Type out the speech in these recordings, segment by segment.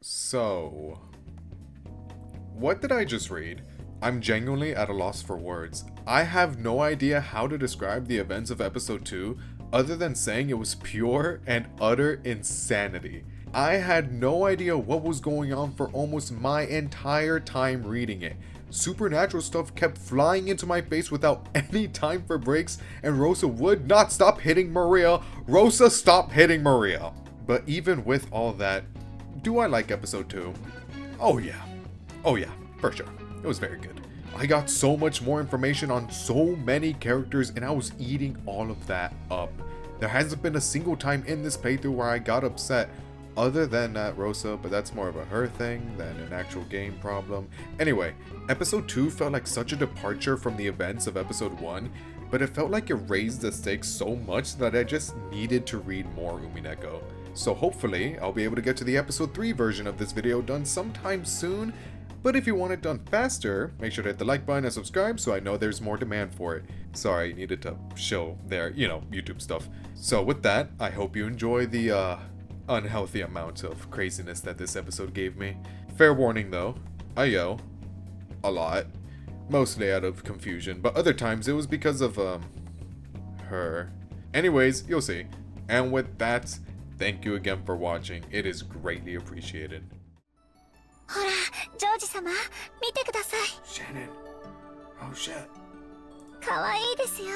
So, what did I just read? I'm genuinely at a loss for words. I have no idea how to describe the events of episode 2 other than saying it was pure and utter insanity. I had no idea what was going on for almost my entire time reading it. Supernatural stuff kept flying into my face without any time for breaks, and Rosa would not stop hitting Maria. Rosa, stop hitting Maria! But even with all that, do I like episode 2? Oh yeah, for sure. It was very good. I got so much more information on so many characters and I was eating all of that up. There hasn't been a single time in this playthrough where I got upset other than at Rosa, but that's more of a her thing than an actual game problem. Anyway, episode 2 felt like such a departure from the events of episode 1, but it felt like it raised the stakes so much that I just needed to read more Umineko. So hopefully, I'll be able to get to the episode 3 version of this video done sometime soon, but if you want it done faster, make sure to hit the like button and subscribe so I know there's more demand for it. Sorry, needed to show their, YouTube stuff. So with that, I hope you enjoy the, unhealthy amount of craziness that this episode gave me. Fair warning though, I yell a lot, mostly out of confusion, but other times it was because of her. Anyways, you'll see. And with that, thank you again for watching. It is greatly appreciated. ほら、ジョージ様、見てください。 Shannon. Oh shit. 可愛いですよ。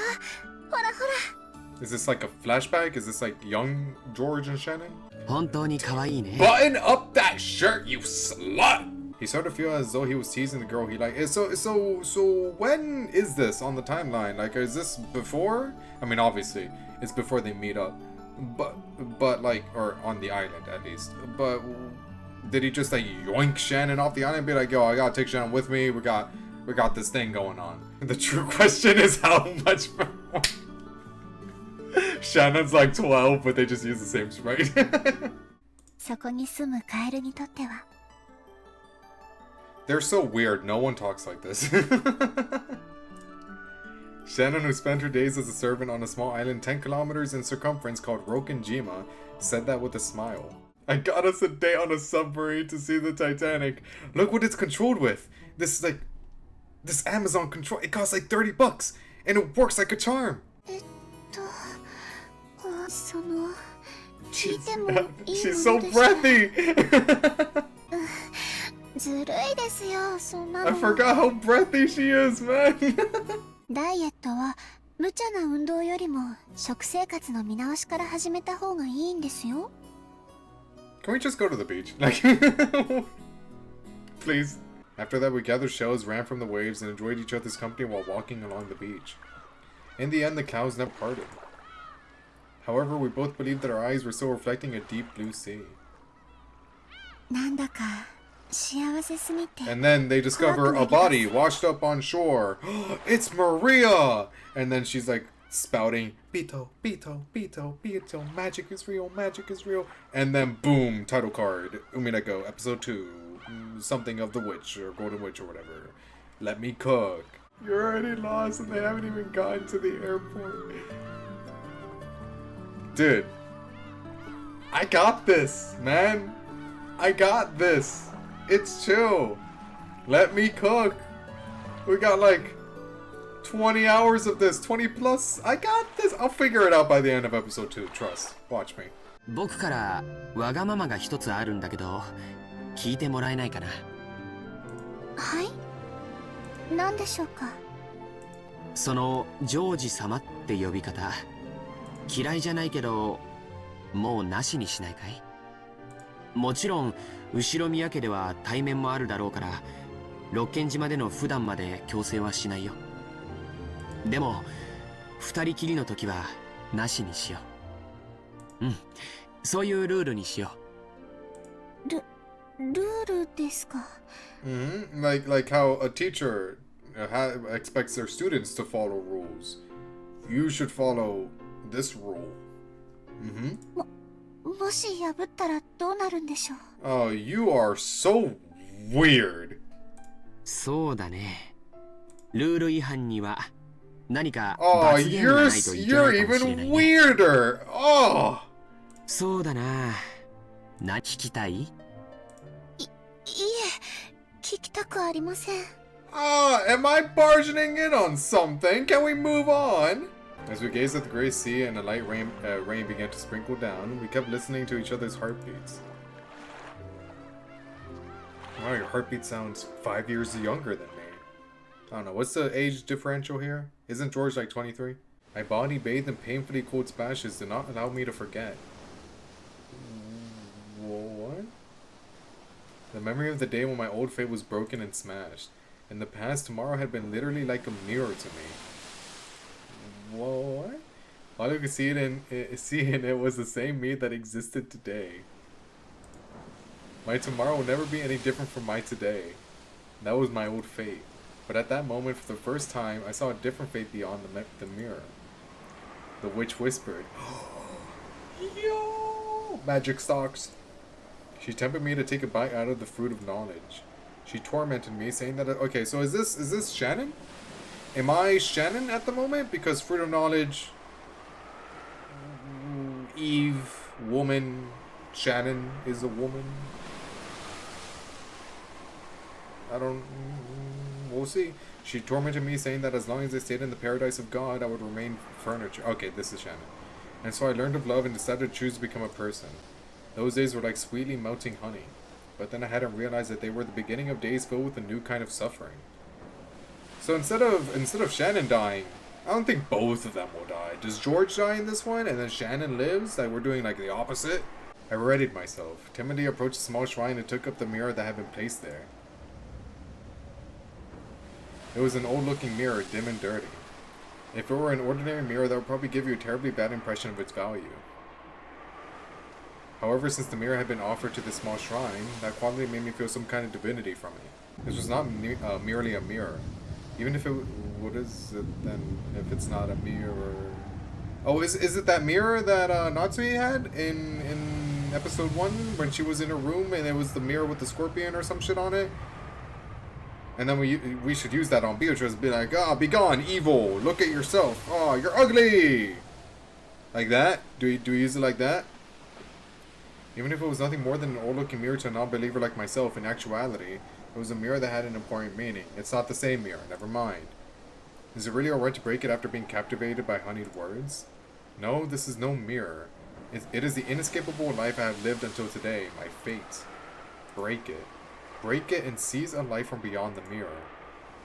ほらほら。 Is this like a flashback? Is this like young George and Shannon? 本当に可愛いね。 Button up that shirt, you slut! He started to feel as though he was teasing the girl he liked. So when is this on the timeline? Like, is this before? I mean, obviously, it's before they meet up. But like, or on the island at least. But did he just like yoink Shannon off the island and be like, yo, I gotta take Shannon with me. We got this thing going on. The true question is how much. Shannon's like 12, but they just use the same sprite. そこに住むカエルにとっては。 They're so weird. No one talks like this. Shannon, who spent her days as a servant on a small island 10 kilometers in circumference called Rokenjima, said that with a smile. I got us a day on a submarine to see the Titanic. Look what it's controlled with. This Amazon control. It costs like $30, and it works like a charm. その、聞いてもいいのでしょ She's so breathy. ずるいですよ、そんなの。 I forgot how breathy she is, man. ダイエットは無茶な運動よりも食生活の見直しから始めた方がいいんですよ。 Can we just go to the beach? Like, please. After that, we gathered shells, ran from the waves, and enjoyed each other's company while walking along the beach. In the end, the cows never parted. However, we both believed that our eyes were still reflecting a deep blue sea. なんだか幸せすぎて。 And then they discover a body washed up on shore. It's Maria! And then she's like spouting, Pito, Pito, Pito, Pito, magic is real, magic is real. And then boom, title card, Umineko, episode 2, something of the witch or golden witch or whatever. Let me cook. You're already lost and they haven't even gotten to the airport. Dude, I got this, man. I got this. It's chill. Let me cook. We got like 20 hours of this, 20 plus. I got this. I'll figure it out by the end of episode 2. Trust. Watch me. 僕からわがままが一つあるんだけど、聞いてもらえないかな。はい。何でしょうか。そのジョージ様って呼び方、嫌いじゃないけど、もうなしにしないかい？もちろん後宮家では対面もあるだろうから、六軒島での普段まで強制はしないよ。でも二人きりの時はなしにしよう。うん、そういうルールにしよう。ルールですか。Like how a teacher expects their students to follow rules. You should follow this rule. もし破ったらどうなるんでしょう。Oh, you are so weird. そうだね。ルール違反には何か Oh, 罰ゲームがないといけないかもしれないね。 you're even weirder. Oh. そうだな。何聞きたい？くありません。 Ah, am I barging in on something? Can we move on? As we gazed at the gray sea and a light rain began to sprinkle down, we kept listening to each other's heartbeats. Wow, your heartbeat sounds 5 years younger than me. I don't know, what's the age differential here? Isn't George like 23? My body bathed in painfully cold splashes did not allow me to forget. What? The memory of the day when my old fate was broken and smashed. In the past, tomorrow had been literally like a mirror to me. What? All I could see in it was the same me that existed today. My tomorrow will never be any different from my today. That was my old fate. But at that moment, for the first time, I saw a different fate beyond the mirror. The witch whispered, "Yo, magic stocks." She tempted me to take a bite out of the fruit of knowledge. She tormented me, saying that, okay, so is this Shannon? Am I Shannon at the moment? Because fruit of knowledge, Eve, woman, Shannon is a woman. We'll see. She tormented me, saying that as long as I stayed in the paradise of God, I would remain furniture. Okay, this is Shannon. And so I learned of love and decided to choose to become a person. Those days were like sweetly melting honey. But then I hadn't realized that they were the beginning of days filled with a new kind of suffering. So instead of Shannon dying, I don't think both of them will die. Does George die in this one, and then Shannon lives? Like, we're doing like the opposite? I readied myself, timidly approached a small shrine and took up the mirror that had been placed there. It was an old-looking mirror, dim and dirty. If it were an ordinary mirror, that would probably give you a terribly bad impression of its value. However, since the mirror had been offered to this small shrine, that quality made me feel some kind of divinity from it. This was not merely a mirror. Even if it... What is it then if it's not a mirror? Oh, is it that mirror that Natsui had in episode 1 when she was in her room and it was the mirror with the scorpion or some shit on it? And then we should use that on Beatrice, be like, "Ah, be gone, evil! Look at yourself! Oh, you're ugly!" Like that? Do we use it like that? Even if it was nothing more than an old-looking mirror to a non-believer like myself, in actuality, it was a mirror that had an important meaning. It's not the same mirror, never mind. Is it really alright to break it after being captivated by honeyed words? No, this is no mirror. It is the inescapable life I have lived until today, my fate. Break it. Break it and seize a life from beyond the mirror.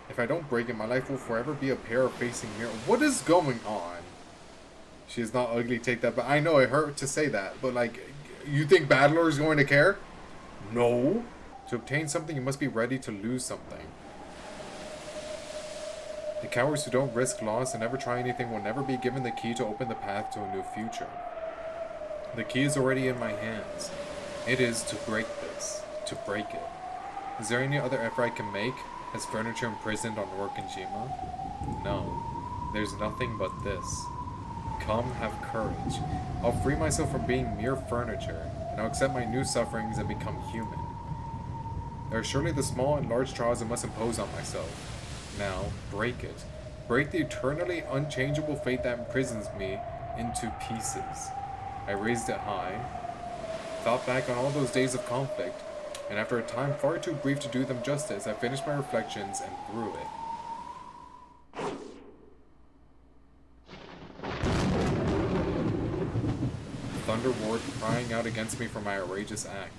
If I don't break it, my life will forever be a pair of facing mirror. What is going on? She is not ugly, take that back. I know it hurt to say that, but like, you think Battler is going to care? No. To obtain something, you must be ready to lose something. The cowards who don't risk loss and never try anything will never be given the key to open the path to a new future. The key is already in my hands. It is to break this. To break it. Is there any other effort I can make as furniture imprisoned on Orkinjima? No. There's nothing but this. Come, have courage. I'll free myself from being mere furniture, and I'll accept my new sufferings and become human. There are surely the small and large trials I must impose on myself. Now, break it. Break the eternally unchangeable fate that imprisons me into pieces. I raised it high, thought back on all those days of conflict, and after a time far too brief to do them justice, I finished my reflections and threw it. Thunder roared, crying out against me for my outrageous act.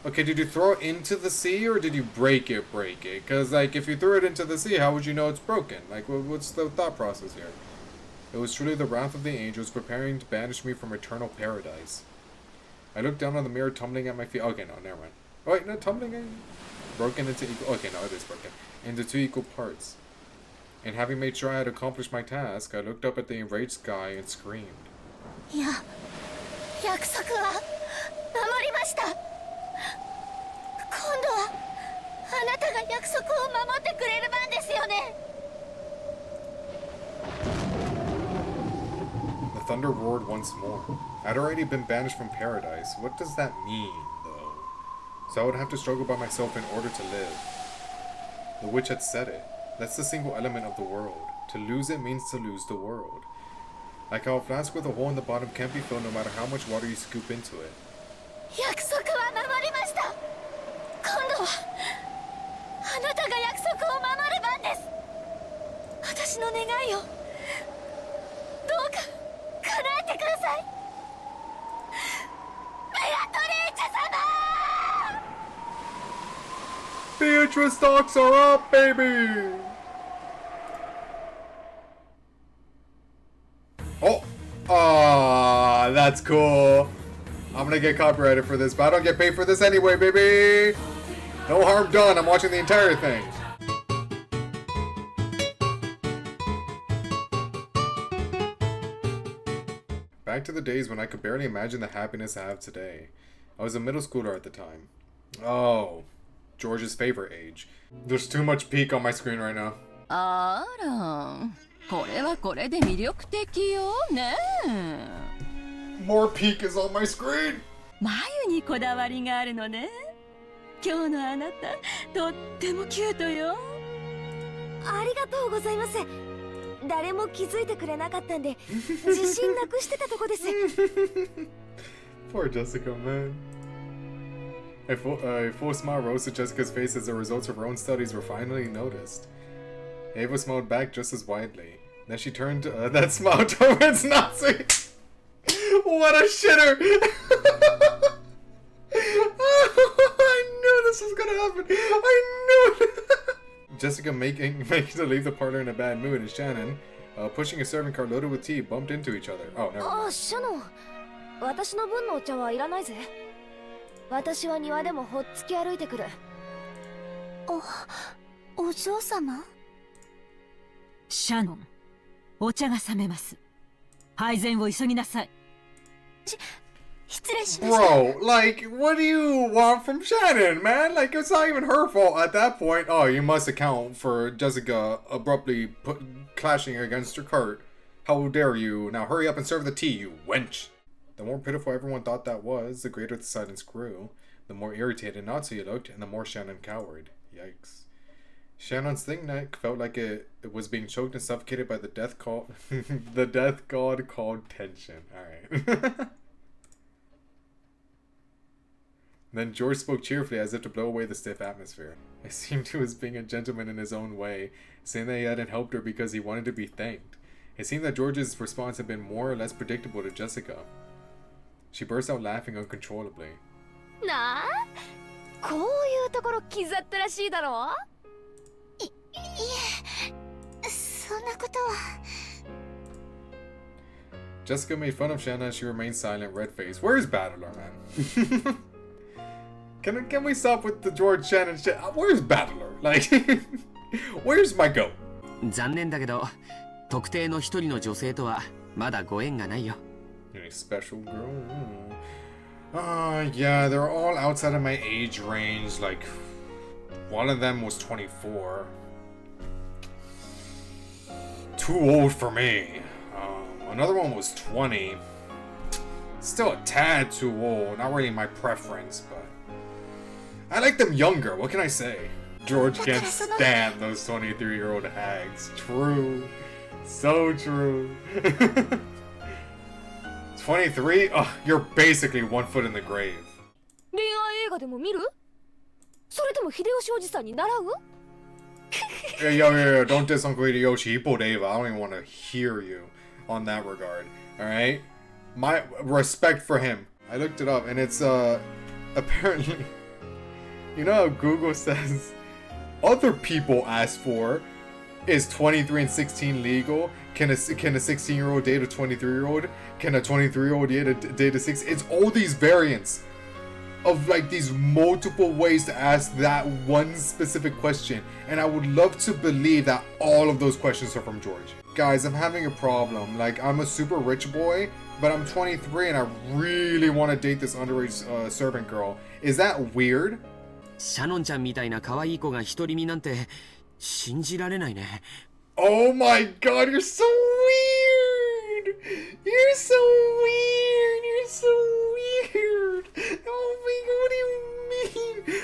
Okay, did you throw it into the sea, or did you break it? Because, like, if you threw it into the sea, how would you know it's broken? Like, what's the thought process here? It was truly the wrath of the angels preparing to banish me from eternal paradise. I looked down on the mirror, tumbling at my feet. Okay, no, never mind. Oh, wait, no, tumbling in? Broken into equal... Okay, no, it is broken. Into 2 equal parts. And having made sure I had accomplished my task, I looked up at the enraged sky and screamed. Yeah. 約束は守りました。今度はあなたが約束を守ってくれる番ですよね。 The thunder roared once more. I'd already been banished from paradise. What does that mean, though? So I would have to struggle by myself in order to live. The witch had said it. That's the single element of the world. To lose it means to lose the world. Like how a flask with a hole in the bottom can't be filled no matter how much water you scoop into it. 約束は守りました。今度はああなたが約束を守る番です。私の願いをどうか叶えてください。ベアトリーチェ様。 Beatrice stocks are up, baby! Oh! Ah, that's cool. I'm gonna get copyrighted for this, but I don't get paid for this anyway, baby! No harm done, I'm watching the entire thing. Back to the days when I could barely imagine the happiness I have today. I was a middle schooler at the time. Oh, George's favorite age. There's too much peak on my screen right now. あら、これはこれで魅力的よね。More peak is on my screen! 眉にこだわりがあるのね。今日のあなた、とってもキュートよ。ありがとうございます。誰も気づいてくれなかったんで、自信なくしてたとこです。Poor Jessica, man. A full smile rose to Jessica's face as the results of her own studies were finally noticed. Ava smiled back just as widely. Then she turned that smile towards Nazi. What a shitter! I knew this was gonna happen. I knew it. Jessica making to leave the parlor in a bad mood, and Shannon, pushing a serving cart loaded with tea, bumped into each other. Oh, never mind. シャノン、私の分のお茶はいらないぜ。私は庭でもほっつき歩いてくる。お嬢様？シャノン、お茶が冷めます。配膳を急ぎなさい。失礼しました。 Bro, like, what do you want from Shannon, man? Like, it's not even her fault at that point. Oh, you must account for Jessica abruptly clashing against her cart. How dare you? Now hurry up and serve the tea, you wench. The more pitiful everyone thought that was, the greater the silence grew. The more irritated Natsuya looked, and the more Shannon cowered. Yikes. Shannon's thin neck felt like it was being choked and suffocated by the death call the death god called tension. Alright. Then George spoke cheerfully as if to blow away the stiff atmosphere. It seemed he was being a gentleman in his own way, saying that he hadn't helped her because he wanted to be thanked. It seemed that George's response had been more or less predictable to Jessica. She burst out laughing uncontrollably. なあ、こういうところ気ざったらしいだろ。いえ、そんなことは。Jessica made fun of Shanna as she remained silent, red-faced. Where's Battler, man? Can we stop with the George Shannon shit? Where's Battler? Like, where's my goat? 残念だけど、特定の一人の女性とはまだご縁がないよ。Any special girl? Yeah, they're all outside of my age range. Like, one of them was 24. Too old for me. Another one was 20. Still a tad too old. Not really my preference, but I like them younger. What can I say? George can't stand those 23-year-old hags. True. So true. 23? Ugh, you're basically 1 foot in the grave. 恋愛映画でも見る？それとも秀吉おじさんに習う？ Yo, don't diss Uncle Hideyoshi. He pulled Ava. I don't even want to hear you on that regard. Alright? My respect for him. I looked it up and it's, apparently, you know how Google says other people ask for is 23 and 16 legal? Can a 16-year-old date a 23-year-old? Can a 23-year-old date a 6? It's all these variants of like these multiple ways to ask that one specific question. And I would love to believe that all of those questions are from George. Guys, I'm having a problem. Like, I'm a super rich boy, but I'm 23 and I really want to date this underage servant girl. Is that weird? シャノンちゃんみたいな可愛い子が独り身なんて信じられないね。Oh my god, you're so weird! You're so weird! You're so weird! Oh my god, what do you mean?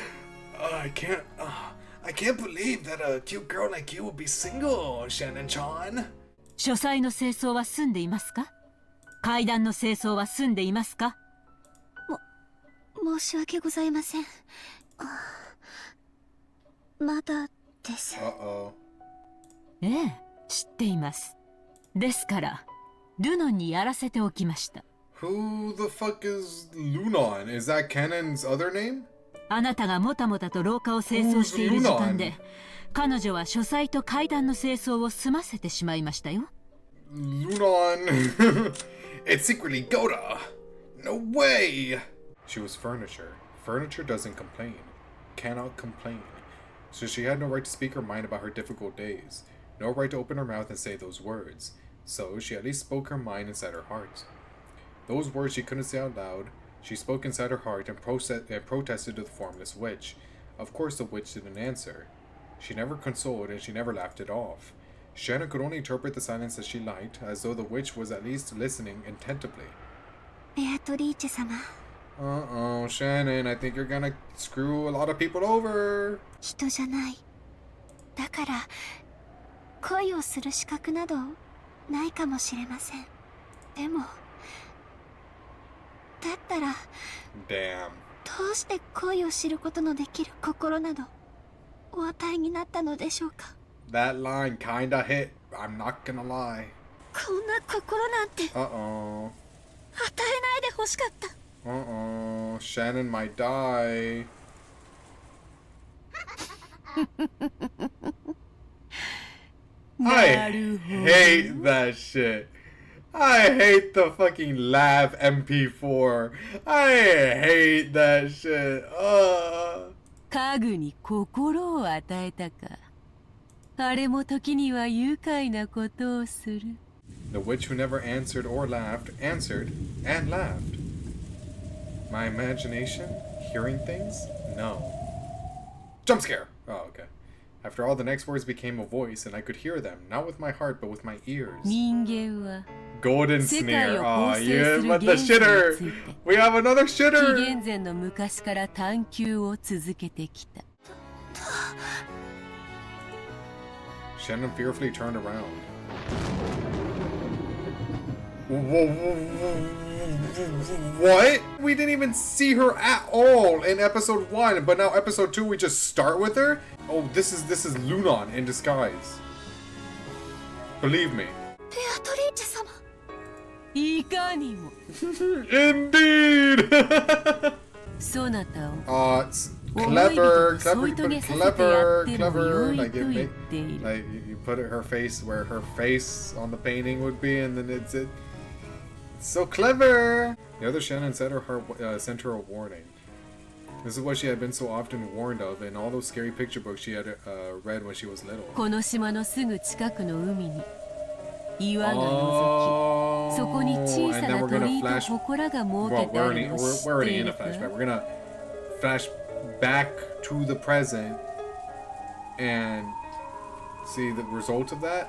I can't believe that a cute girl like you would be single, Shannon-chan. 書斎の清掃は済んでいますか？階段の清掃は済んでいますか？申し訳ございません。まだです。Uh-oh. ええ、知っています。ですからルノンにやらせておきました。 Who the fuck is Lunon? Is that Cannon's other name? あなたがもたもたと廊下を清掃している時間で、彼女は書斎と階段の清掃を済ませてしまいましたよ。Lunon. It's secretly Goda. No way. She was furniture. Furniture doesn't complain. Cannot complain. So she had no right to speak her mind about her difficult days. No right to open her mouth and say those words. So she at least spoke her mind inside her heart. Those words she couldn't say out loud, she spoke inside her heart and protested to the formless witch. Of course the witch didn't answer. She never consoled and she never laughed it off. Shannon could only interpret the silence as she liked, as though the witch was at least listening attentively. ベアトリーチェ様。Uh-oh, Shannon, I think you're gonna screw a lot of people over. 人じゃない。だから恋をする資格などないかもしれません。でもだったら Damn. どうして恋を知ることのできる心などお与えになったのでしょうか。 That line kinda hit. I'm not gonna lie. こんな心なんて Uh-oh. 与えないでほしかった。 Uh-oh. Shannon might die. I hate that shit. I hate the fucking laugh MP4. I hate that shit. 家具に心を与えたか。あれも時には愉快なことをする。The witch who never answered or laughed answered and laughed. My imagination? Hearing things? No. Jump scare! Oh, okay. After all, the next words became a voice, and I could hear them, not with my heart, but with my ears. 人間は Golden 世界 sneer. を Oh, 構成 yeah, する but the 原子に shitter! ついて We have another 紀 shitter! 元前の昔から探求を続けてきた。 Shannon fearfully turned around. What? We didn't even see her at all in episode 1, but now episode 2 we just start with her? Oh, this is Lunon in disguise. Believe me. ベアトリーチェ様。いかにも Indeed! そなたを It's 思い人 clever, を添い遂げ clever, させてや clever, ってもよ clever. い Like と it 言っ make, ている。 like you put her face where her face on the painting would be, and then it's so clever. The other Shannon sent her a warning. This is what she had been so often warned of in all those scary picture books she had read when she was little. この島のすぐ近くの海に岩が覗き、 Oh, そこに小さ and then な we're gonna 鳥居と flash. 祠が設 Well, けて we're あ already るのを知 we're って already い in る a か。 flashback. We're gonna flash back to the present and see the result of that.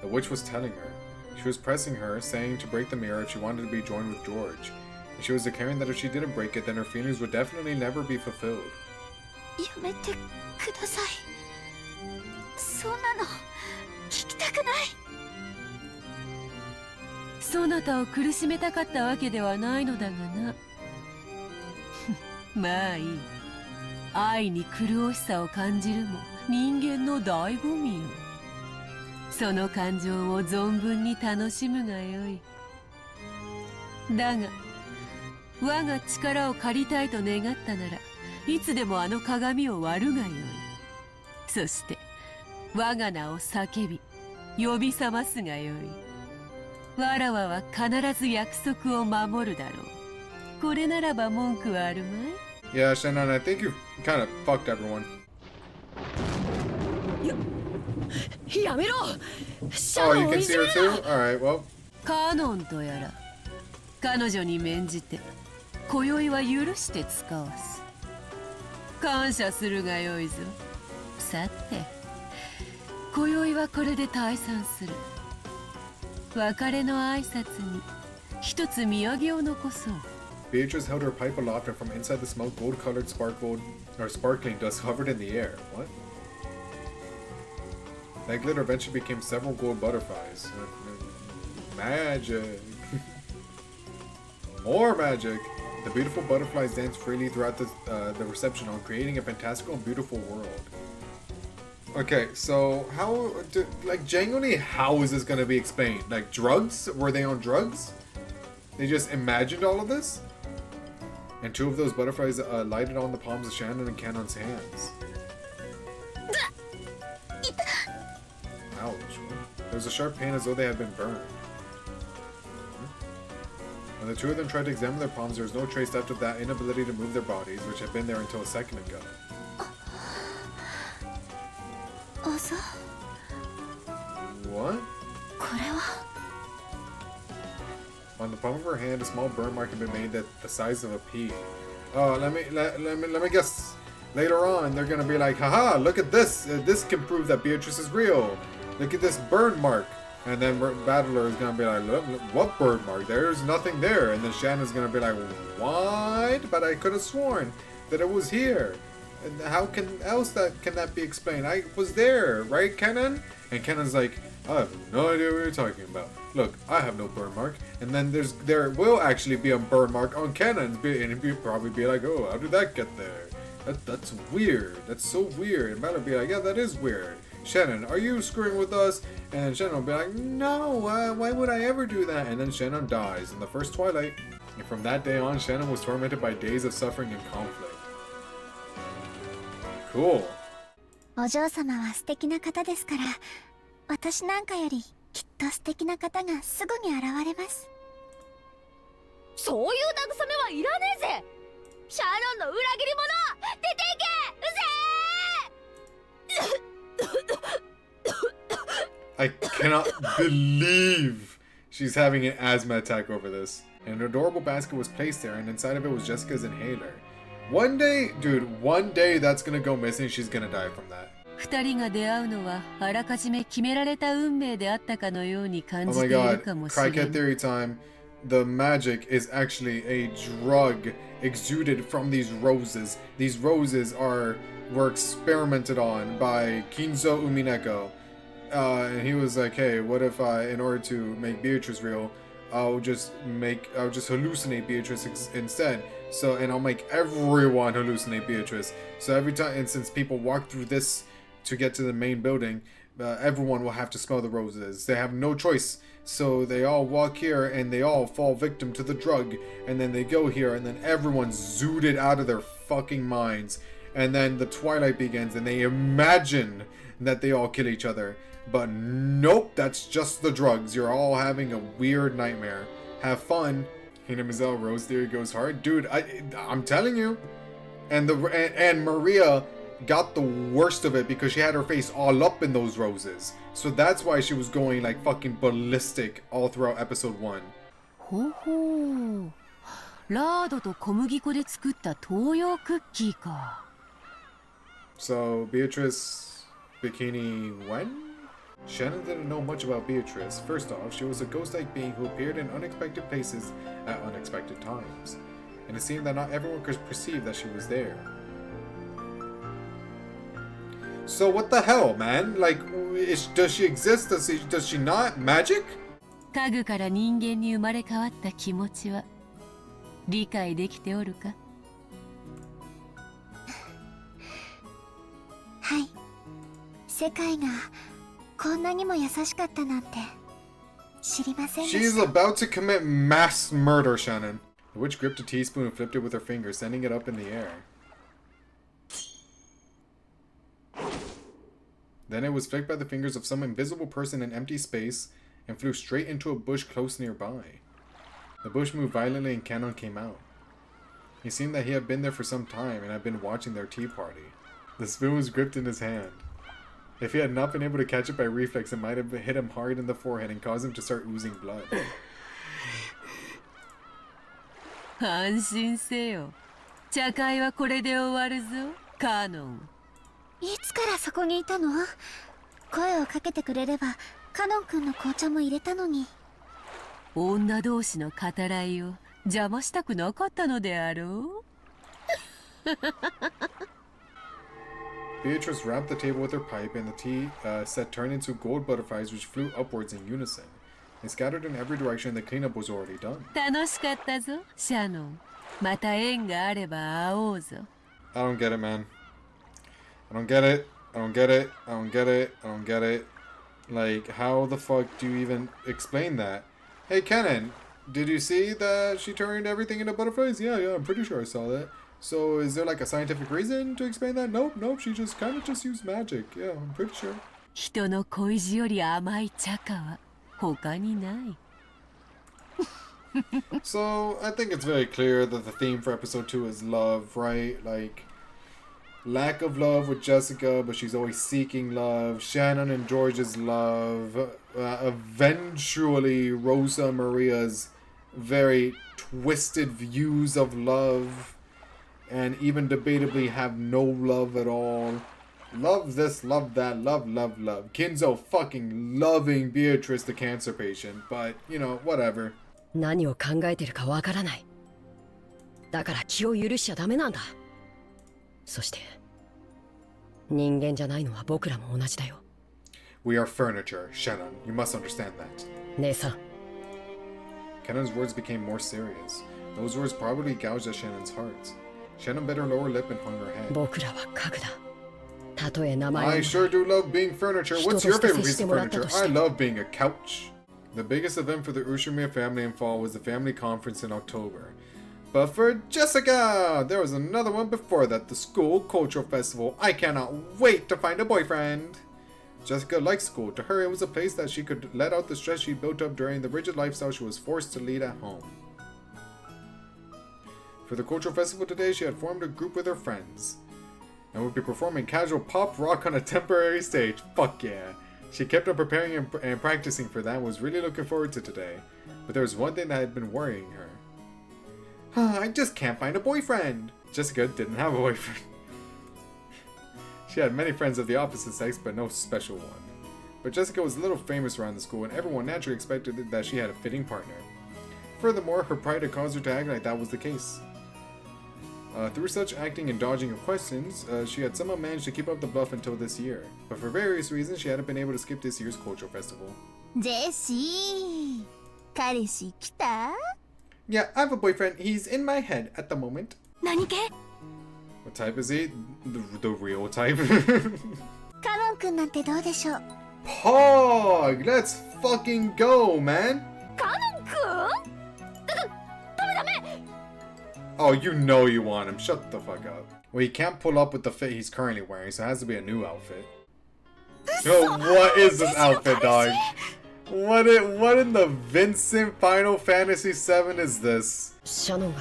The witch was telling her. She was pressing her, saying to break the mirror if she wanted to be joined with George. And she was declaring that if she didn't break it, then her feelings would definitely never be fulfilled. やめてください。そんなの聞きたくない。そなたを苦しめたかったわけではないのだがな。まあいい。愛に苦しさを感じるも人間の醍醐味よ。その感情を存分に楽しむがよい。だが我が力を借りたいと願ったならいつでもあの鏡を割るがよい。そして我が名を叫び呼び覚ますがよい。わらわは必ず約束を守るだろう。これならば文句はあるまい。 Yeah, Shannon, I think you kind of fucked everyone. やめろ。シャ Oh, ノ you ンを can い see じめ her るな。 too? Alright, well. カノンとやら彼女に免じて今宵は許して使わす。感謝するがよいぞ。さて今宵はこれで退散する。別れの挨拶に一つ土産を残そう。 Beatrice held her pipe aloft, and from inside the smoke, gold-colored sparkling dust hovered in the air. What? That glitter eventually became several gold butterflies. Magic. More magic. The beautiful butterflies danced freely throughout the reception hall, creating a fantastical and beautiful world. Okay, so genuinely, how is this gonna be explained? Like, drugs? Were they on drugs? They just imagined all of this? And two of those butterflies lighted on the palms of Shannon and Cannon's hands. Ouch. There was a sharp pain as though they had been burned. When the two of them tried to examine their palms, there was no trace left of that inability to move their bodies, which had been there until a second ago. What? On the palm of her hand, a small burn mark had been made that the size of a pea. Oh, let me guess. Later on, they're gonna be like, haha, look at this. This can prove that Beatrice is real. Look at this burn mark. And then Battler is gonna be like, look, what burn mark? There's nothing there. And then Shannon's gonna be like, what? But I could have sworn that it was here. And how can that be explained? I was there, right, Cannon? And Cannon's like, I have no idea what you're talking about. Look, I have no burn mark. And then there will actually be a burn mark on Cannon's, and he'd probably be like, oh, how did that get there? That's weird. That's so weird. And Battler will be like, yeah, that is weird. Shannon, are you screwing with us? And Shannon will be like, no, why would I ever do that? And then Shannon dies in the first twilight. And from that day on, Shannon was tormented by days of suffering and conflict. Cool. お嬢様は素敵な方ですから、私なんかよりきっと素敵な方がすぐに現れます。そういう慰めはいらねえぜ。シャノンの裏切り者、出ていけ。I cannot believe she's having an asthma attack over this. An adorable basket was placed there, and inside of it was Jessica's inhaler. One day, dude, one day that's gonna go missing. She's gonna die from that. 二人が出会うのはあらかじめ決められた運命であったかのように感じ Oh て my いる god, かもしれ Crycat ない。 theory time. The magic is actually a drug exuded from these roses. These roses were experimented on by Kinzo Umineko. And he was like, hey, what if in order to make Beatrice real, I'll just hallucinate Beatrice instead. So, and I'll make everyone hallucinate Beatrice. So every time, and since people walk through this to get to the main building, everyone will have to smell the roses. They have no choice. So they all walk here and they all fall victim to the drug. And then they go here and then everyone's zooted out of their fucking minds. And then the twilight begins and they imagine that they all kill each other. But nope, that's just the drugs. You're all having a weird nightmare. Have fun. Hina Mizel, Rose Theory goes hard. Dude, I'm telling you. And Maria got the worst of it because she had her face all up in those roses. So that's why she was going like fucking ballistic all throughout episode 1. ほほう。ラードと小麦粉で作った東洋クッキーか。So Beatrice Bikini when? Shannon didn't know much about Beatrice. First off, she was a ghost-like being who appeared in unexpected places at unexpected times. And it seemed that not everyone could perceive that she was there. So what the hell, man? Like, does she exist? Does she not? Magic? 家具から人間に生まれ変わった気持ちは理解できておるか？はい。世界がこんなにも優しかったなんて知りませんでした。 She's about to commit mass murder, Shannon. The witch gripped a teaspoon and flipped it with her finger, sending it up in the air. Then it was flicked by the fingers of some invisible person in empty space and flew straight into a bush close nearby. The bush moved violently and Cannon came out. He seemed that he had been there for some time and had been watching their tea party. The spoon was gripped in his hand. If he had not been able to catch it by reflex, it might have hit him hard in the forehead and caused him to start oozing blood. 安心せよ。茶会はこれで終わるぞ、カノン。いつからそこにいたの？声をかけてくれればカノン君の紅茶も入れたのに。女同士の語らいを邪魔したくなかったのであろう。Beatrice rapped the table with her pipe, and the tea set turned into gold butterflies which flew upwards in unison. They scattered in every direction, and the cleanup was already done. 楽しかったぞ、シャノン。また縁があれば会おうぞ。I don't get it, man. I don't get it. I don't get it. I don't get it. I don't get it. Like, how the fuck do you even explain that? Hey, Kenan, did you see that she turned everything into butterflies? Yeah, I'm pretty sure I saw that. So is there like a scientific reason to explain that? Nope, she just kind of just used magic. Yeah, I'm pretty sure. 人の恋路より甘い茶花は他にない。 So, I think it's very clear that the theme for episode 2 is love, right? Like, lack of love with Jessica, but she's always seeking love. Shannon and George's love. Eventually, Rosa and Maria's very twisted views of love. And even debatably have no love at all. Love this, love that, love. Kinzo fucking loving Beatrice, the cancer patient. But, you know, whatever. 何を考えてるかわからない。だから気を許しちゃダメなんだ。そして人間じゃないのは僕らも同じだよ。We are furniture, Shannon. You must understand that. 姉さん。Shannon's words became more serious. Those words probably gouged at Shannon's heart. Shannon bit her lower lip and hung her head. 僕らは家具だ。たとえ名前を。 I sure do love being furniture. What's your favorite piece of furniture? I love being a couch. The biggest event for the Ushimiya family in fall was the family conference in October. But for Jessica, there was another one before that, the school cultural festival. I cannot wait to find a boyfriend. Jessica liked school. To her, it was a place that she could let out the stress she built up during the rigid lifestyle she was forced to lead at home. For the cultural festival today, she had formed a group with her friends and would be performing casual pop rock on a temporary stage. Fuck yeah. She kept on preparing and practicing for that and was really looking forward to today. But there was one thing that had been worrying her. I just can't find a boyfriend. Jessica didn't have a boyfriend. She had many friends of the opposite sex, but no special one. But Jessica was a little famous around the school, and everyone naturally expected that she had a fitting partner. Furthermore, her pride had caused her to act like that was the case. Through such acting and dodging of questions, she had somehow managed to keep up the bluff until this year. But for various reasons, she hadn't been able to skip this year's cultural festival. Jessie, 彼氏来た? Yeah, I have a boyfriend. He's in my head at the moment. 何系? What type is he? The real type? カノン君なんてどうでしょう? Pog! Let's fucking go, man! カノン君? Oh, you know you want him. Shut the fuck up. Well, he can't pull up with the fit he's currently wearing, so it has to be a new outfit. Yo, what is this outfit, dog? What in the Vincent Final Fantasy VII is this? シャノンが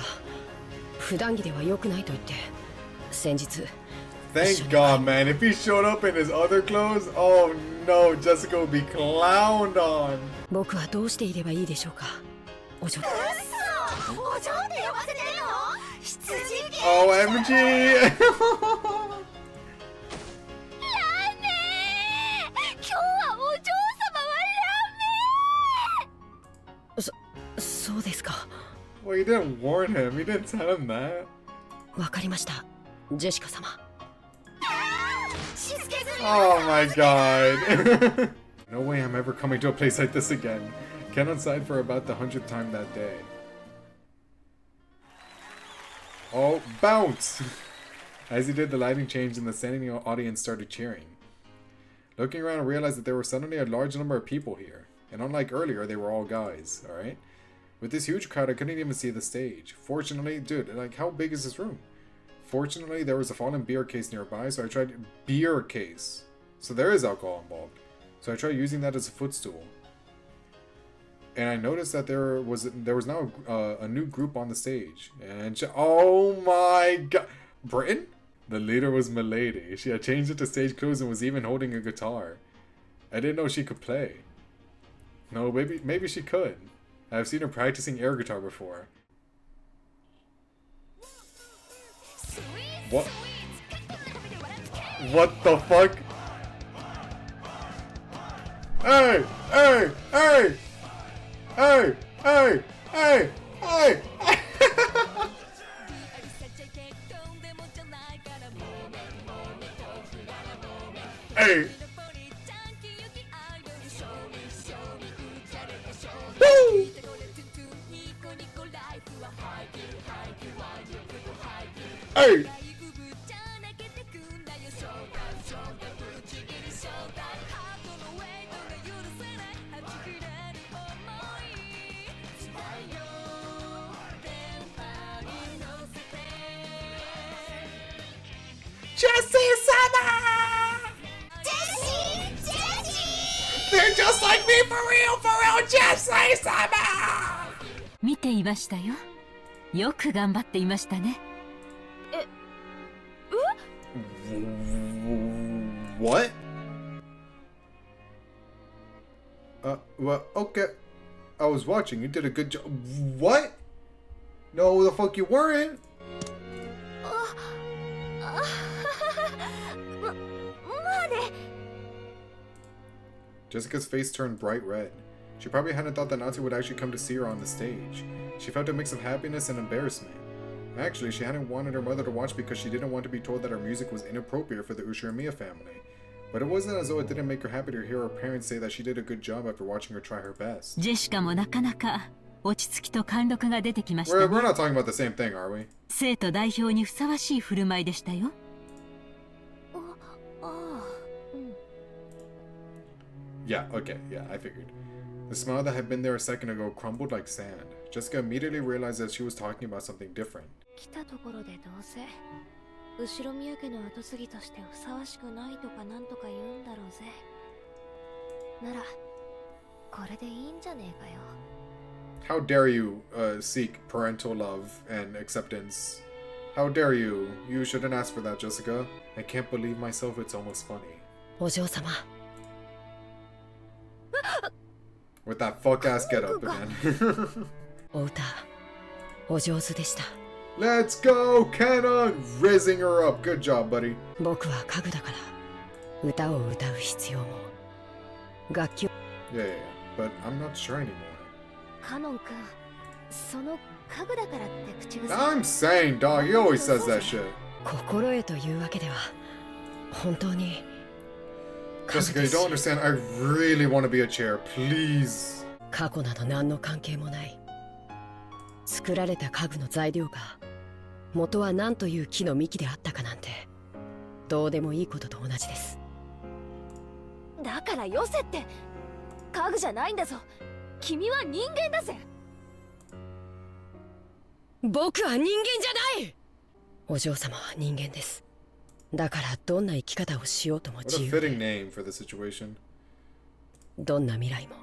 普段着では良くないと言って先日 Thank God, man. If he showed up in his other clothes, oh no, Jessica would be clowned on. 僕はどうしていればいいでしょうかお嬢 OMG! Well, you didn't warn him. You didn't tell him that. わかりましたジェシカ様 Oh my god. No way I'm ever coming to a place like this again. Kenan sighed for about the 100th time that day. Oh, bounce! As he did, the lighting changed and the standing audience started cheering. Looking around, I realized that there were suddenly a large number of people here. And unlike earlier, they were all guys, alright? With this huge crowd, I couldn't even see the stage. Fortunately, dude, like, how big is this room? Fortunately, there was a fallen beer case nearby, so I tried... Beer case. So there is alcohol involved. So I tried using that as a footstool. And I noticed that there was now a new group on the stage. And oh my god! Britain? The leader was Milady. She had changed into stage clothes and was even holding a guitar. I didn't know she could play. No, maybe she could. I've seen her practicing air guitar before. What? What the fuck? Hey! Hey! Hey! Hey! Hey! Hey! Hey! Hey! Woo! Hey! Jesse-sama! They're just like me for real, Jesse-sama! 見ていましたよ。よく頑張っていましたね。What? Well, okay. I was watching. You did a good job. What? No, the fuck you weren't. Jessica's face turned bright red. She probably hadn't thought that Natsu would actually come to see her on the stage. She felt a mix of happiness and embarrassment. Actually, she hadn't wanted her mother to watch because she didn't want to be told that her music was inappropriate for the Ushiramiya family. But it wasn't as though it didn't make her happy to hear her parents say that she did a good job after watching her try her best. ジェシカもなかなか落ち着きと貫禄が出てきましたね。We're not talking about the same thing, are we? 生徒代表にふさわしい振る舞いでしたよ。Yeah, okay, yeah, I figured. The smile that had been there a second ago crumbled like sand. Jessica immediately realized that she was talking about something different. 来たところでどうせ後ろ宮家の後継ぎとしてふさわしくないとかなんとか言うんだろうぜ。ならこれでいいんじゃねえかよ。How dare you seek parental love and acceptance? How dare you? You shouldn't ask for that, Jessica. I can't believe myself, it's almost funny. お嬢様。With that fuck-ass get-up again. お歌、お上手でした。Let's go, Canon! Raising her up. Good job, buddy. 僕は家具だから、歌を歌う必要も、楽器を。Yeah, but I'm not sure anymore. カノン君、その家具だからって口癖。I'm saying, dog, he always says that shit. 心得というわけでは、本当に。Jessica, you don't understand. I really want to be a chair, please. 過去など何の関係もない。作られた家具の材料が元は何という木の幹であったかなんてどうでもいいことと同じです。だからよせって。家具じゃないんだぞ。君は人間だぜ。僕は人間じゃない。お嬢様は人間です。だからどんな生き方をしようとも自由。 What a fitting name for the situation. どんな未来も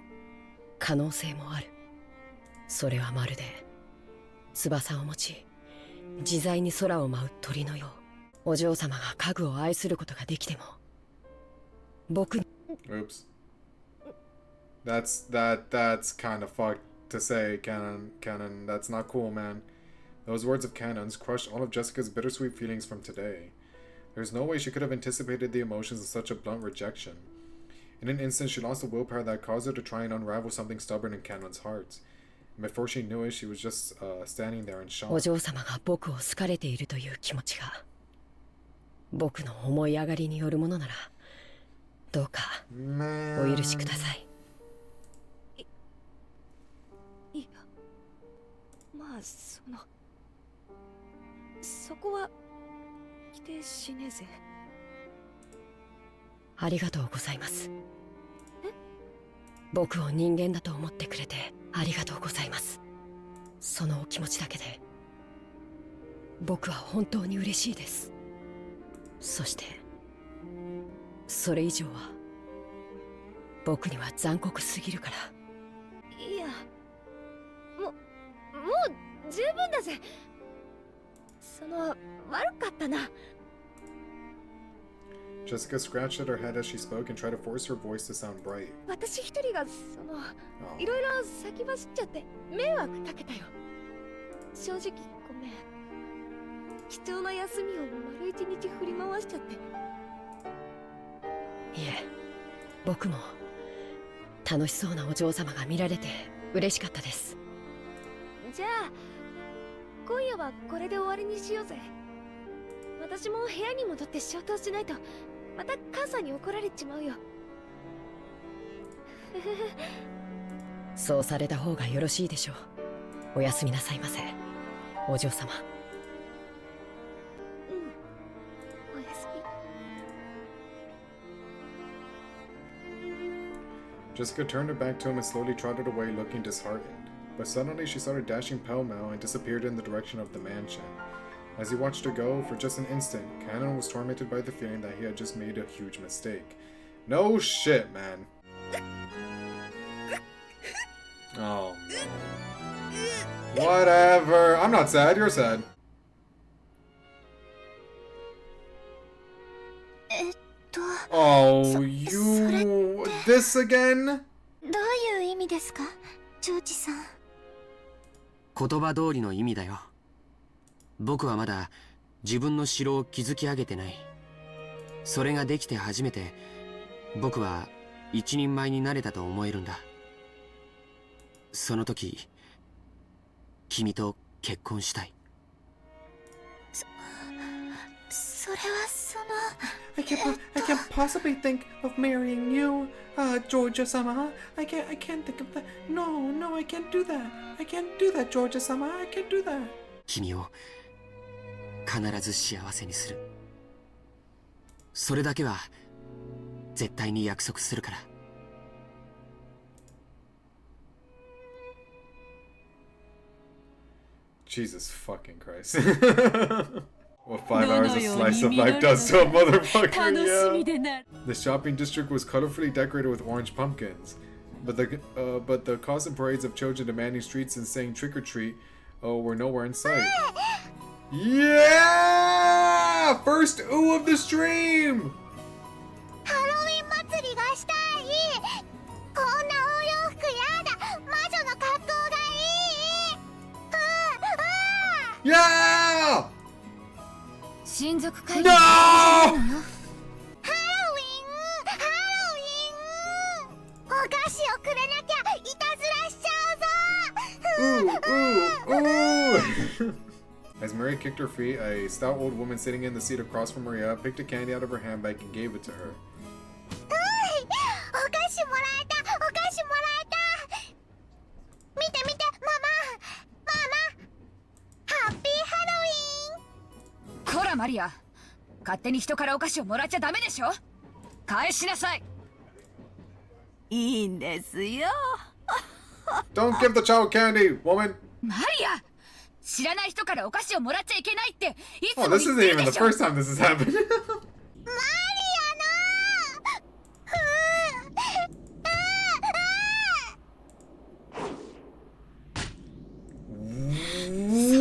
可能性もある。それはまるで翼を持ち自在に空を舞う鳥のよう。お嬢様が家具を愛することができても僕に。 Oops. That's kind of fucked to say, Canon. That's not cool, man. Those words of Canon's crushed all of Jessica's bittersweet feelings from today. There's no way she could have anticipated the emotions of such a blunt rejection. In an instant, she lost the willpower that caused her to try and unravel something stubborn in Canon's heart. And before she knew it, she was just standing there in shock. お嬢様が僕を好かれているという気持ちが僕の思い上がりによるものならどうかお許しください。いや、まあそこは否定しねえぜ。ありがとうございます。僕を人間だと思ってくれてありがとうございます。そのお気持ちだけで僕は本当に嬉しいです。そしてそれ以上は僕には残酷すぎるから。いや、もう十分だぜ。悪かったな。Jessica scratched at her head as she spoke and tried to force her voice to sound bright. 私一人がいろいろ先走っちゃって迷惑かけたよ。正直ごめん。貴重な休みを丸一日振り回しちゃって。いえ、僕も楽しそうなお嬢様が見られて嬉しかったです。じゃあ今夜はこれで終わりにしようぜ。私も部屋に戻って消灯しないとまた母さんに怒られちまうよ。そうされた方がよろしいでしょう。おやすみなさいませ、お嬢様。おやすみ。 Jessica turned her back to him and slowly trotted away, looking disheartened. But suddenly she started dashing pell-mell and disappeared in the direction of the mansion. As he watched her go, for just an instant, Cannon was tormented by the feeling that he had just made a huge mistake. No shit, man. Oh, no. Whatever. I'm not sad, you're sad. Oh, you... This again? どういう意味ですか、ジョージさん。言葉通りの意味だよ。僕はまだ自分の城を築き上げてない。それができて初めて僕は一人前になれたと思えるんだ。その時君と結婚したい。それはその I can't possibly think of marrying you, Georgia-sama. I can't think of that. No, I can't do that. I can't do that, Georgia-sama. I can't do that. 君を必ず幸せにする。それだけは絶対に約束するから。Jesus fucking Christ. What 5 hours of slice of life does to a motherfucker, yeah. The shopping district was colorfully decorated with orange pumpkins. But the constant parades of children demanding streets and saying trick or treat were nowhere in sight. Yeah! First ooh of the stream! ハロウィン祭りがしたい。こんなお洋服やだ。魔女の格好がいい。Yeah! 親族会議 No! ハロウィンお菓子をくれなきゃいたずらしちゃうぞ。 Ooh! As Maria kicked her feet, a stout old woman sitting in the seat across from Maria picked a candy out of her handbag and gave it to her. お菓子もらえた。お菓子もらえた。見て見て、ママ。ハッピーハロウィン。こらマリア、勝手に人からお菓子をもらっちゃダメでしょ。返しなさい。いいんですよ。Don't give the child candy, woman! マリア、知らない人からお菓子をもらっちゃいけないっていつ Oh, も this 言っ isn't てる even で the しょ。 first time this has happened. マリアの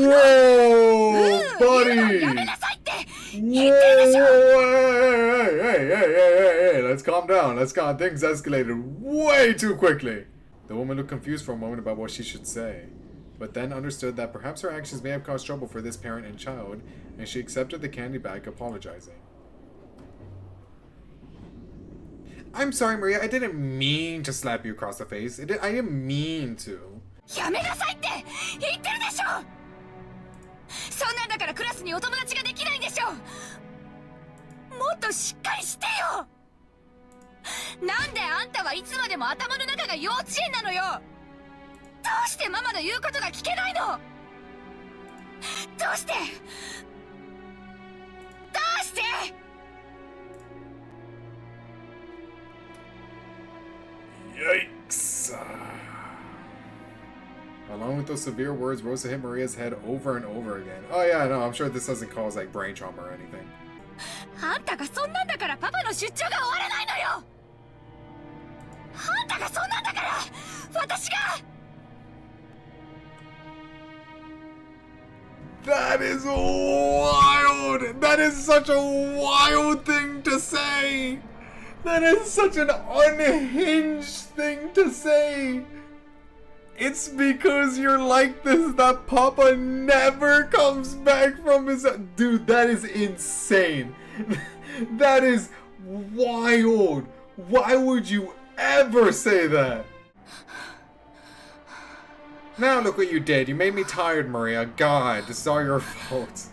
Whoa, buddy! やめなさいって Whoa, 言ってるでしょ。 hey, let's calm down. Things escalated way too quickly. The woman looked confused for a moment about what she should say, but then understood that perhaps her actions may have caused trouble for this parent and child, and she accepted the candy bag, apologizing. I'm sorry, Maria. I didn't mean to slap you across the face. I didn't mean to. やめなさいって言ってるでしょ。そんなんだからクラスにお友達ができないんでしょ。もっとしっかりしてよ。なんであんたはいつまでも頭の中が幼稚園なのよ。どうしてママの言うことが聞けないの。どうして。 Yikes. Along with those severe words, Rosa hit Maria's head over and over again. Oh yeah, no, I'm sure this doesn't cause like brain trauma or anything. あんたがそんなんだからパパの出張が終わらないのよ。あんたがそんなんだから私が。 That is wild! That is such a wild thing to say! That is such an unhinged thing to say! It's because you're like this that Papa never comes back from his... Dude, that is insane! That is wild! Why would you ever say that? Now look what you did. You made me tired, Maria. God, this is all your fault.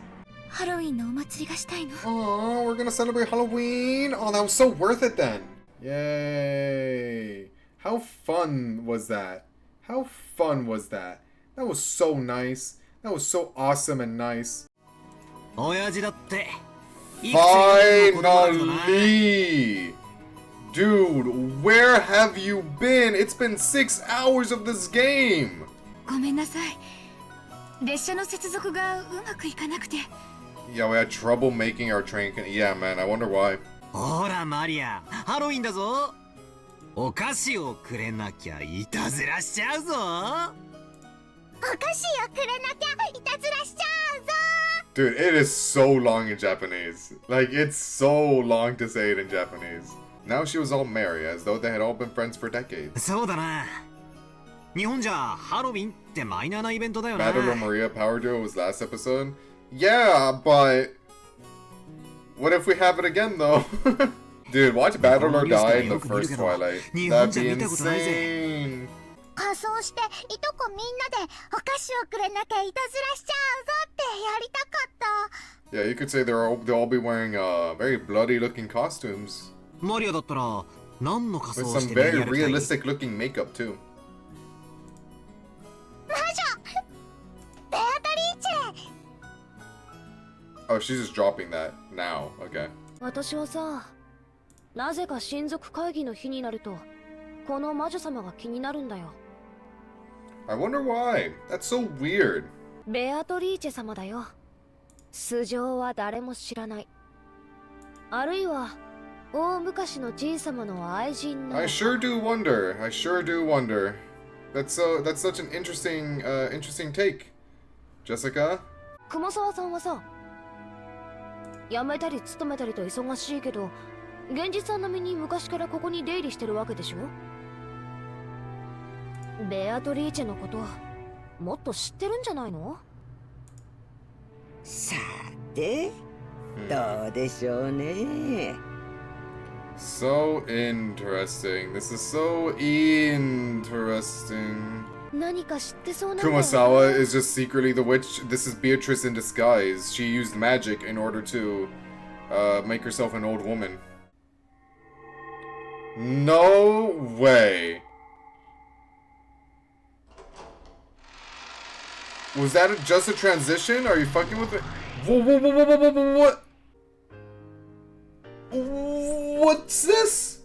ハロウィンのお祭りがしたいの。 Oh, we're gonna celebrate Halloween. Oh, that was so worth it then. Yay. How fun was that? How fun was that? That was so nice. That was so awesome and nice. Finally! Dude, where have you been? It's been 6 hours of this game. ごめんなさい。列車の接続がうまくいかなくて。Yeah, we had trouble making our train. Yeah, man, I wonder why. ほらマリア、ハロウィンだぞ。お菓子をくれなきゃいたずらしちゃうぞ。お菓子をくれなきゃいたずらしちゃうぞ。 Dude, it is so long in Japanese. Like, it's so long to say it in Japanese. Now she was all merry, as though they had all been friends for decades. そうだな。日本じゃハロウィンってマイナーなイベントだよな。Battle of Maria Power Duo was last episode. Yeah, but what if we have it again, though? Dude, watch Battle or Die in the first Twilight. That'd be insane. 仮装していとこみんなでお菓子をくれなきゃいたずらしちゃうぞってやりたかった。 Yeah, you could say they'll all be wearing very bloody-looking costumes マリアだったら何の仮 with 装をし some て very やりたい？ realistic-looking makeup too. 魔女ベアトリーチェ。 Oh, she's just dropping that now. Okay. 私はさ、なぜか親族会議の日になるとこの魔女様が気になるんだよ。 I wonder why. That's so weird. ベアトリーチェ様だよ。素性は誰も知らない。あるいは大昔のじい様の愛人なのか。 I sure do wonder. I sure do wonder. That's such an interesting take. Jessica? 熊沢さんはさ、辞めたり勤めたりと忙しいけど、現実は並みに昔からここに出入りしてるわけでしょ。ベアトリーチェのこともっと知ってるんじゃないの？さて、どうでしょうね。 So interesting. This is so interesting. 何か知ってそうなんだよね。 Kumasawa is just secretly the witch. This is Beatrice in disguise. She used magic in order to make herself an old woman. No way. Was that just a transition? Are you fucking with it? What? What's this?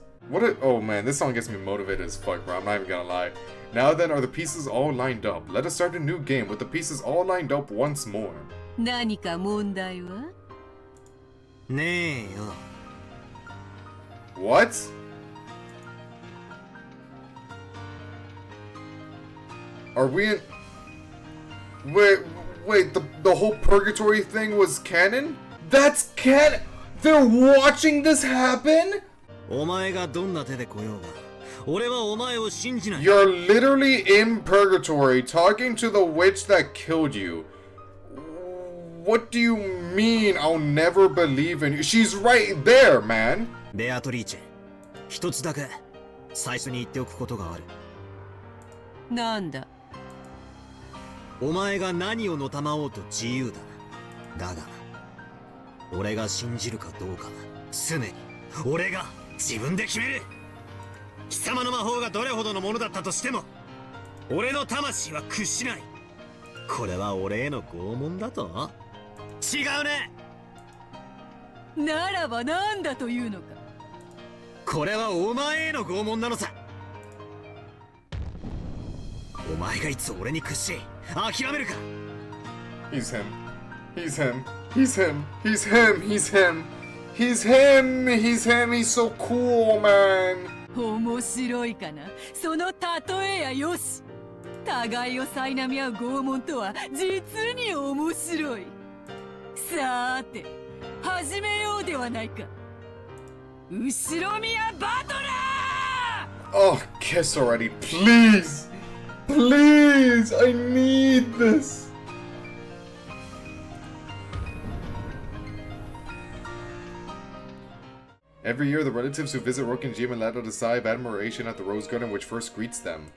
Oh man, this song gets me motivated as fuck, bro. I'm not even gonna lie. Now then, are the pieces all lined up? Let us start a new game with the pieces all lined up once more. 何か問題は？ねえよ。 What? Are we in... Wait, the whole purgatory thing was canon? That's canon? They're watching this happen? お前がどんな手で来ようが、俺はお前を信じない。 You're literally in purgatory talking to the witch that killed you. What do you mean I'll never believe in you? She's right there, man. ベアトリーチェ、一つだけ最初に言っておくことがある。なんだ？お前が何をのたまおうと自由だ。だが、俺が信じるかどうかは常に俺が自分で決める。貴様の魔法がどれほどのものだったとしても、俺の魂は屈しない。これは俺への拷問だと？違うね。ならばなんだというのか。これはお前への拷問なのさ。お前がいつ俺に屈し諦めるか。 He's him. He's him. He's him. He's him. He's him. He's him. He's him. He's so cool, man. 面白いかな。その例えやよし。互いを苛み合う拷問とは実に面白い。さーて、始めようではないか。後ろ宮バトラー！ Oh, kiss already, please. Please, I need this. Every year, the relatives who visit Rokenjima let out a sigh of admiration at the rose garden which first greets them.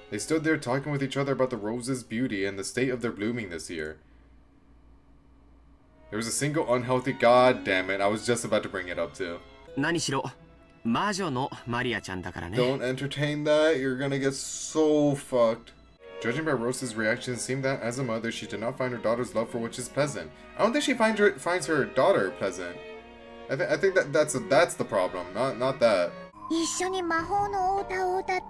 They stood there talking with each other about the rose's beauty and the state of their blooming this year. There was a single unhealthy... God damn it, I was just about to bring it up too. 何しろ魔女のマリアちゃんだからね。 Don't entertain that, you're gonna get so fucked. Judging by Rosa's reaction, it seemed that, as a mother, she did not find her daughter's love for which is pleasant. I don't think she finds her daughter pleasant. I think that's the problem, not that. 一緒に魔法のお歌を歌って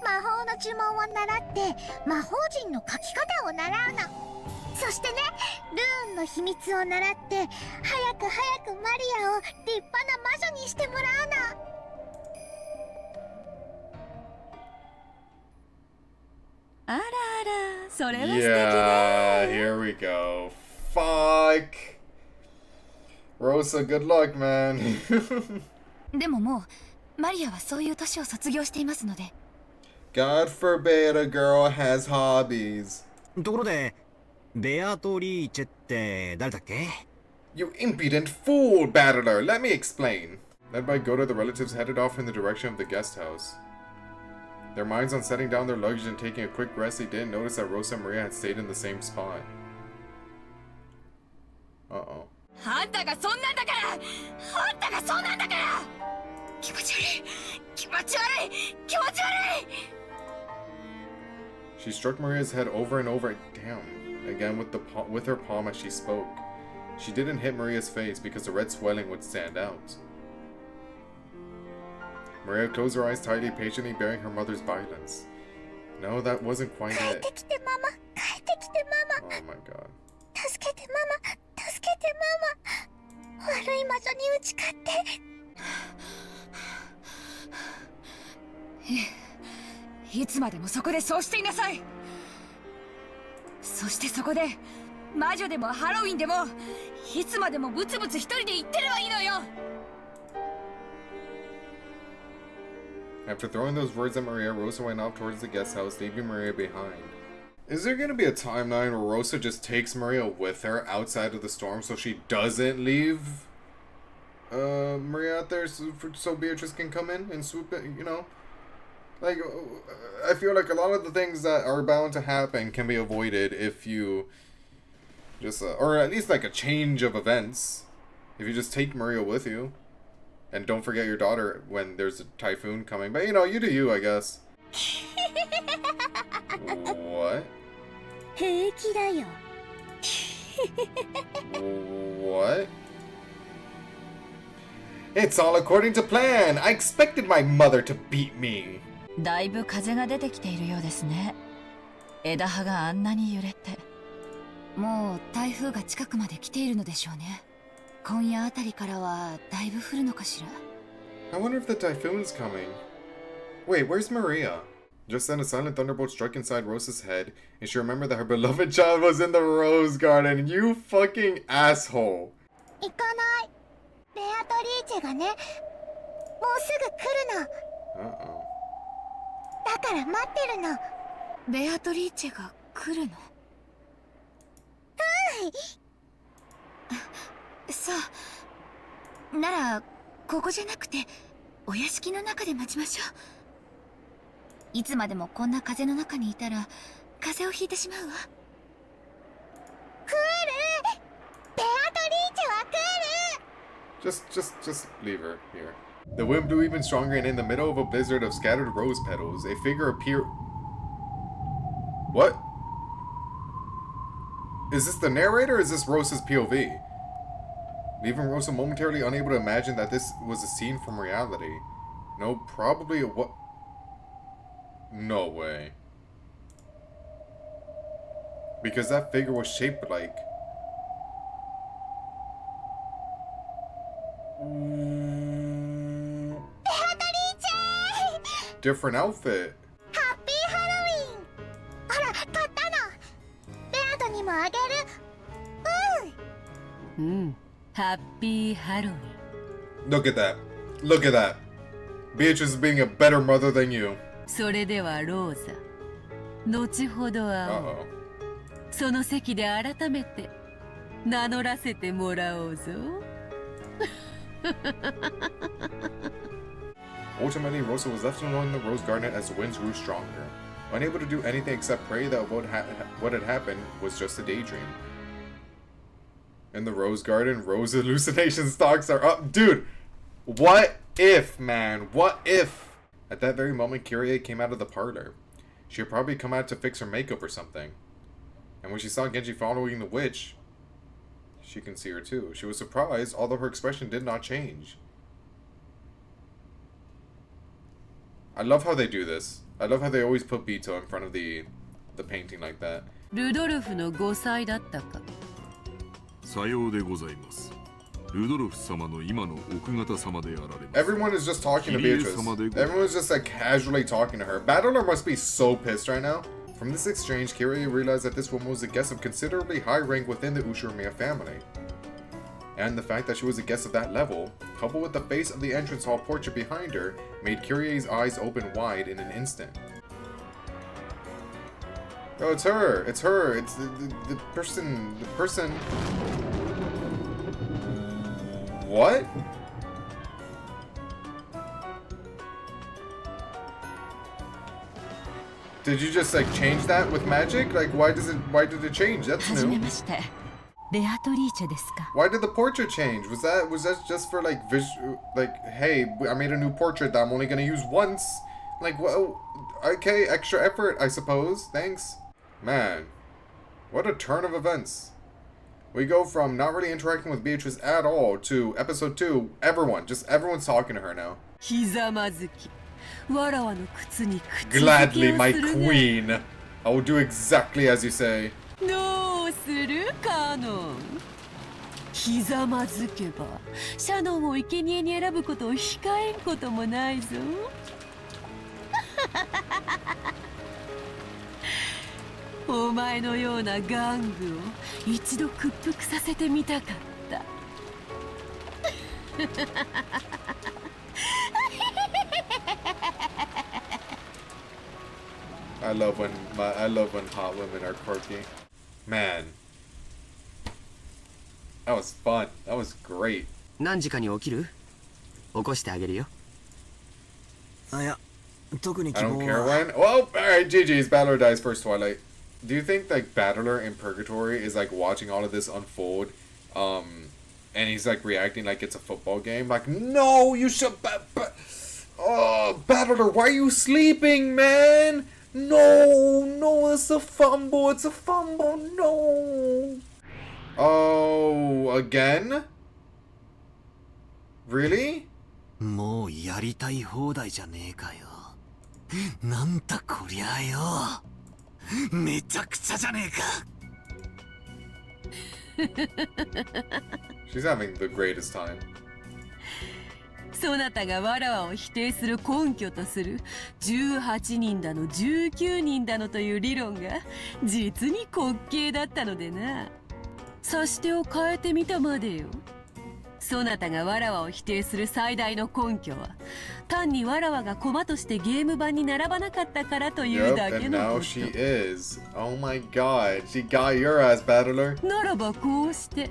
魔法の呪文を習って魔法陣の書き方を習うの。そしてね、ルーンの秘密を習って早く早くマリアを立派な魔女にしてもらうの。あらあら、それは素敵ね。Yeah, here we go. Fuck. Rosa, good luck, man. でももうマリアはそういう年を卒業していますので。 God forbid a girl has hobbies. ところで、ベアトリーチェって誰だっけ？ You impudent fool, battler! Let me explain. Led by Goda, the relatives headed off in the direction of the guest house. Their minds on setting down their luggage and taking a quick rest, they didn't notice that Rosa and Maria had stayed in the same spot. Uh-oh. あんたがそんなんだから、あんたがそうなんだから。気持ち悪い、気持ち悪い、気持ち悪い。 She struck Maria's head over and over, damn, again with her palm as she spoke. She didn't hit Maria's face because the red swelling would stand out. Maria closed her eyes tightly, patiently bearing her mother's violence. No, that wasn't quite it. Oh my god. 助けてママ、助けてママ。悪い魔女に打ち勝って。いつまでもそこでそうしていなさい。そしてそこで魔女でもハロウィンでもいつまでもブツブツ一人で行ってればいいのよ。 After throwing those words at Maria, Rosa went off towards the guest house, leaving Maria behind. Is there gonna be a timeline where Rosa just takes Maria with her outside of the storm so she doesn't leave Maria out there so Beatrice can come in and swoop it, you know? Like, I feel like a lot of the things that are bound to happen can be avoided if you just, or at least like a change of events. If you just take Maria with you. And don't forget your daughter when there's a typhoon coming. But, you know, you do you, I guess. What? 平気だよ。 What? It's all according to plan. I expected my mother to beat me. だいぶ風が出てきているようですね。枝葉があんなに揺れて。もう台風が近くまで来ているのでしょうね。今夜あたりからはだいぶ降るのかしら。 I wonder if the typhoon's coming. Wait, where's Maria? Just then a silent thunderbolt struck inside Rosa's head, and she remembered that her beloved child was in the rose garden. You fucking asshole. 行かない。ベアトリーチェがね、もうすぐ来るの。Uh-oh. だから待ってるの。ベアトリーチェが来るの？そう。ならここじゃなくてお屋敷の中で待ちましょう。いつまでもこんな風の中にいたら風邪をひいてしまうわ。来る！ベアトリーチェは来る！ Just leave her here. The wind blew even stronger, and in the middle of a blizzard of scattered rose petals, a figure appeared. What? Is this the narrator or is this Rosa's POV? Leaving Rosa momentarily unable to imagine that this was a scene from reality. No, probably a what? No way. Because that figure was shaped like... different outfit. Happy Halloween! ほら、買ったの。ベアトにもあげる。うん。ハッピーハロウィン。 Look at that. Look at that. Beatrice is being a better mother than you. それではローザ。後ほど会おう。その席で改めて名乗らせてもらおうぞ。Ultimately, Rosa was left alone in the rose garden as the winds grew stronger, unable to do anything except pray that what had happened was just a daydream. In the rose garden, rose hallucination stocks are up. Dude, what if, man? What if? At that very moment, Kyrie came out of the parlor. She had probably come out to fix her makeup or something. And when she saw Genji following the witch, she can see her too. She was surprised, although her expression did not change. I love how they do this. I love how they always put Bito in front of the painting like that. ルドルフの5歳だったか。さようでございます。ルドルフ様の今の奥方様であられます。Everyone is just talking to Beatrice. Everyone's just like casually talking to her. Battler must be so pissed right now. From this exchange, Kiria realized that this woman was a guest of considerably high rank within the Ushiramiya family. And the fact that she was a guest of that level, coupled with the face of the entrance hall portrait behind her, made Kiria's eyes open wide in an instant. Oh, it's her! It's her! It's the person... The person... What? Did you just like change that with magic? Like why did it change? That's new. Why did the portrait change? Was that just for like hey, I made a new portrait that I'm only gonna use once? Like, well, okay, extra effort, I suppose. Thanks. Man, what a turn of events. We go from not really interacting with Beatrice at all to episode 2, everyone's talking to her now. Gladly, my queen. I will do exactly as you say. どうするカノン。ひざまずけばシャノンを生贄に選ぶことを控えんこともないぞ。お前のような玩具を一度屈服させてみたかった。I love when hot women are quirky. Man, that was fun. That was great. 何時かに起きる？起こしてあげるよ。いや、特に I don't care when. Well, alright, GG's. Battler dies first Twilight. Do you think like Battler in Purgatory is like watching all of this unfold, and he's like reacting like it's a football game? Like, no, you should. Oh, Battler, why are you sleeping, man? No, it's a fumble. It's a fumble. No. Oh, again? Really? もうやりたい放題じゃねえかよ。なんだこりゃよ。めちゃくちゃじゃねえか。She's having the greatest time. そなたがわらわを否定する根拠とする18人だの19人だのという理論が実に滑稽だったのでな。指し手を変えてみたまでよ。そなたがわらわを否定する最大の根拠は単にわらわが駒としてゲーム版に並ばなかったからというだけのこと。Yep, and now she is. Oh my god, she got your ass, Battler. ならばこうして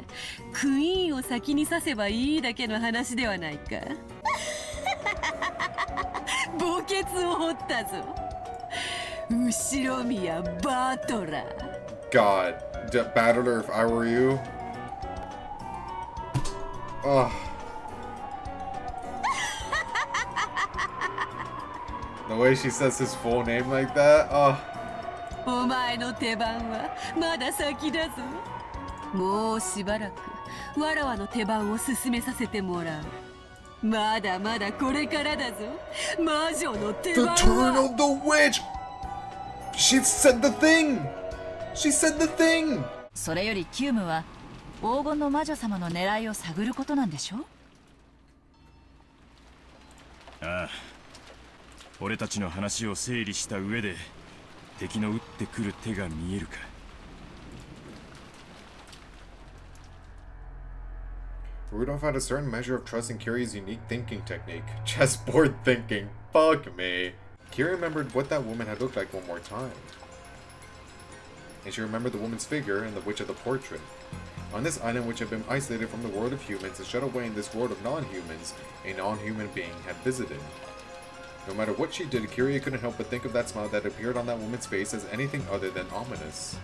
クイーンを先に刺せばいいだけの話ではないか。墓穴を掘ったぞ。後ろ宮バトラー。God, Battler, if I were you. Oh. The way she says his full name like that. Oh. お前の手番はまだ先だぞ。もうしばらくわらわの手番を進めさせてもらう。まだまだこれからだぞ。魔女の手番は。The turn of the witch. She said the thing. She said the thing. それよりキュームは黄金の魔女様の狙いを探ることなんでしょ？ああ、俺たちの話を整理した上で敵の撃ってくる手が見えるか。Rudolph had a certain measure of trust in Kiri's unique thinking technique. Chessboard thinking. Fuck me. Kiri remembered what that woman had looked like one more time. And she remembered the woman's figure and the witch of the portrait. On this island which had been isolated from the world of humans and shut away in this world of non-humans, a non-human being had visited. No matter what she did, Kiria couldn't help but think of that smile that appeared on that woman's face as anything other than ominous.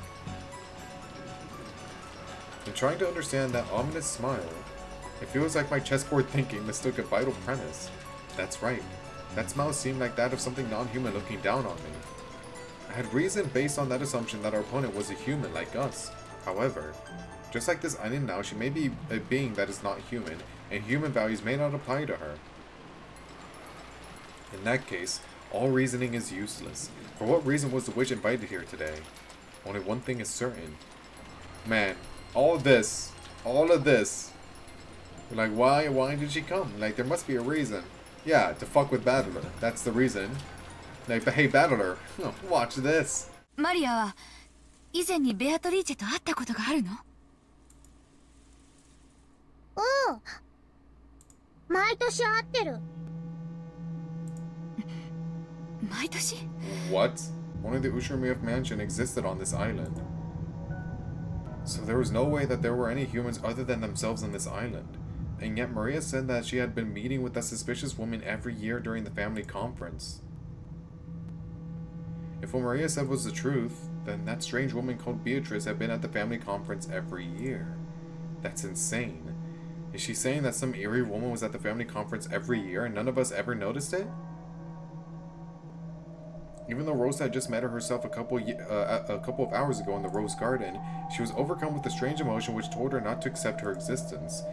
In trying to understand that ominous smile, it feels like my chessboard thinking mistook a vital premise. That's right. That smile seemed like that of something non-human looking down on me. I had reasoned based on that assumption that our opponent was a human like us. However, just like this island now, she may be a being that is not human, and human values may not apply to her. In that case, all reasoning is useless. For what reason was the witch invited here today? Only one thing is certain. Man, all of this. Like, why did she come? Like, there must be a reason. Yeah, to fuck with Battler. That's the reason. Like, but hey, Battler, watch this. マリアは以前にベアトリーチェと会ったことがあるの？うん。毎年会ってる。毎年？ What? Only the Ushiromiya mansion existed on this island. So there was no way that there were any humans other than themselves on this island. And yet Maria said that she had been meeting with that suspicious woman every year during the family conference. If what Maria said was the truth, then that strange woman called Beatrice had been at the family conference every year. That's insane. Is she saying that some eerie woman was at the family conference every year and none of us ever noticed it? Even though Rosa had just met her herself a couple of hours ago in the Rose Garden, she was overcome with a strange emotion which told her not to accept her existence.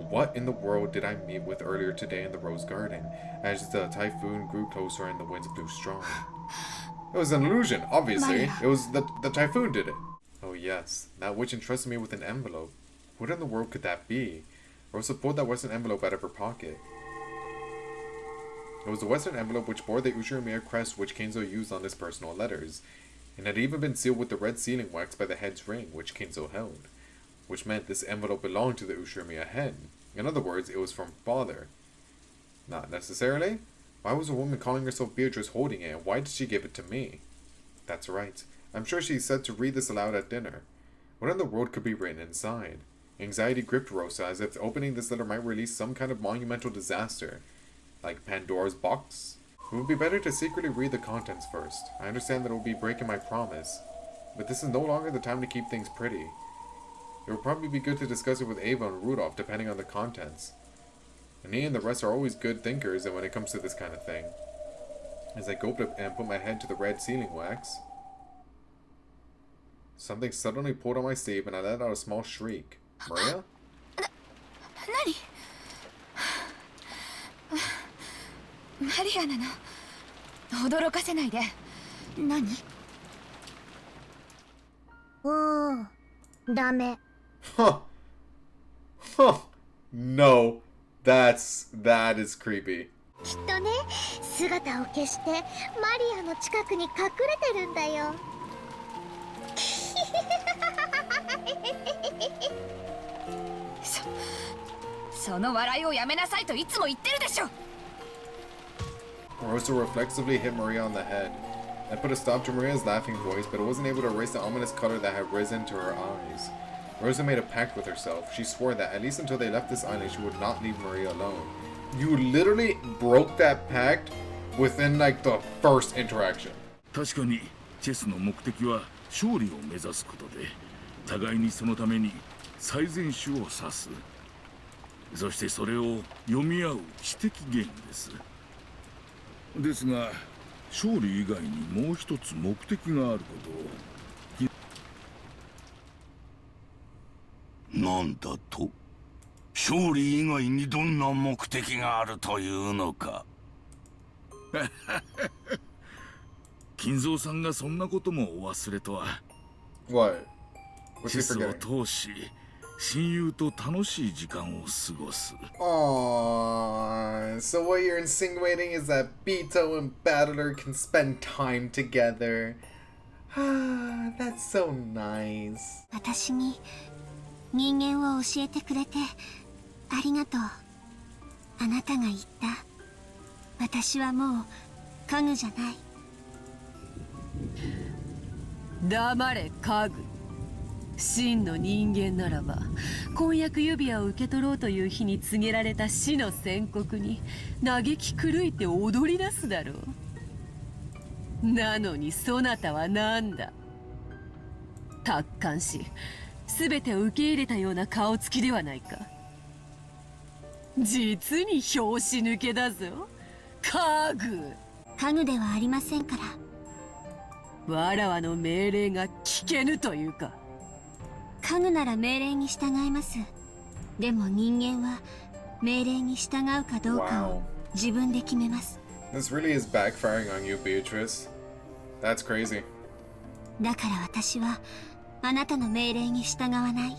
What in the world did I meet with earlier today in the Rose Garden, as the typhoon grew closer and the winds blew strong? It was an illusion, obviously. It was the typhoon did it. Oh yes, that witch entrusted me with an envelope. What in the world could that be? Rosa pulled that western envelope out of her pocket. It was the western envelope which bore the Ushiromiya crest which Kinzo used on his personal letters, and had even been sealed with the red sealing wax by the head's ring which Kinzo held, which meant this envelope belonged to the Ushiromiya head. In other words, it was from father. Not necessarily. Why was a woman calling herself Beatrice holding it, and why did she give it to me? That's right. I'm sure she said to read this aloud at dinner. What in the world could be written inside? Anxiety gripped Rosa as if opening this letter might release some kind of monumental disaster. Like Pandora's box? It would be better to secretly read the contents first. I understand that it will be breaking my promise. But this is no longer the time to keep things pretty. It would probably be good to discuss it with Ava and Rudolph depending on the contents. And he and the rest are always good thinkers when it comes to this kind of thing. As I gulped up and put my head to the red sealing wax, something suddenly pulled on my sleeve and I let out a small shriek. Maria? 何？マリアなの？驚かせないで。何？ダメ。Huh. No. That is creepy. きっとね、姿を消してマリアの近くに隠れてるんだよ。その笑いをやめなさいといつも言ってるでしょ。Rosa reflexively hit Maria on the head. I put a stop to Maria's laughing voice, but it wasn't able to erase the ominous color that had risen to her eyes. Rosa made a pact with herself. She swore that, at least until they left this island, she would not leave Maria alone. You literally broke that pact within, like, the first interaction. 確かにチェスの目的は勝利を目指すことで、互いにそのために最善手を指す。そしてそれを読み合う知的ゲームです。ですが、勝利以外にもう一つ目的があることを。なんだと？勝利以外にどんな目的があるというのか。金蔵さんがそんなこともお忘れとは。What? チェスを通し、親友と楽しい時間を過ごす。Aww. So what you're insinuating is that Bito and Battler can spend time together. Ah, that's so nice. 私に人間を教えてくれてありがとう。あなたが言った。私はもう家具じゃない。黙れ家具。真の人間ならば婚約指輪を受け取ろうという日に告げられた死の宣告に嘆き狂いて踊り出すだろう。なのにそなたは何だ。達観し全てを受け入れたような顔つきではないか。実に拍子抜けだぞ家具。家具ではありませんから。わらわの命令が聞けぬというか。家具なら命令に従います。でも人間は命令に従うかどうかを自分で決めます。This really is backfiring on you, Beatrice. That's crazy. だから私はあなたの命令に従わない。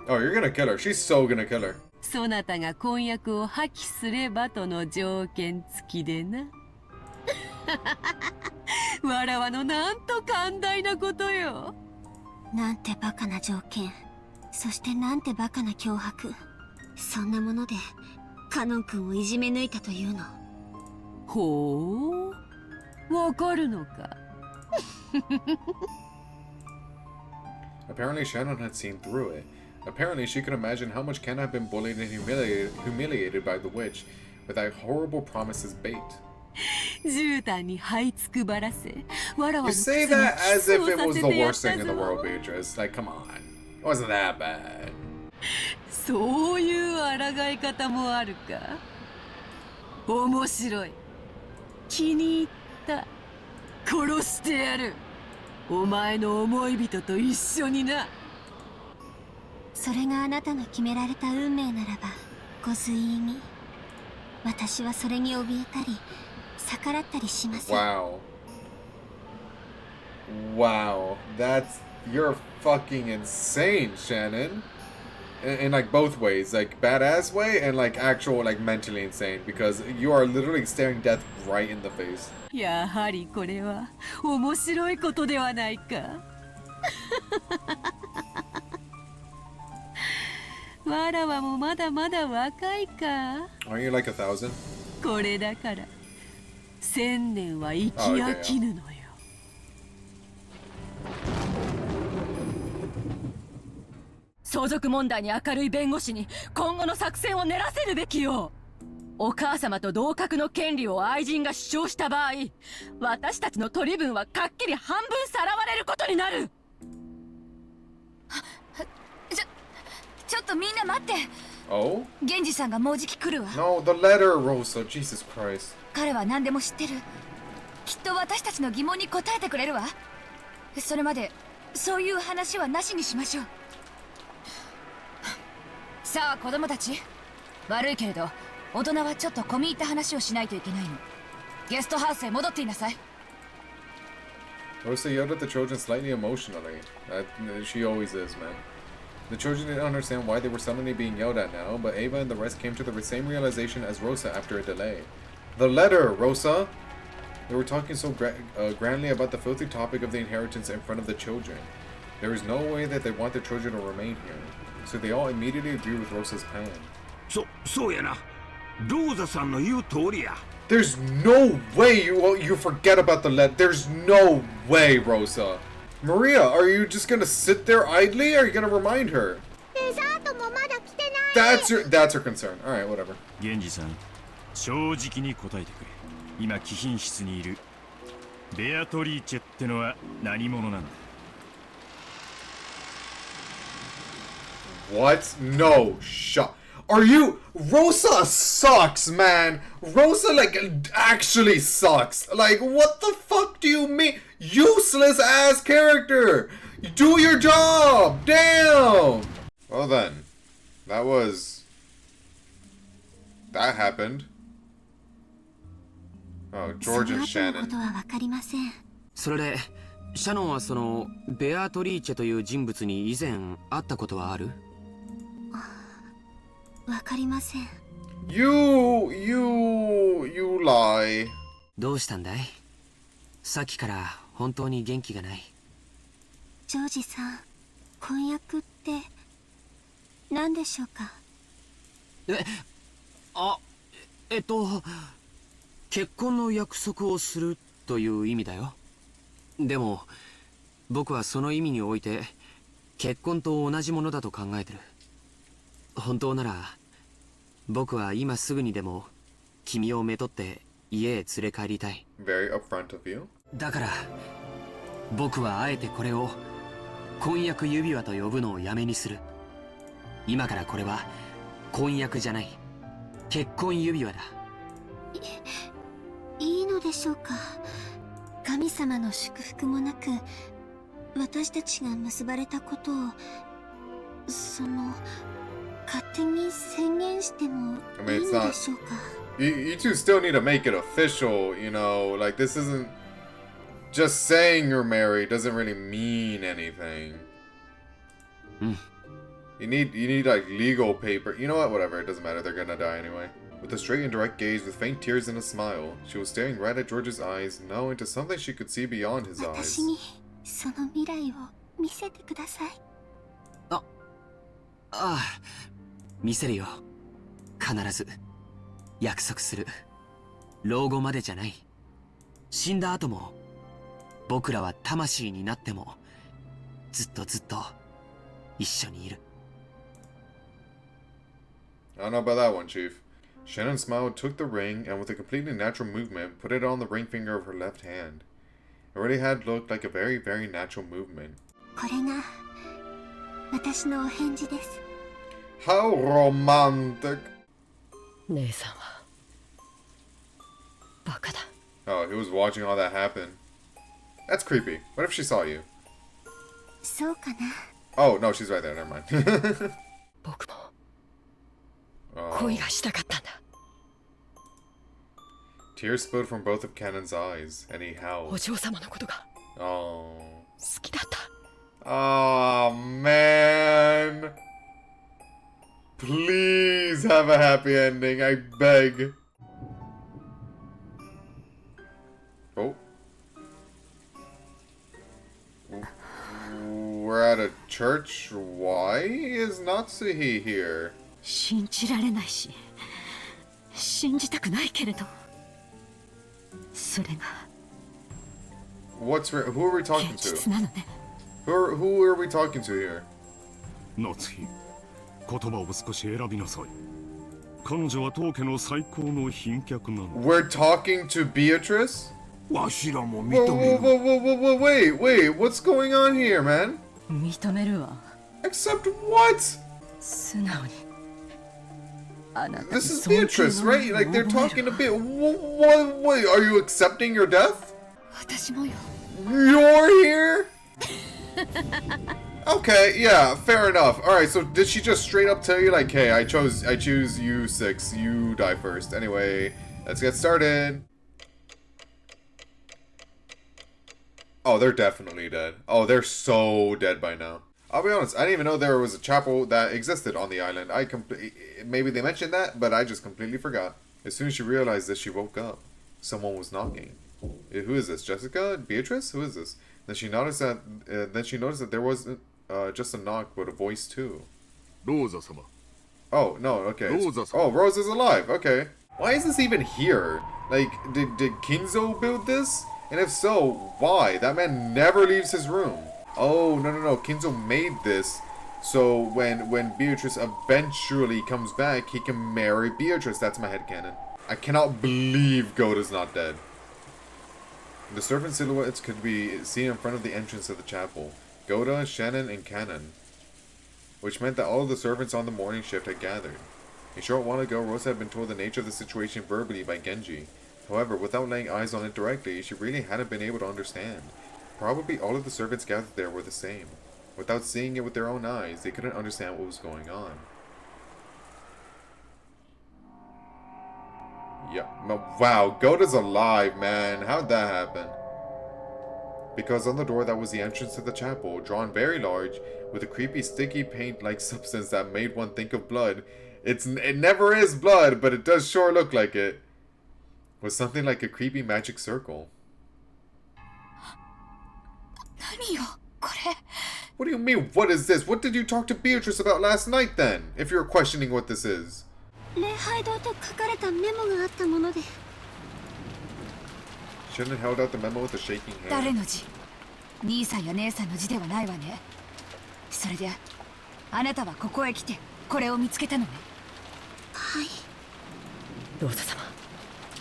Oh, you're gonna kill her. She's so gonna kill her. そなたが婚約を破棄すればとの条件付きでな。わらわのなんと寛大なことよ。なんてバカな条件。そしてなんてバカな脅迫。そんなものでカノン君をいじめ抜いたというの。ほう、わかるのか。Apparently Shannon had seen through it. Apparently she could imagine how much Ken had been bullied and humiliated by the witch, with that horrible promise as bait. You say that as if it was the worst thing in the world, Beatrice. Like, come on. It wasn't that bad. そういう抗い方もあるか。面白い。気に入った。殺してやる。お前の思い人と一緒にな。それがあなたの決められた運命ならばご随意に。私はそれに怯えたり逆らったりしません。 Wow. Wow. You're fucking insane, Shannon. In like both ways, like badass way and like actual like mentally insane, because you are literally staring death right in the face. やはりこれは面白いことではないか。わらわもまだまだ若いか。Aren't you like 1,000? これだから1000年は生き飽きぬのよ。相続問題に明るい弁護士に今後の作戦を練らせるべきよ。お母様と同格の権利を愛人が主張した場合、私たちの取り分はかっきり半分さらわれることになる。ちょっとみんな待って。Oh? 源氏さんがもうじき来るわ。 No, the letter, Rosa. Jesus Christ. 彼は何でも知ってる。きっと私たちの疑問に答えてくれるわ。それまでそういう話はなしにしましょう。さあ子供たち、悪いけれど大人はちょっと込み入った話をしないといけないの。ゲストハウスへ戻っていなさい。 Rosa yelled at the children slightly emotionally. She always is, man. The children didn't understand why they were suddenly being yelled at now, but Ava and the rest came to the same realization as Rosa after a delay. The letter, Rosa! They were talking so grandly about the filthy topic of the inheritance in front of the children. There is no way that they want the children to remain here, so they all immediately agree with Rosa's plan. そうやな。ローザさんの言う通りや。 There's no way you forget about the letter. There's no way, Rosa. Maria, are you just gonna sit there idly? Or are you gonna remind her? That's her concern. All right, whatever. 源氏さん、正直に答えてくれ。今貴賓室にいるベアトリーチェってのは何者なんだ。 What? No, shut. Are you? Rosa sucks, man. Rosa, like, actually sucks. Like, what the fuck do you mean? Useless ass character. Do your job. Damn. Well then, that happened. Oh, George and Shannon. それで、シャノンはそのベアトリーチェという人物に以前会ったことはある？わかりません。You lie. どうしたんだい？さっきから本当に元気がない。ジョージさん、婚約って何でしょうか？結婚の約束をするという意味だよ。でも僕はその意味において結婚と同じものだと考えてる。本当なら僕は今すぐにでも君をめとって家へ連れ帰りたい。 Very upfront of you. だから僕はあえてこれを婚約指輪と呼ぶのをやめにする。今からこれは婚約じゃない、結婚指輪だ。いいのでしょうか？神様の祝福もなく私たちが結ばれたことを勝手に宣言してもいいのでしょうか？ You two still need to make it official, you know, like this isn't just saying you're married doesn't really mean anything. You need like legal paper. You know what? Whatever. It doesn't matter. They're gonna die anyway. With a straight and direct gaze, with faint tears and a smile, she was staring right at George's eyes, now into something she could see beyond his eyes. その未来を見せてください。ああ、見せるよ。必ず。約束する。老後までじゃない。死んだ後も、僕らは魂になっても、ずっとずっと一緒にいる。I don't know about that one, Chief. Shannon smiled, took the ring, and with a completely natural movement, put it on the ring finger of her left hand. It really had looked like a very, very natural movement. これが私のお返事です。 How romantic! 姉さんはバカだ。 Oh, he was watching all that happen. That's creepy. What if she saw you? そうかな。 Oh, no, she's right there. Never mind. 僕も Oh. 恋がしたかったんだ。 Tears spilled from both of Cannon's eyes, and he お howled. 嬢様のことが Oh. 好きだった。 Oh, man. Please have a happy ending, I beg. Oh. We're at a church. Why is Natsuhi here? 信じられないし、信じたくないけれど、それが Who are we talking 現実 to? なのね。Who are we talking to here? 夏日、言葉を少し選びなさい。彼女は当家の最高の賓客なの。We're talking to Beatrice? わしらも認 Whoa, め whoa, る。 wait, what's going on here, man? 認めるわ。 Except what? 素直に。あなたに This is 尊敬 Beatrice, の right? 念を Like they're 覚え talking る a bit. What? Are you accepting your death? 私もよ。 You're here? Okay, yeah, fair enough. Alright, so did she just straight up tell you like, hey, I choose you 6, you die first. Anyway, let's get started. Oh, they're definitely dead. Oh, they're so dead by now. I'll be honest, I didn't even know there was a chapel that existed on the island. Maybe they mentioned that, but I just completely forgot. As soon as she realized this, she woke up. Someone was knocking. Who is this? Jessica? Beatrice? Who is this? Then she noticed that there wasn't just a knock, but a voice too. Rosa-sama. Oh no, okay. Rosa-sama. Oh, Rose is alive. Okay. Why is this even here? Like, did Kinzo build this? And if so, why? That man never leaves his room. Oh, no. Kinzo made this so when Beatrice eventually comes back, he can marry Beatrice. That's my headcanon. I cannot believe Goda's not dead. The servant silhouettes could be seen in front of the entrance of the chapel. Goda, Shannon, and Cannon. Which meant that all of the servants on the morning shift had gathered. A short while ago, Rosa had been told the nature of the situation verbally by Genji. However, without laying eyes on it directly, she really hadn't been able to understand. Probably all of the servants gathered there were the same. Without seeing it with their own eyes, they couldn't understand what was going on. Yeah. Wow, Goda's alive, man. How'd that happen? Because on the door that was the entrance to the chapel, drawn very large, with a creepy sticky paint-like substance that made one think of blood. It never is blood, but it does sure look like it. Was something like a creepy magic circle. What do you mean, what is this? What did you talk to Beatrice about last night then, if you're questioning what this is? 礼拝堂と書かれたメモがあったもので。 Shannon held out the memo with a shaking hand. 誰の字？兄さんや姉さんの字ではないわね。それで、あなたはここへ来てこれを見つけたのね。はい。ローザ様、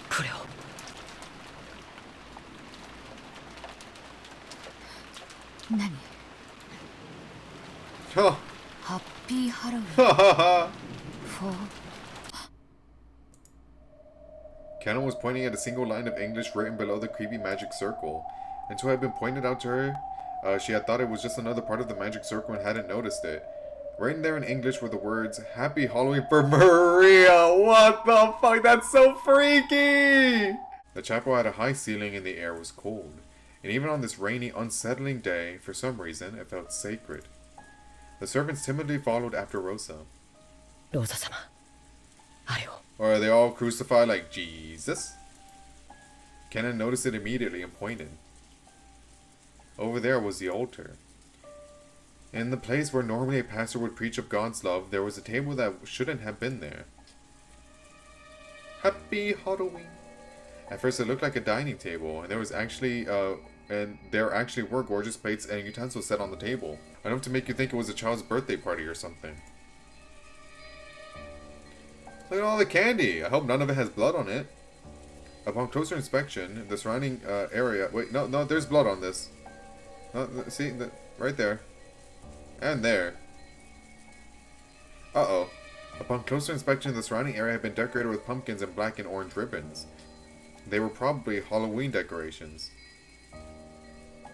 これを。何？ Huh. ハッピーハロウィン。 For Cannon was pointing at a single line of English written below the creepy magic circle. Until it had been pointed out to her, she had thought it was just another part of the magic circle and hadn't noticed it. Written there in English were the words, Happy Halloween for Maria! What the fuck? That's so freaky! The chapel had a high ceiling and the air was cold. And even on this rainy, unsettling day, for some reason, it felt sacred. The servants timidly followed after Rosa. Rosa-sama, or are they all crucified like Jesus? Kennen noticed it immediately and pointed. Over there was the altar. In the place where normally a pastor would preach of God's love, there was a table that shouldn't have been there. Happy Halloween! At first it looked like a dining table, and there actually were gorgeous plates and utensils set on the table, enough to make you think it was a child's birthday party or something. Look at all the candy! I hope none of it has blood on it. Upon closer inspection, the surrounding area... Wait, no, there's blood on this. No, see, right there. And there. Uh-oh. Upon closer inspection, the surrounding area had been decorated with pumpkins and black and orange ribbons. They were probably Halloween decorations.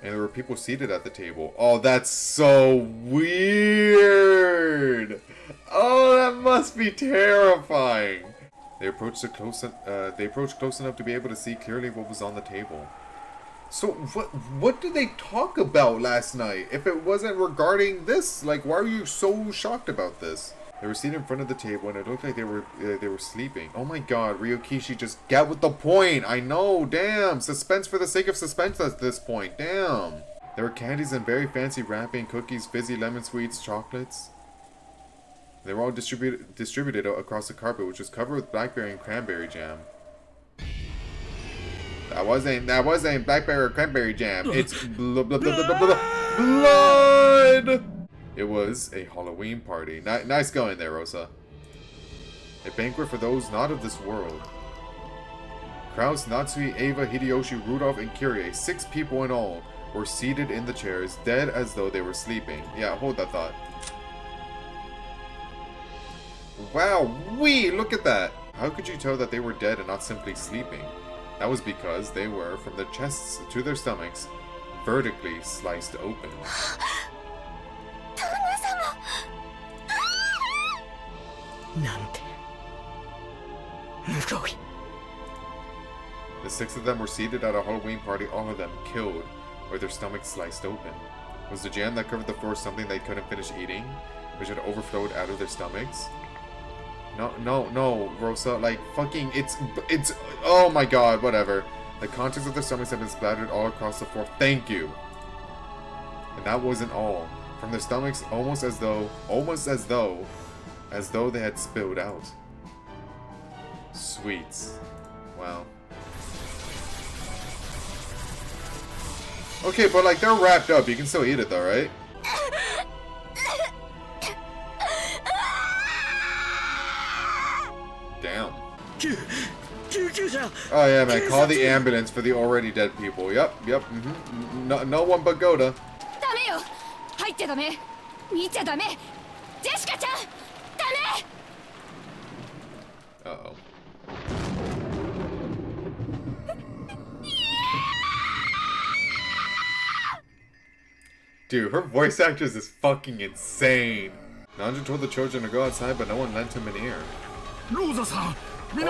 And there were people seated at the table. Oh, that's so weird! Oh, that must be terrifying! They approached close enough to be able to see clearly what was on the table. So, what did they talk about last night? If it wasn't regarding this, like, why are you so shocked about this? They were seated in front of the table, and it looked like they were sleeping. Oh my god, Ryokishi, just get with the point! I know, damn! Suspense for the sake of suspense at this point, damn! There were candies and very fancy wrapping, cookies, fizzy lemon sweets, chocolates. They were all distributed across the carpet, which was covered with blackberry and cranberry jam. That wasn't blackberry or cranberry jam. It's blood! It was a Halloween party. Nice going there, Rosa. A banquet for those not of this world. Kraus, Natsui, Ava, Hideyoshi, Rudolph, and Kyrie, 6 people in all, were seated in the chairs, dead as though they were sleeping. Yeah, hold that thought. Wow, look at that! How could you tell that they were dead and not simply sleeping? That was because they were, from their chests to their stomachs, vertically sliced open. The 6 of them were seated at a Halloween party, all of them killed, or their stomachs sliced open. Was the jam that covered the floor something they couldn't finish eating, which had overflowed out of their stomachs? No, Rosa, like, fucking, it's, oh my god, whatever. The contents of their stomachs have been splattered all across the floor, thank you! And that wasn't all. From their stomachs, almost as though they had spilled out. Sweets. Wow. Okay, but like, they're wrapped up, you can still eat it though, right? Damn. Oh yeah, man, call the ambulance for the already dead people. Yep, no one but Goda. Uh-oh. Dude, her voice actress is fucking insane. Nanja told the children to go outside, but no one lent him an ear. On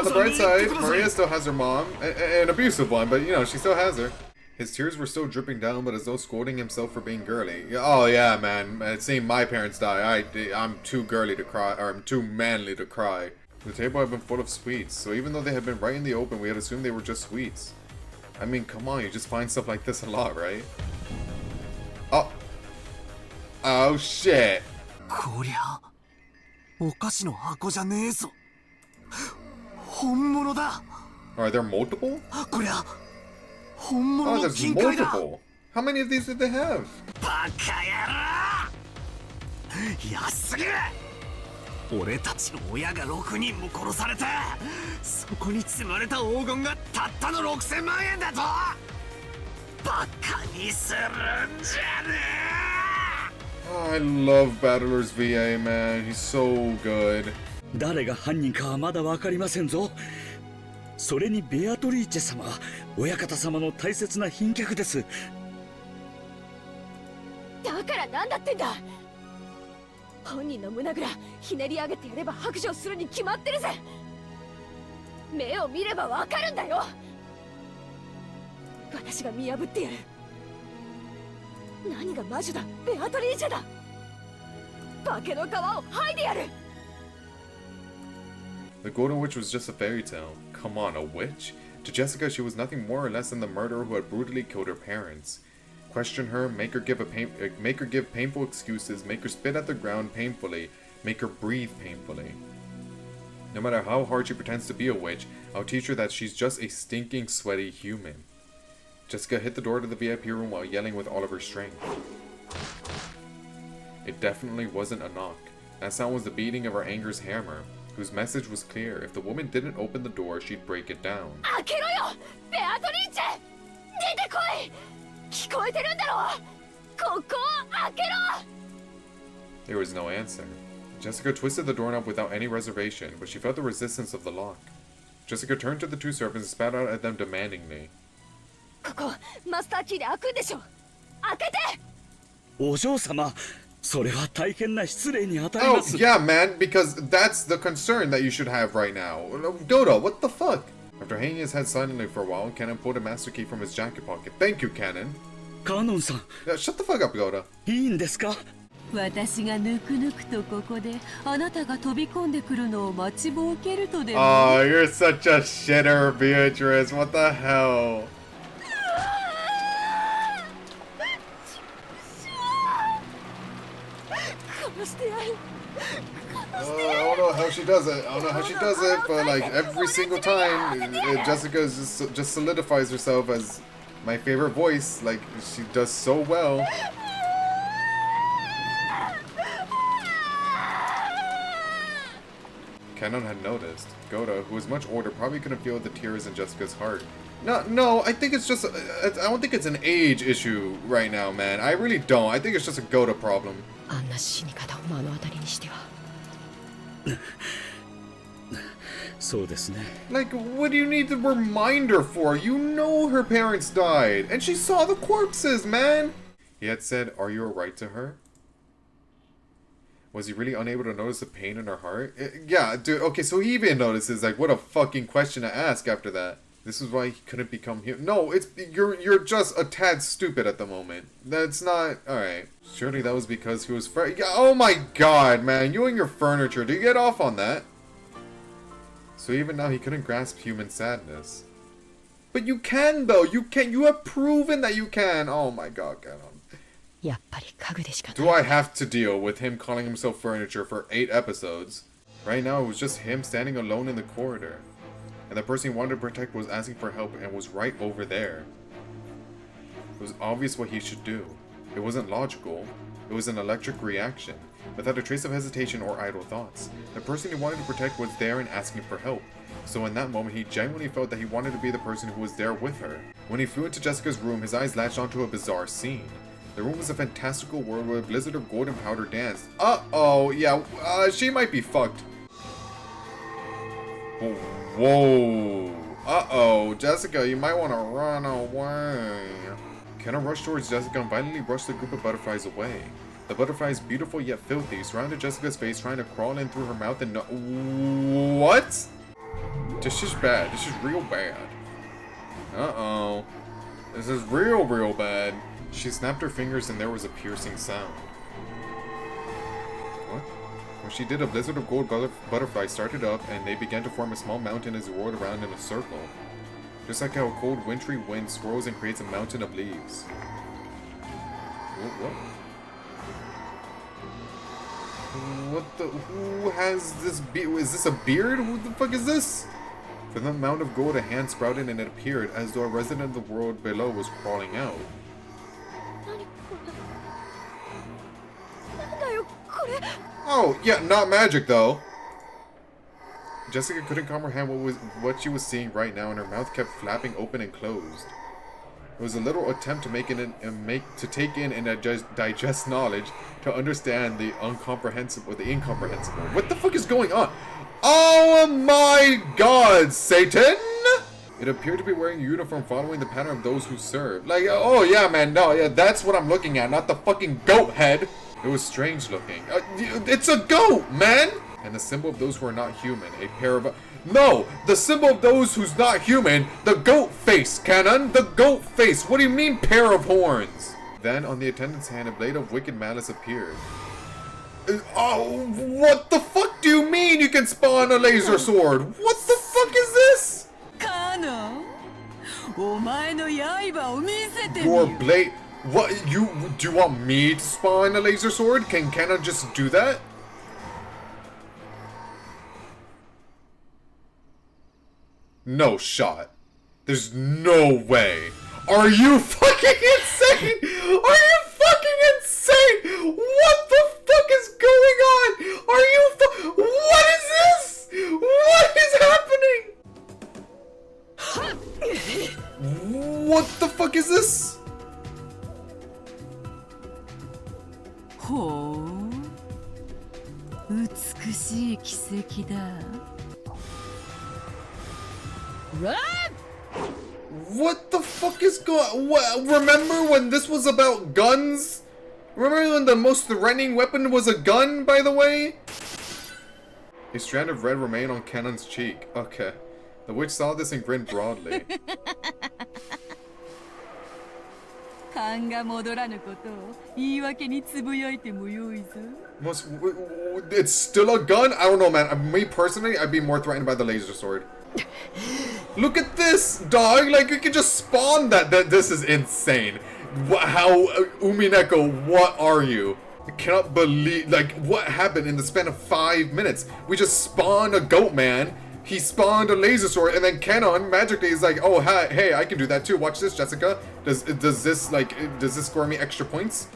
the bright side, Maria still has her mom. An abusive one, but you know, she still has her. His tears were still dripping down, but as though scolding himself for being girly. Oh yeah, man. Seeing my parents die, I'm too girly to cry, or I'm too manly to cry. The table had been full of sweets, so even though they had been right in the open, we had assumed they were just sweets. I mean, come on, you just find stuff like this a lot, right? Oh shit. Are there multiple? Oh, there's multiple. How many of these did they have? Oh, I love Battler's VA, man. He's so good. 誰が犯人かはまだわかりませんぞ。それにベアトリーチェ様、親方様の大切な賓客です。だからなんだってんだ。本人の胸ぐらひねり上げてやれば白状するに決まってるぜ。目を見ればわかるんだよ。私が見破ってやる。何が魔女だ、ベアトリーチェだ。化けの皮を剥いでやる。 The Golden Witch was just a fairy tale. Come on, a witch? To Jessica, she was nothing more or less than the murderer who had brutally killed her parents. Question her, make her give painful excuses, make her spit at the ground painfully, make her breathe painfully. No matter how hard she pretends to be a witch, I'll teach her that she's just a stinking, sweaty human. Jessica hit the door to the VIP room while yelling with all of her strength. It definitely wasn't a knock. That sound was the beating of her anger's hammer, whose message was clear. If the woman didn't open the door, she'd break it down. 開けろよ、ベアトリーチェ。出てこい。聞こえてるんだろ。ここを開けろ。 There was no answer. Jessica twisted the doorknob without any reservation, but she felt the resistance of the lock. Jessica turned to the two servants and spat out at them demandingly. ここマスターキーで開くんでしょ。開けて。お嬢様、それは大変な失礼に当たります。 Oh, yeah, man, because that's the concern that you should have right now. Dodo, what the fuck? After hanging his head silently for a while, Cannon pulled a master key from his jacket pocket. Thank you, Cannon. カノンさん。Shut the fuck up, Goda. いいんですか？私がぬくぬくとここであなたが飛び込んでくるのを待ちぼうけるとでも。 Oh, you're such a shitter, Beatrice. What the hell? I don't know how she does it. I don't know how she does it, but like every single time, Jessica just solidifies herself as my favorite voice. Like she does so well. Cannon had noticed. Goda, who was much older, probably couldn't feel the tears in Jessica's heart. No, I think it's just, I don't think it's an age issue right now, man. I really don't. I think it's just a Goda problem. あんな死に方を目の当たりにしては。そうですね。 Like, what do you need the reminder for? You know her parents died, and she saw the corpses, man! He had said, are you alright to her? Was he really unable to notice the pain in her heart? Yeah, dude, okay, so he even notices, like, what a fucking question to ask after that. This is why he couldn't become human. No, you're just a tad stupid at the moment. That's not, alright. Surely that was because he was oh my god, man, you and your furniture, do you get off on that? So even now he couldn't grasp human sadness. But you can though, you have proven that you can. Oh my god, Ganon. やっぱり家具でしかない。 Do I have to deal with him calling himself furniture for 8 episodes? Right now it was just him standing alone in the corridor. And the person he wanted to protect was asking for help and was right over there. It was obvious what he should do. It wasn't logical. It was an electric reaction, without a trace of hesitation or idle thoughts. The person he wanted to protect was there and asking for help. So in that moment, he genuinely felt that he wanted to be the person who was there with her. When he flew into Jessica's room, his eyes latched onto a bizarre scene. The room was a fantastical world where a blizzard of golden powder danced. Uh-oh, yeah, she might be fucked. Whoa. Uh-oh, Jessica, you might want to run away. Kenna rushed towards Jessica and violently brushed the group of butterflies away. The butterflies, beautiful yet filthy, surrounded Jessica's face, trying to crawl in through her mouth and What? This is bad. This is real bad. Uh-oh. This is real bad. She snapped her fingers and there was a piercing sound. What? When she did, a blizzard of gold butterflies started up and they began to form a small mountain as it rolled around in a circle. Just like how a cold wintry wind swirls and creates a mountain of leaves. What? What the? Who has this is this a beard? Who the fuck is this? From the mound of gold, a hand sprouted and it appeared as though a resident of the world below was crawling out. Oh, yeah, not magic though. Jessica couldn't comprehend what she was seeing right now, and her mouth kept flapping open and closed. It was a little attempt to take in and digest knowledge, to understand the incomprehensible. What the fuck is going on? Oh my god, Satan! It appeared to be wearing a uniform following the pattern of those who serve. Like, oh yeah, man, no, yeah, that's what I'm looking at, not the fucking goat head. It was strange looking. It's a goat, man! And the symbol of those who are not human, a pair of... No! The symbol of those who's not human, the goat face, Cannon! The goat face! What do you mean, pair of horns? Then, on the attendant's hand, a blade of wicked malice appeared. Oh, what the fuck do you mean you can spawn a laser sword? What the fuck is this? Your blade... What, do you want me to spawn a laser sword? Can I just do that? No shot. There's no way. Are you fucking insane? Are you fucking insane? What the fuck is going on? Are you what is this? What is happening? What the fuck is this? What the fuck is going? Remember when this was about guns? Remember when the most threatening weapon was a gun, by the way? A strand of red remained on Cannon's cheek. Okay. The witch saw this and grinned broadly. It's still a gun? I don't know, man. Me personally, I'd be more threatened by the laser sword. Look at this, dog! Like, you can just spawn that. This is insane. How, Umineko, what are you? I cannot believe, like, what happened in the span of 5 minutes? We just spawned a goat man, he spawned a laser sword, and then Cannon magically is like, oh, hey, I can do that too. Watch this, Jessica. Does this score me extra points?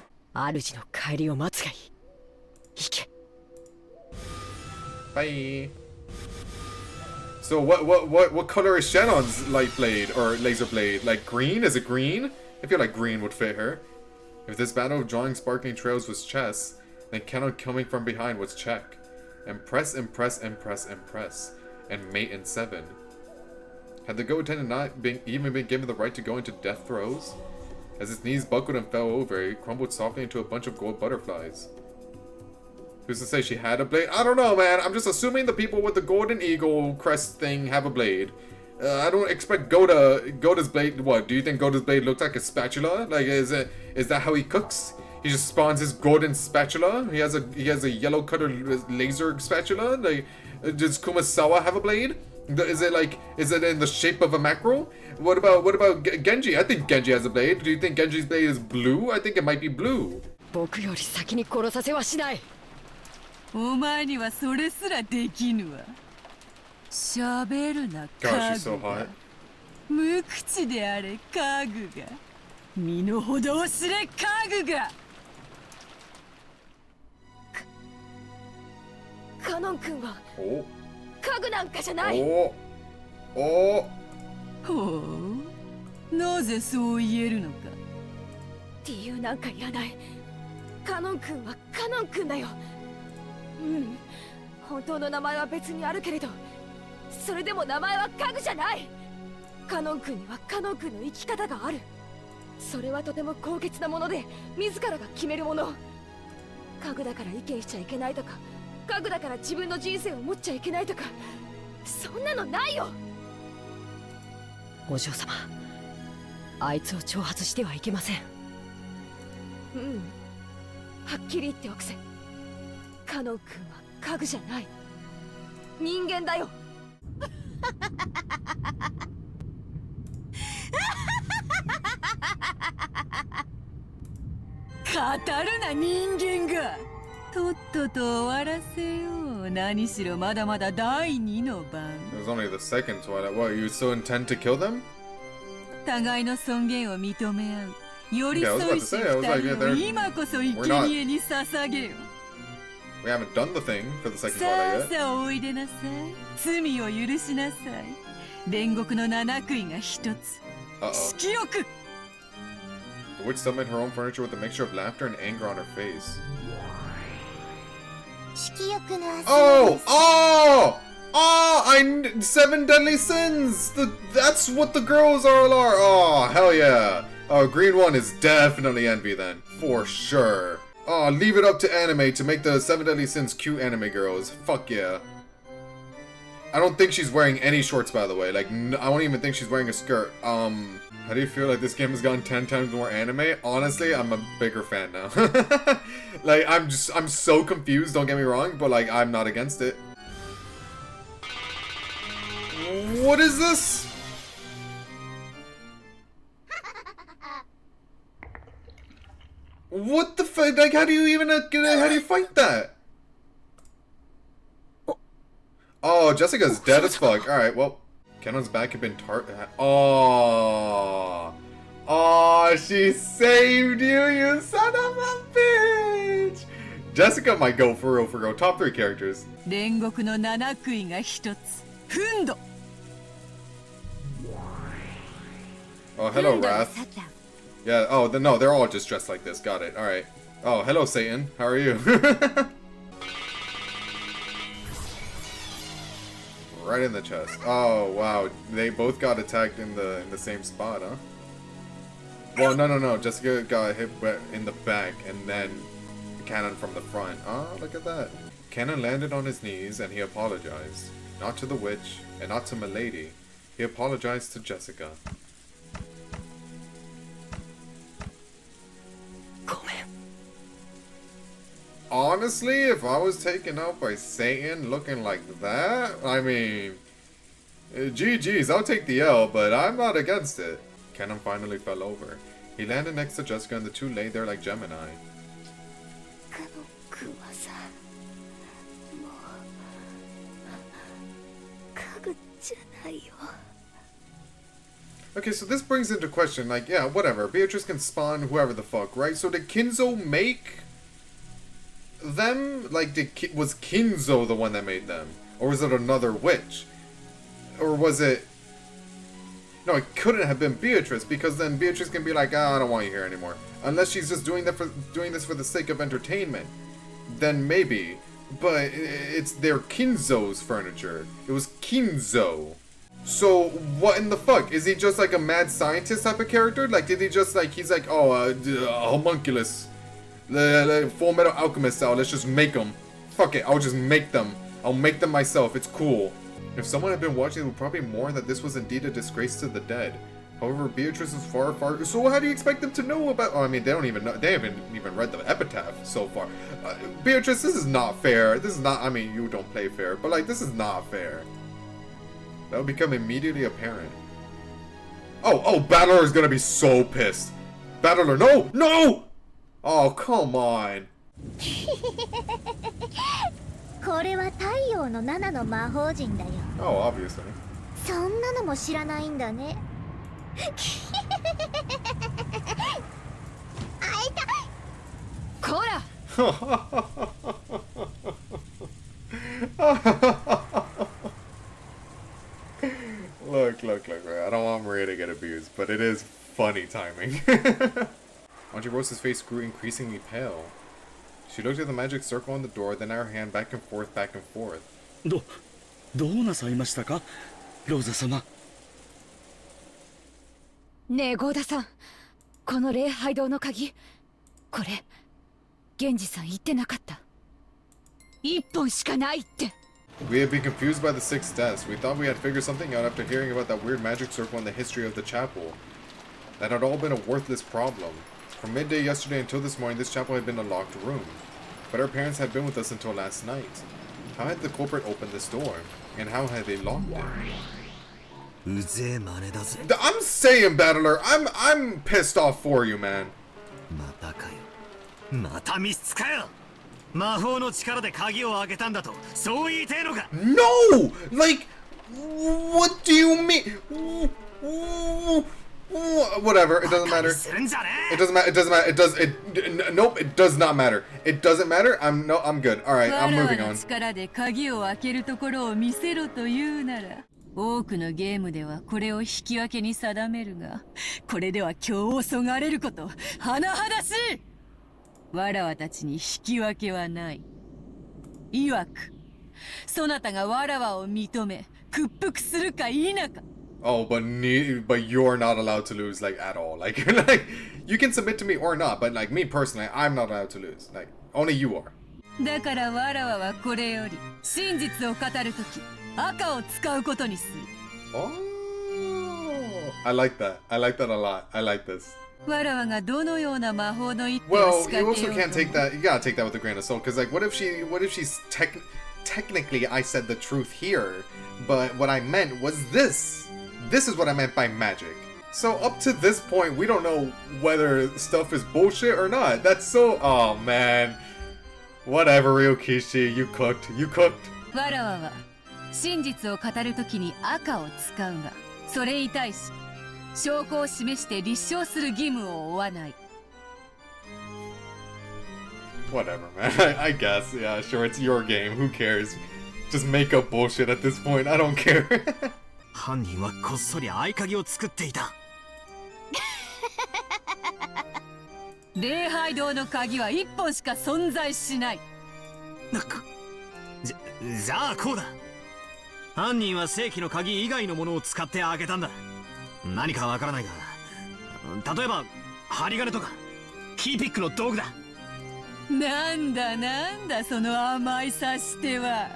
Bye. So what color is Shannon's light blade or laser blade? Like green? Is it green? I feel like green would fit her. If this battle of drawing sparkling trails was chess, then Cannon coming from behind was check. Impress, impress, impress, impress. And mate in 7. Had the goat attendant not even been given the right to go into death throes? As his knees buckled and fell over, he crumbled softly into a bunch of gold butterflies. Who's to say she had a blade? I don't know, man. I'm just assuming the people with the golden eagle crest thing have a blade. I don't expect Gota's blade. What, do you think Gota's blade looks like a spatula? Like, is that how he cooks? He just spawns his golden spatula? He has a yellow cutter laser spatula? Like, does Kumasawa have a blade? Is it in the shape of a mackerel? What about Genji? I think Genji has a blade. Do you think Genji's blade is blue? I think it might be blue. God, she's so hot. Oh. 家具なんかじゃない。おお。ほう。なぜそう言えるのか。理由なんかいらない。カノン君はカノン君だよ。うん。本当の名前は別にあるけれど、それでも名前は家具じゃない。カノン君にはカノン君の生き方がある。それはとても高潔なもので、自らが決めるもの。家具だから意見しちゃいけないとか。家具だから自分の人生を持っちゃいけないとかそんなのないよ。お嬢様、あいつを挑発してはいけません。うん、はっきり言っておくぜ。カノン君は家具じゃない。人間だよ。語るな人間が。とっとと終わらせよう。何しろまだまだ第2の番。It was only the second twilight. What, you still intend to kill them? 互いの尊厳を認め合う。寄り添いし二人を今こそ生贄に捧げよ。We haven't done the thing for the second twilight yet. さあおいでなさい。罪を許しなさい。煉獄の七杭が一つ。色欲。The witch summoned her own furniture with a mixture of laughter and anger on her face. Seven deadly sins. That's what the girls are. Oh, hell yeah. Oh, green one is definitely envy then, for sure. Oh, leave it up to anime to make the 7 deadly sins cute anime girls. Fuck yeah. I don't think she's wearing any shorts, by the way. Like, I don't even think she's wearing a skirt. How do you feel like this game has gotten 10 times more anime? Honestly, I'm a bigger fan now. Like, I'm so confused, don't get me wrong, but like, I'm not against it. What is this? What the fuck? Like, how do you even, how do you fight that? Oh, Jessica's dead as fuck. Alright, well, Kennon's back had been Oh, she saved you, you son of a bitch! Jessica might go for real. Top 3 characters. Oh, hello, Wrath. Yeah, oh, no, they're all just dressed like this. Got it. Alright. Oh, hello, Satan. How are you? Right in the chest. Oh, wow. They both got attacked in the same spot, huh? Well, no. Jessica got hit in the back, and then Cannon from the front. Oh, look at that. Cannon landed on his knees, and he apologized. Not to the witch, and not to Milady. He apologized to Jessica. Honestly, if I was taken out by Satan looking like that, I mean, GG's, I'll take the L, but I'm not against it. Cannon finally fell over. He landed next to Jessica and the two lay there like Gemini. Okay, so this brings into question, like, yeah, whatever. Beatrice can spawn whoever the fuck, right? So did Kinzo make them? Like, was Kinzo the one that made them? Or was it another witch? Or was it... No, it couldn't have been Beatrice, because then Beatrice can be like, I don't want you here anymore. Unless she's just doing this for the sake of entertainment. Then maybe. But they're Kinzo's furniture. It was Kinzo. So, what in the fuck? Is he just like a mad scientist type of character? Like, did he just like, he's like, oh, a homunculus. Full Metal Alchemist style, let's just make them. Fuck it, I'll just make them. I'll make them myself, it's cool. If someone had been watching, they would probably mourn that this was indeed a disgrace to the dead. However, Beatrice is far... So how do you expect them to know about... Oh, I mean, they don't even know. They haven't even read the epitaph so far. Beatrice, this is not fair. This is not... I mean, you don't play fair, but like, this is not fair. That would become immediately apparent. Oh, Battler is gonna be so pissed. Battler, no! No! Oh, come on. これは太陽の7の魔法陣だよ。Oh, obviously. そんなのも知らないんだね。会いたい。こら。Look. I don't want Maria to get abused, but it is funny timing. Auntie Rosa's face grew increasingly pale. She looked at the magic circle on the door, then her hand back and forth. どうなさいましたか、ローザ様。ねえ、ゴーダさん、この礼拝堂の鍵、これ、源氏さん言ってなかった。一本しかないって。We had been confused by the sixth deaths. We thought we had figured something out after hearing about that weird magic circle and the history of the chapel. That had all been a worthless problem. From midday yesterday until this morning, this chapel had been a locked room. But our parents had been with us until last night. How had the culprit opened this door? And how had they locked it? I'm saying, Battler, I'm pissed off for you, man. またミスかよ。魔法の力で鍵を開けたんだと、そう言いてえのか。 No! Like, what do you mean? Whatever, it doesn't matter. It doesn't matter. Nope, it does not matter. It doesn't matter. I'm good. All right, I'm moving on. 多くのゲームではこれを引き分けに定めるが、これでは今日をそがれること、甚だしい。わらわたちに引き分けはない。曰く、そなたがわらわを認め、屈服するか否か。Oh, but you're not allowed to lose, like, at all. Like, you can submit to me or not, but like me personally, I'm not allowed to lose. Like, only you are. だからわらわはこれより真実を語るとき、赤を使うことにする。 Oh, I like that. I like that a lot. I like this. わらわがどのような魔法の一手を Well, 仕 you 掛け also よう can't と take も that. You gotta take that with a grain of salt. Because, like, what if she's technically I said the truth here, but what I meant was this. This is what I meant by magic. So up to this point, we don't know whether stuff is bullshit or not. That's so. Oh man. Whatever, Ryokishi. You cooked. You cooked. わらわは真実を語るときに赤を使うが、それに対し証拠を示して立証する義務を負わない。 Whatever, man. I guess. Yeah, sure. It's your game. Who cares? Just make up bullshit at this point. I don't care. 犯人はこっそり合鍵を作っていた。礼拝堂の鍵は一本しか存在しない。じゃあこうだ。犯人は正規の鍵以外のものを使って開けたんだ。何かわからないが、例えば針金とかキーピックの道具だ。なんだなんだその甘い察しては。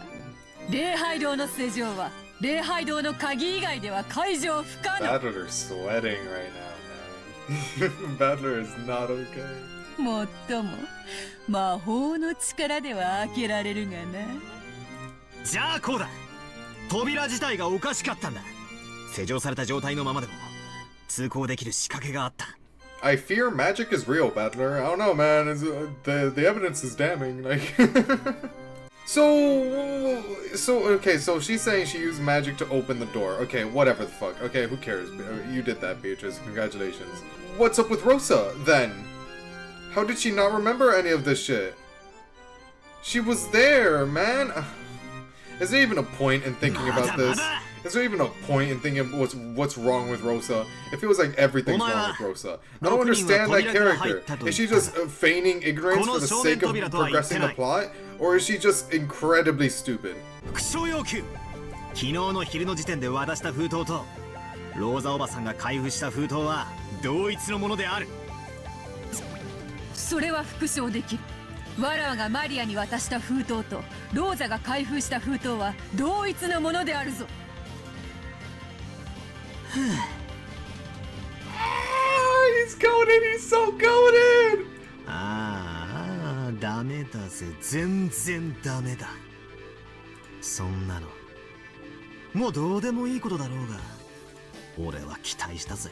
礼拝堂の施錠は礼拝堂の鍵以外では解錠不可能。 Battler's sweating right now, man. Battler is not okay. もっとも魔法の力では開けられるがな。じゃあこうだ。扉自体がおかしかったんだ。施錠された状態のままでも通行できる仕掛けがあった。 I fear magic is real, Battler. I don't know, man. The evidence is damning. Like, so okay. So she's saying she used magic to open the door. Okay, whatever the fuck. Okay, who cares? You did that, Beatrice. Congratulations. What's up with Rosa then? How did she not remember any of this shit? She was there, man. Is there even a point in thinking about this? Is there even a point in thinking what's wrong with Rosa? It feels like everything's wrong with Rosa. I don't understand that character. Is she just feigning ignorance for the sake of progressing the plot? Or is she just incredibly stupid? 復唱要求。昨日の昼の時点で渡した封筒とローザおばさんが開封した封筒は同一のものである。それは復唱できる。わらわがマリアに渡した封筒とローザが開封した封筒は同一のものであるぞ。He's goaded. He's so goaded. ああ、ダメだぜ。全然ダメだ。そんなのもうどうでもいいことだろうが、俺は期待したぜ。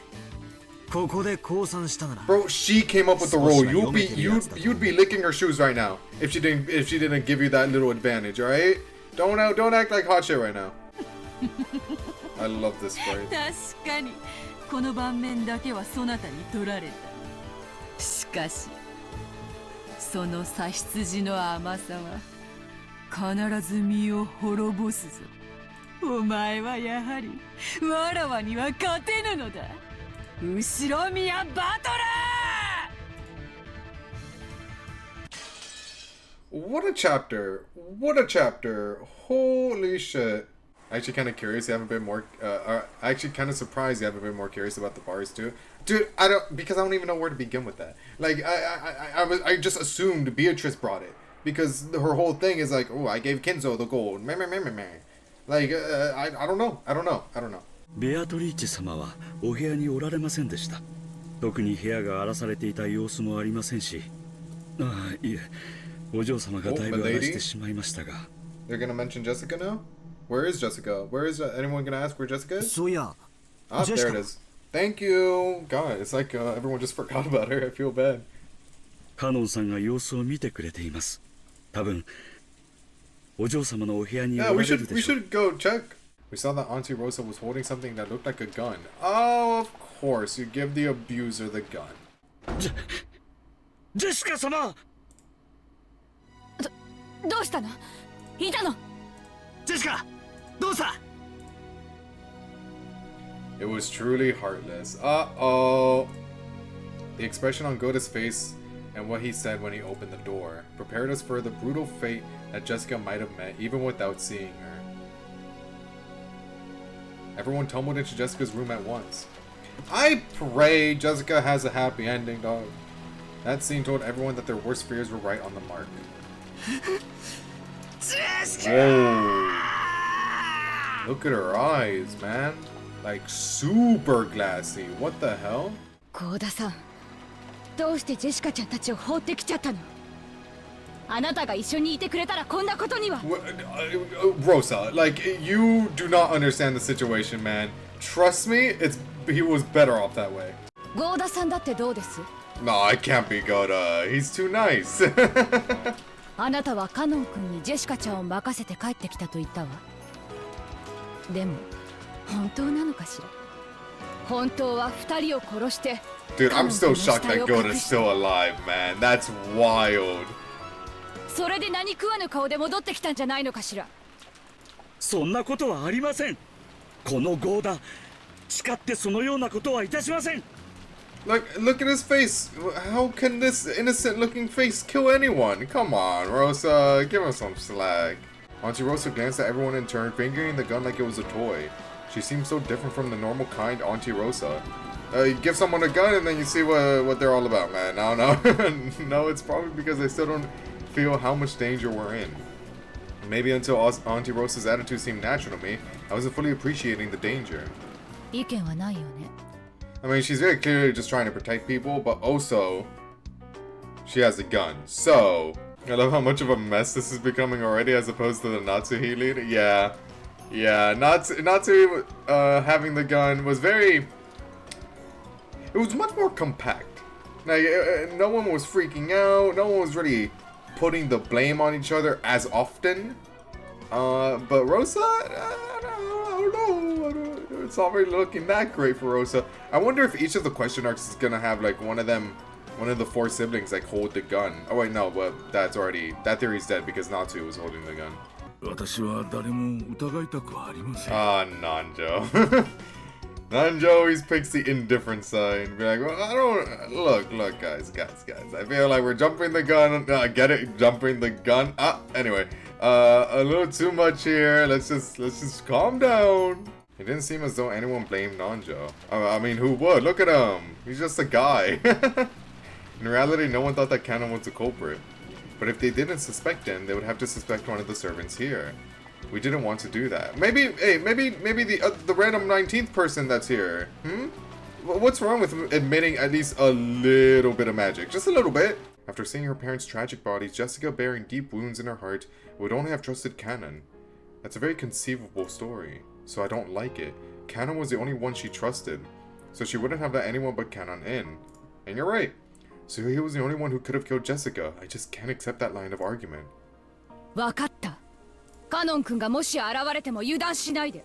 ここで降参したなら。 Bro, she came up with the role. You'd be licking her shoes right now if she didn't give you that little advantage. All right? Don't act like hot shit right now. I love this sprite. 確かにこの盤面だけはそなたに取られた。しかしその差羊の甘さは必ず身を滅ぼすぞ。お前はやはりわらわには勝てぬのだ。後ろ宮バトラー What a chapter. What a chapter. Holy shit. Actually kind of curious you haven't been more actually kind of surprised you haven't been more curious about the bars too. Dude, because I don't even know where to begin with that. Like I just assumed Beatrice brought it because her whole thing is like, oh, I gave Kinzo the gold. Like I don't know. ベアトリーチェ様はお部屋におられませんでした。特に部屋が荒らされていた様子もありませんし。ああ、いえ、お嬢様がだいぶ荒らしてしまいましたが。They're gonna mention Jessica now? Where is Jessica? Where is anyone gonna ask where Jessica is? そうや。Ah, there it is. Thank you. God, it's like everyone just forgot about her. I feel bad. カノンさんが様子を見てくれています。多分お嬢様のお部屋におら Yeah, れるでしょう。 we should go check. We saw that Auntie Rosa was holding something that looked like a gun. Oh, of course, you give the abuser the gun. ジェシカ様。どうしたの？いたの？ジェシカ、どうした？ It was truly heartless. Uh-oh. The expression on Goda's face and what he said when he opened the door prepared us for the brutal fate that Jessica might have met even without seeing her. Everyone tumbled into Jessica's room at once. I pray Jessica has a happy ending, dog. That scene told everyone that their worst fears were right on the mark. Jessica! Whoa. Look at her eyes, man. Like super glassy. What the hell? 幸田さん、どうしてジェシカちゃんたちを放ってきちゃったの？あなたが一緒にいてくれたらこんなことには。Rosa, like you do not understand the situation, man. Trust me, he was better off that way. 幸田さんだってどうです？ No, I can't be Goda. He's too nice. あなたはカノン君にジェシカちゃんを任せて帰ってきたと言ったわ。でも本当なのかしら。本当は二人を殺して。Dude, I'm still shocked that Goda's still alive, man. That's wild. それで何食わぬ顔で戻ってきたんじゃないのかしら。そんなことはありません。このゴーダ、誓ってそのようなことはいたしません。Look at his face. How can this innocent-looking face kill anyone? Come on, Rosa. Give him some slack. Auntie Rosa glanced at everyone in turn, fingering the gun like it was a toy. She seemed so different from the normal kind Auntie Rosa. You give someone a gun and then you see what they're all about, man. I don't know. No, it's probably because they still don't feel how much danger we're in. Maybe until Auntie Rosa's attitude seemed natural to me, I wasn't fully appreciating the danger. 意見はないよね。I mean, she's very clearly just trying to protect people, but also she has a gun. So, I love how much of a mess this is becoming already as opposed to the Natsuhi leader. Yeah, Natsuhi having the gun was very... It was much more compact. Like, no one was freaking out. No one was really putting the blame on each other as often. But Rosa, I don't know. It's not really looking that great for Rosa. I wonder if each of the question arcs is gonna have like one of the four siblings like hold the gun. Oh wait, no, but that theory's dead because Natsu was holding the gun. Nanjo. Nanjo always picks the indifferent side. Be like, well, I don't look, guys. I feel like we're jumping the gun. Get it? Jumping the gun. Anyway, a little too much here. Let's just calm down. It didn't seem as though anyone blamed Nanjo. I mean, who would? Look at him. He's just a guy. In reality, no one thought that Canon was the culprit. But if they didn't suspect him, they would have to suspect one of the servants here. We didn't want to do that. Maybe the random 19th person that's here. What's wrong with admitting at least a little bit of magic? Just a little bit. After seeing her parents' tragic bodies, Jessica bearing deep wounds in her heart would only have trusted Canon. That's a very conceivable story. So I don't like it. Canon was the only one she trusted. So she wouldn't have let anyone but Canon in. And you're right. So he was the only one who could have killed Jessica. I just can't accept that line of argument. わかった。カノン君がもし現れても油断しないで。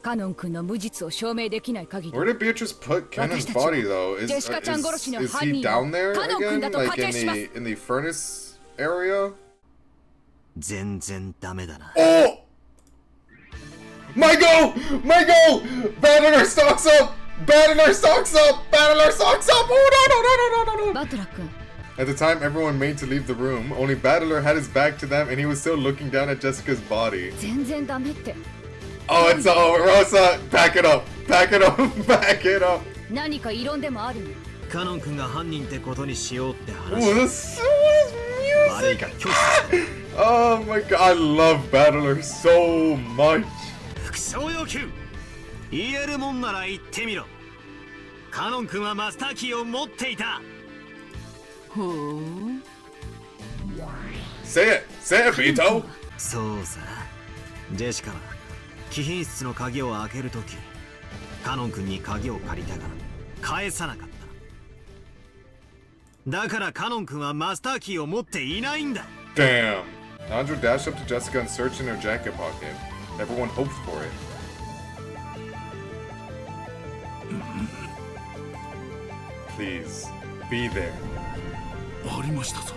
カノン君の無実を証明できない限り。Where did Beatrice put Canon's body though? Is he down there again? Like in the furnace area? 全然ダメだな。Oh! My goal! Battler stocks up! Battler stocks up! Oh no! バトラ君。At the time, everyone made to leave the room. Only Battler had his back to them, and he was still looking down at Jessica's body. 全然ダメって。Oh, it's over, Rosa. Back it up. Back it up. 何か異論でもあるの？カノン君が犯人ってことにしようって話。Oh, this music. Oh my god, I love Battler so much. 副将要求。言えるもんなら言ってみろ。カノン君はマスターキーを持っていた。Say it, Vito. そうさ。ジェシカは貴賓室の鍵を開けるとき、カノン君に鍵を借りたが返さなかった。だからカノン君はマスターキーを持っていないんだ。Damn. Andrew dashed up to Jessica and searched in her jacket pocket. Everyone hoped for it. Please, be there. ありましたぞ。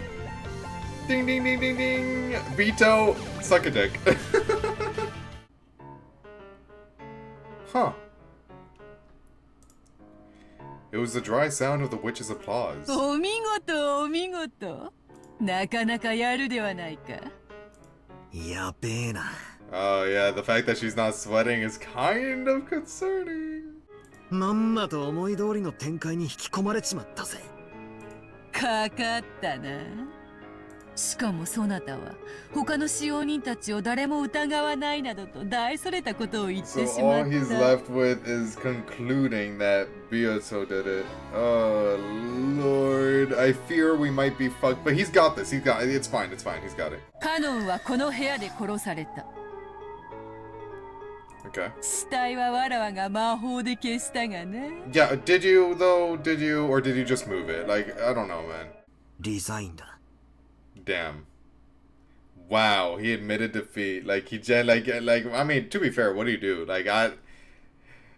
Ding ding ding ding ding. Vito, suck a dick. Huh. It was the dry sound of the witch's applause. お見事。なかなかやるではないか。やべえな。Oh yeah, the fact that she's not sweating is kind of concerning. まんまと思い通りの展開に引き込まれちまったぜ。かかったな。しかもそなたは他の使用人たちを誰も疑わないなどと大それたことを言ってし So まっ all he's た。 left with is concluding that Bioto did it. Oh lord, I fear we might be fucked. But he's got this. He's got it. It's fine. It's fine. He's got it. カノンはこの部屋で殺された。 Okay. 死体はわらわが魔法で消したがね。 Yeah. Did you though? Did you or did you just move it? Like I don't know, man. デザインだ。 Damn. Wow, he admitted defeat. Like he like I mean, to be fair, what do you do? Like I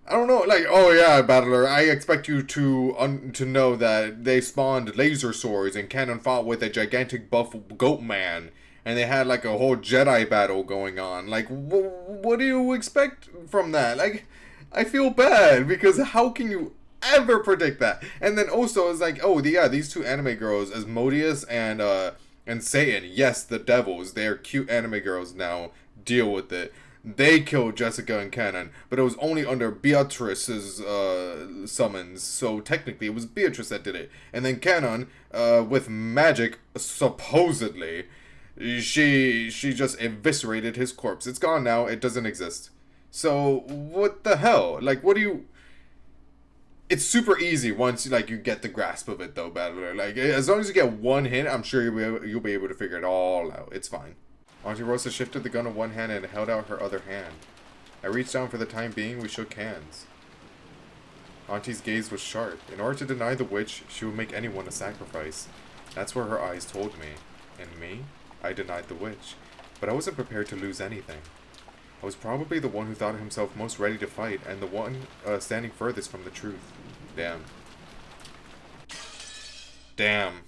don't know. Like oh yeah, battler, I expect you to know that they spawned laser swords and Cannon fought with a gigantic buff goat man and they had like a whole Jedi battle going on. Like what do you expect from that? Like I feel bad because how can you ever predict that? And then also it's like, oh yeah, these two anime girls, Asmodeus and Satan, yes, the devils, they're cute anime girls now, deal with it. They killed Jessica and Cannon, but it was only under Beatrice's summons, so technically it was Beatrice that did it. And then Cannon, with magic, supposedly, she just eviscerated his corpse. It's gone now, it doesn't exist. So, what the hell? Like, what do you... It's super easy once you get the grasp of it though, battler. Like as long as you get one hint, I'm sure you'll be able to figure it all out. It's fine. Auntie Rosa shifted the gun in one hand and held out her other hand. I reached down. For the time being, we shook hands. Auntie's gaze was sharp. In order to deny the witch, she would make anyone a sacrifice. That's where her eyes told me. And me? I denied the witch. But I wasn't prepared to lose anything. I was probably the one who thought himself most ready to fight, and the one standing furthest from the truth. Damn. Damn.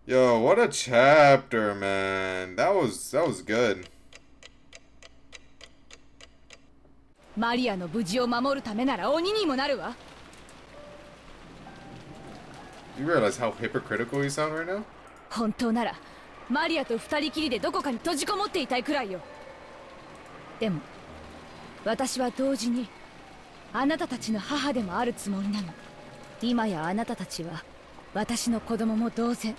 Yo, what a chapter, man. That was good. マリアの無事を守るためなら鬼にもなるわ。 You realize how hypocritical you sound right now? 本当ならマリアと二人きりでどこかに閉じこもっていたいくらいよ。でも私は同時にあなたたちの母でもあるつもりなの。今やあなたたちは私の子供も同然。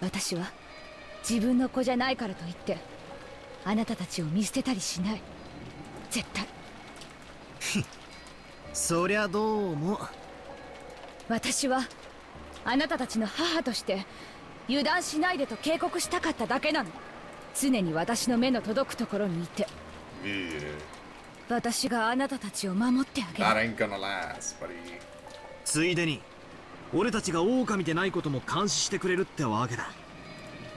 私は自分の子じゃないからといってあなたたちを見捨てたりしない。絶対。そりゃどうも。私はあなたたちの母として油断しないでと警告したかっただけなの。常に私の目の届くところにいて、私があなたたちを守ってあげる。 That ain't gonna last, buddy. ついでに俺たちが狼でないことも監視してくれるってわけだ。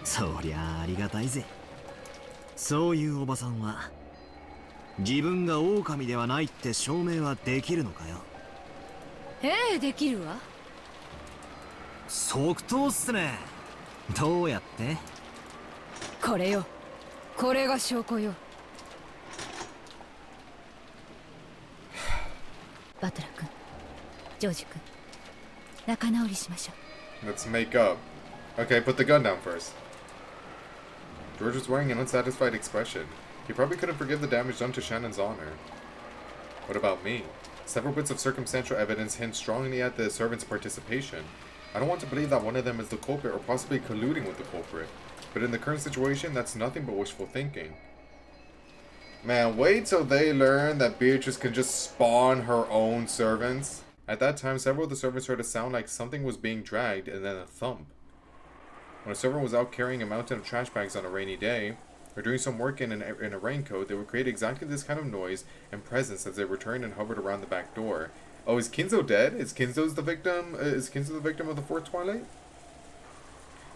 そりゃありがたいぜ。そういうおばさんは自分が狼ではないって証明はできるのかよ。ええ、できるわ。即答っすね。どうやって？これよ。これが証拠よ。バトラ君、ジョージ君、仲直りしましょう。 Let's make up. Okay, put the gun down first. George was wearing an unsatisfied expression. He probably couldn't forgive the damage done to Shannon's honor. What about me? Several bits of circumstantial evidence hint strongly at the servants' participation. I don't want to believe that one of them is the culprit or possibly colluding with the culprit. But in the current situation, that's nothing but wishful thinking. Man, wait till they learn that Beatrice can just spawn her own servants. At that time, several of the servants heard a sound like something was being dragged and then a thump. When a servant was out carrying a mountain of trash bags on a rainy day, or doing some work in a raincoat, they would create exactly this kind of noise and presence as they returned and hovered around the back door. Oh, is Kinzo dead? Is Kinzo the victim of the fourth Twilight?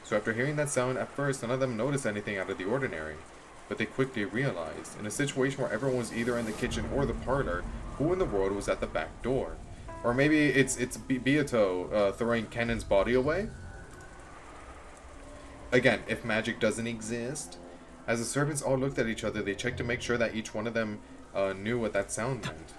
So after hearing that sound, at first none of them noticed anything out of the ordinary. But they quickly realized, in a situation where everyone was either in the kitchen or the parlor, who in the world was at the back door? Or maybe it's Beato throwing Cannon's body away? Again, if magic doesn't exist. As the servants all looked at each other, they checked to make sure that each one of them knew what that sound meant.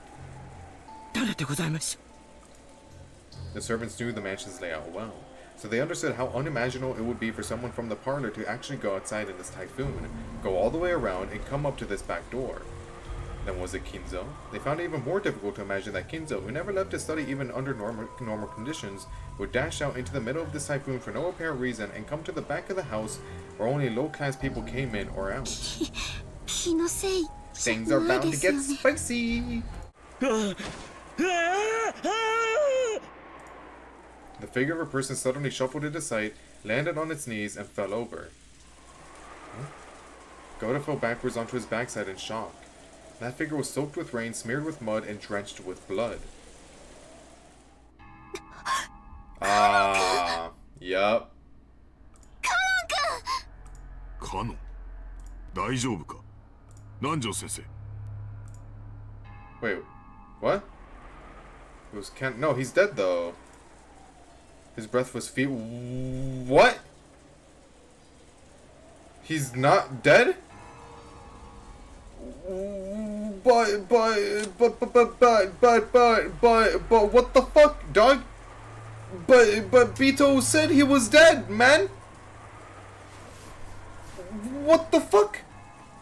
The servants knew the mansion's layout well, so they understood how unimaginable it would be for someone from the parlor to actually go outside in this typhoon, go all the way around, and come up to this back door. Then was it Kinzo? They found it even more difficult to imagine that Kinzo, who never left to study even under normal conditions, would dash out into the middle of this typhoon for no apparent reason and come to the back of the house where only low-class people came in or out. Things are bound to get spicy! The figure of a person suddenly shuffled into sight, landed on its knees, and fell over. Goda fell backwards onto his backside in shock. That figure was soaked with rain, smeared with mud, and drenched with blood. Ah, yup. Kanon, 大丈夫か? Nanjo sensei. Wait, what? It was no, he's dead though. His breath was feeble. What? He's not dead? But what the fuck, dog? But Bito said he was dead, man. What the fuck?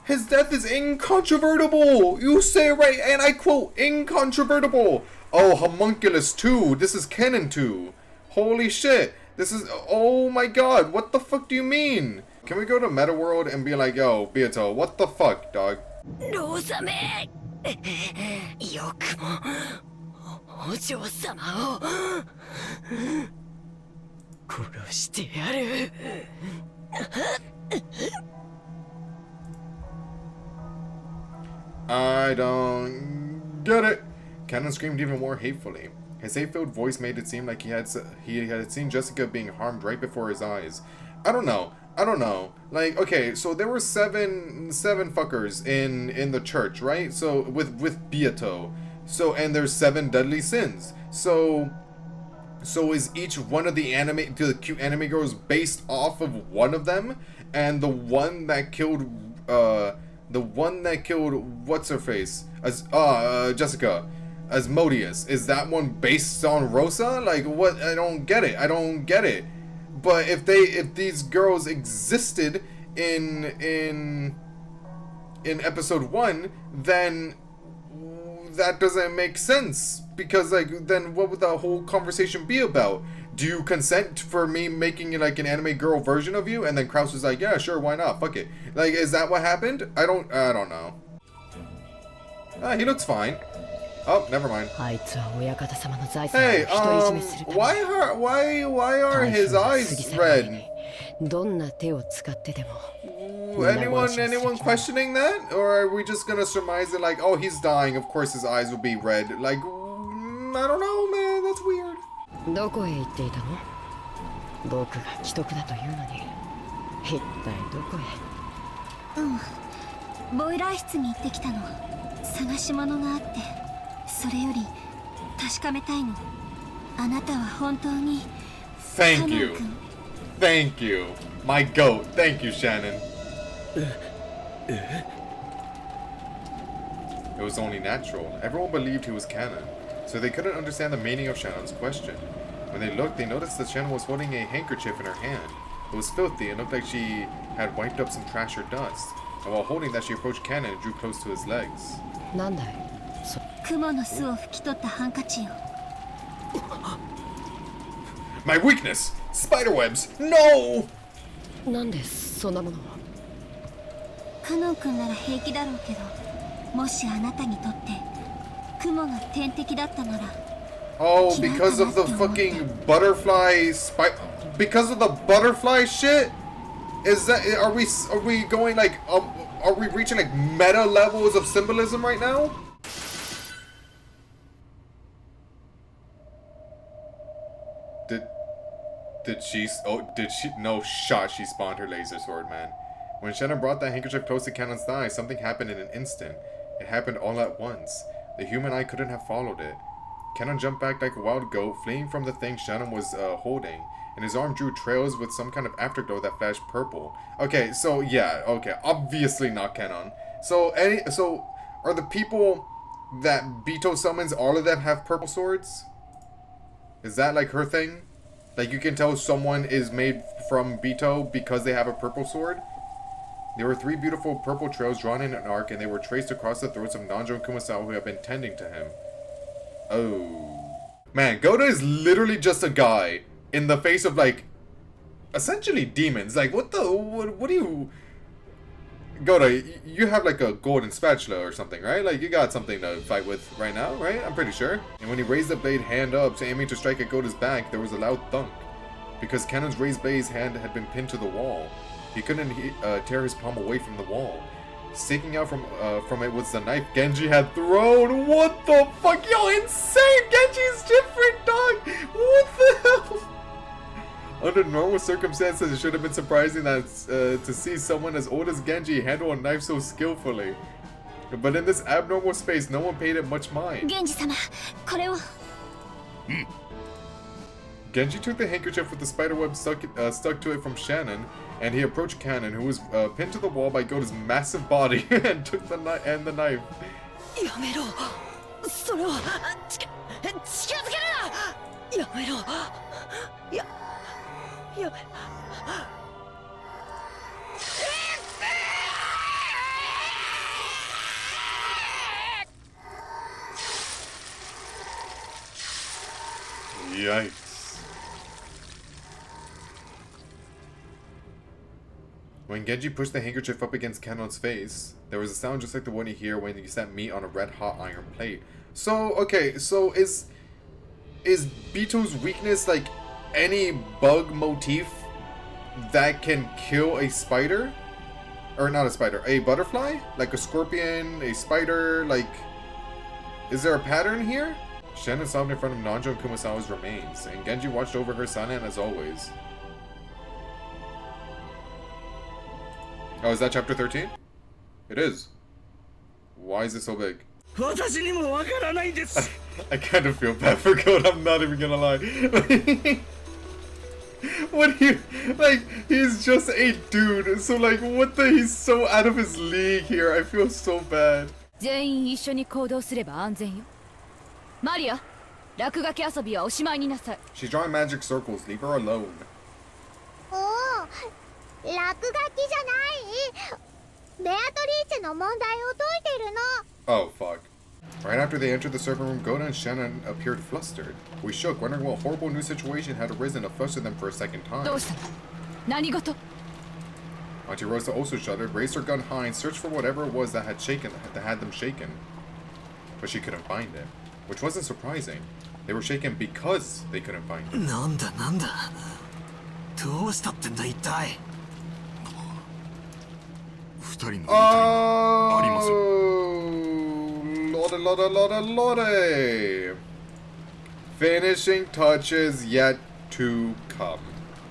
His death is incontrovertible. You say it right, and I quote, incontrovertible. Oh, homunculus 2. This is canon 2. Holy shit. This is, oh my god. What the fuck do you mean? Can we go to Meta World and be like, yo, Bito, what the fuck, dog? Rosa, me. よくもお嬢様を殺してやる。I don't get it. Cannon screamed even more hatefully. His hate-filled voice made it seem like he had seen Jessica being harmed right before his eyes. I don't know. Like, okay, so there were seven fuckers in the church, right? So with Beato. So, and there's 7 deadly sins. So is each one of the cute anime girls based off of one of them? And the one that killed what's her face? Jessica, Asmodeus. Is that one based on Rosa? Like, what? I don't get it. But if these girls existed in episode 1, then that doesn't make sense, because like then what would the whole conversation be about? Do you consent for me making like an anime girl version of you? And then Kraus was like, yeah, sure, why not? Fuck it. Like, is that what happened? I don't know. He looks fine. Oh, never mind. Hey, why are his eyes red? Anyone questioning that? Or are we just gonna surmise it like, oh, he's dying, of course his eyes will be red? Like, I don't know, man, that's weird. どこへ行っていたの? 僕が既得だというのに、一体どこへ? ボイラー室に行ってきたの。探し物があって、それより確かめたいの。あなたは本当に。Thank you, my goat. Thank you, Shannon. It was only natural. Everyone believed he was canon, so they couldn't understand the meaning of Shannon's question. When they looked, they noticed that Shannon was holding a handkerchief in her hand. It was filthy and looked like she had wiped up some trash or dust. And while holding that, she approached Cannon and drew close to his legs. なんだい? 雲の巣を拭き取ったハンカチよ。 My weakness! Spiderwebs! No! なんでそんなものを? カノン君なら平気だろうけど、もしあなたにとって雲が天敵だったなら。Oh, because of the fucking butterfly because of the butterfly shit? Is that, are we going like, are we reaching like meta levels of symbolism right now? Did she, no shot she spawned her laser sword, man. When Shannon brought that handkerchief close to Cannon's thigh, something happened in an instant. It happened all at once. The human eye couldn't have followed it. Cannon jumped back like a wild goat, fleeing from the thing Shannon was holding, and his arm drew trails with some kind of afterglow that flashed purple. Okay, so yeah, okay, obviously not Cannon. So are the people that Beto summons, all of them have purple swords? Is that like her thing? Like you can tell someone is made from Beto because they have a purple sword? There were 3 beautiful purple trails drawn in an arc, and they were traced across the throats of Nanjo and Kumasawa who had been tending to him. Oh. Man, Goda is literally just a guy in the face of, like, essentially demons. Like, what do you... Goda, you have like a golden spatula or something, right? Like, you got something to fight with right now, right? I'm pretty sure. And when he raised the blade hand up, aiming to strike at Goda's back, there was a loud thunk. Because Cannon's raised blade's hand had been pinned to the wall. He couldn't tear his palm away from the wall. Sticking out from it was the knife Genji had thrown. What the fuck? Yo, insane! Genji's different, dog! What the hell? Under normal circumstances, it should have been surprising that to see someone as old as Genji handle a knife so skillfully. But in this abnormal space, no one paid it much mind. Genji-sama, これを。Genji took the handkerchief with the spiderweb stuck to it from Shannon, and he approached Cannon, who was pinned to the wall by Goda's massive body, and took the knife. やめろ。それは近づけるな。やめろ。やめ。Yikes. When Genji pushed the handkerchief up against Cannon's face, there was a sound just like the one you hear when you set meat on a red-hot iron plate. So, okay, so is Bito's weakness like any bug motif that can kill a spider? Or not a spider, a butterfly? Like a scorpion, a spider, like... Is there a pattern here? Shannon sobbed in front of Nanjo and Kumasawa's remains, and Genji watched over her silent as always. Oh, is that chapter 13? It is. Why is it so big? I kind of feel bad for Goda, I'm not even gonna lie. What do you... Like, he's just a dude, so like, what the... He's so out of his league here, I feel so bad. 全員一緒に行動すれば安全よ。マリア、落書き遊びはおしまいになさい。 She's drawing magic circles, leave her alone. おお、落書きじゃない。ベアトリーチェの問題を解いてるの。 Oh, fuck. Right after they entered the servant room, Goda and Shannon appeared flustered. We shook, wondering what horrible new situation had arisen to fluster them for a second time. どうしたの？何事？ Auntie Rosa also shuddered, raised her gun high, and searched for whatever it was that had them shaken. But she couldn't find it, which wasn't surprising. They were shaken because they couldn't find it. なんだどうしたってんだ一体。二人の遺体がありません。Lorde. Finishing touches yet to come.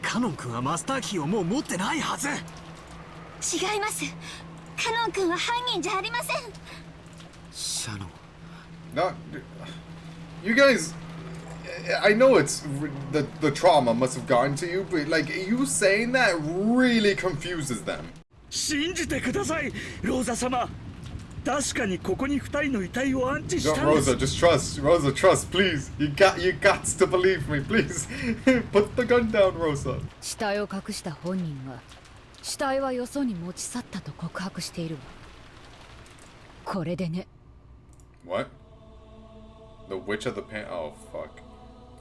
カノン君はマスターキーをもう持ってないはず。違います。カノン君は犯人じゃありません。シャノン。Not, you guys. I know it's the trauma must have gotten to you, but like you saying that really confuses them. 信じてください、ローザ様。確かにここに二人の遺体を安置したんです。 Rosa, just trust. Rosa, trust, please. You got to believe me, please. Put the gun down, Rosa. 死体を隠した本人は死体はよそに持ち去ったと告白しているわ。これでね。 What? The witch of the pan. Oh fuck.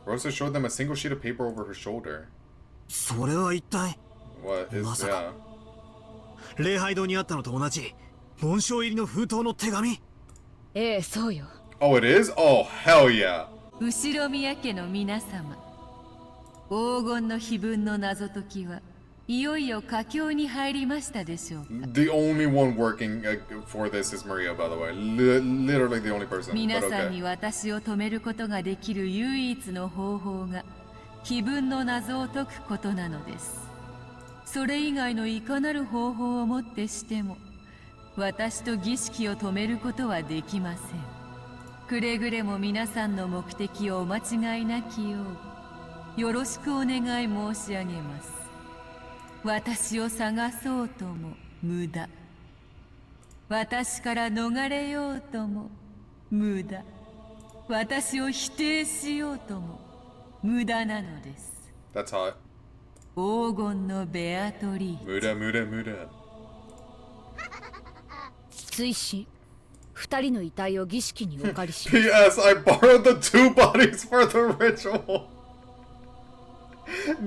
Rosa showed them a single sheet of paper over her shoulder. それは一体。 What is that? 礼拝堂にあったのと同じ紋章入りの封筒の手紙。ええ、そうよ。 Oh, it is? Oh, hell yeah. 後ろ宮家の皆様、黄金の碑文の謎解きはいよいよ佳境に入りましたでしょうか。 The only one working for this is Maria, by the way. Literally the only person. 皆 But さん okay. に私を止めることができる唯一の方法が碑文の謎を解くことなのです。それ以外のいかなる方法をもってしても私と儀式を止めることはできません。くれぐれも皆さんの目的をお間違いなきようよろしくお願い申し上げます。私を探そうとも無駄。私から逃れようとも無駄。私を否定しようとも無駄なのです。 That's hot. 黄金のベアトリーチェ。無駄。追伸2人の遺体を儀式にお借りし P.S. I borrowed the 2 bodies for the ritual.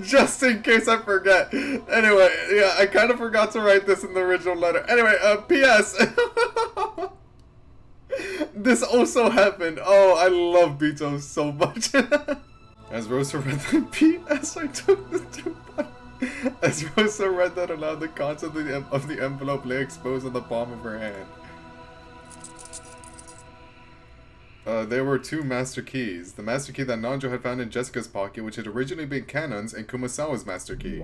Just in case I forget. Anyway, yeah, I kind of forgot to write this in the original letter. Anyway, P.S. This also happened. Oh, I love Beto so much. As Rosa read the P.S. I took the 2 bodies. As Rosa read that aloud, the contents of the envelope lay exposed on the palm of her hand. There were 2 master keys. The master key that Nanjo had found in Jessica's pocket, which had originally been Kanon's, and Kumasawa's master key.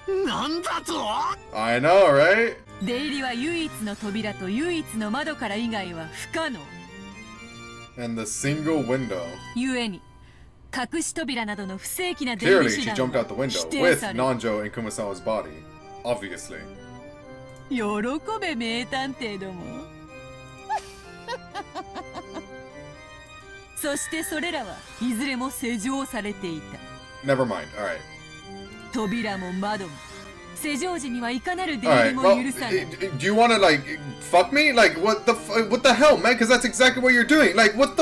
I know, right? 出入りは唯一の扉と唯一の窓から以外は不可能。And the single window. ゆえに、隠し扉などの不正規な出入 Clearly, り she 手段 jumped は out the window 否定 with される。 Nanjo and Kumasawa's body. Obviously. 喜べ名探偵ども。そしてそれらはいずれも施錠されていた。Never mind. Alright. 扉も窓も施錠時にはいかなる出入 Alright, りも well, 許さない。 do you wanna, like, fuck me? Like, what the hell, man? Because that's exactly what you're doing. Like, what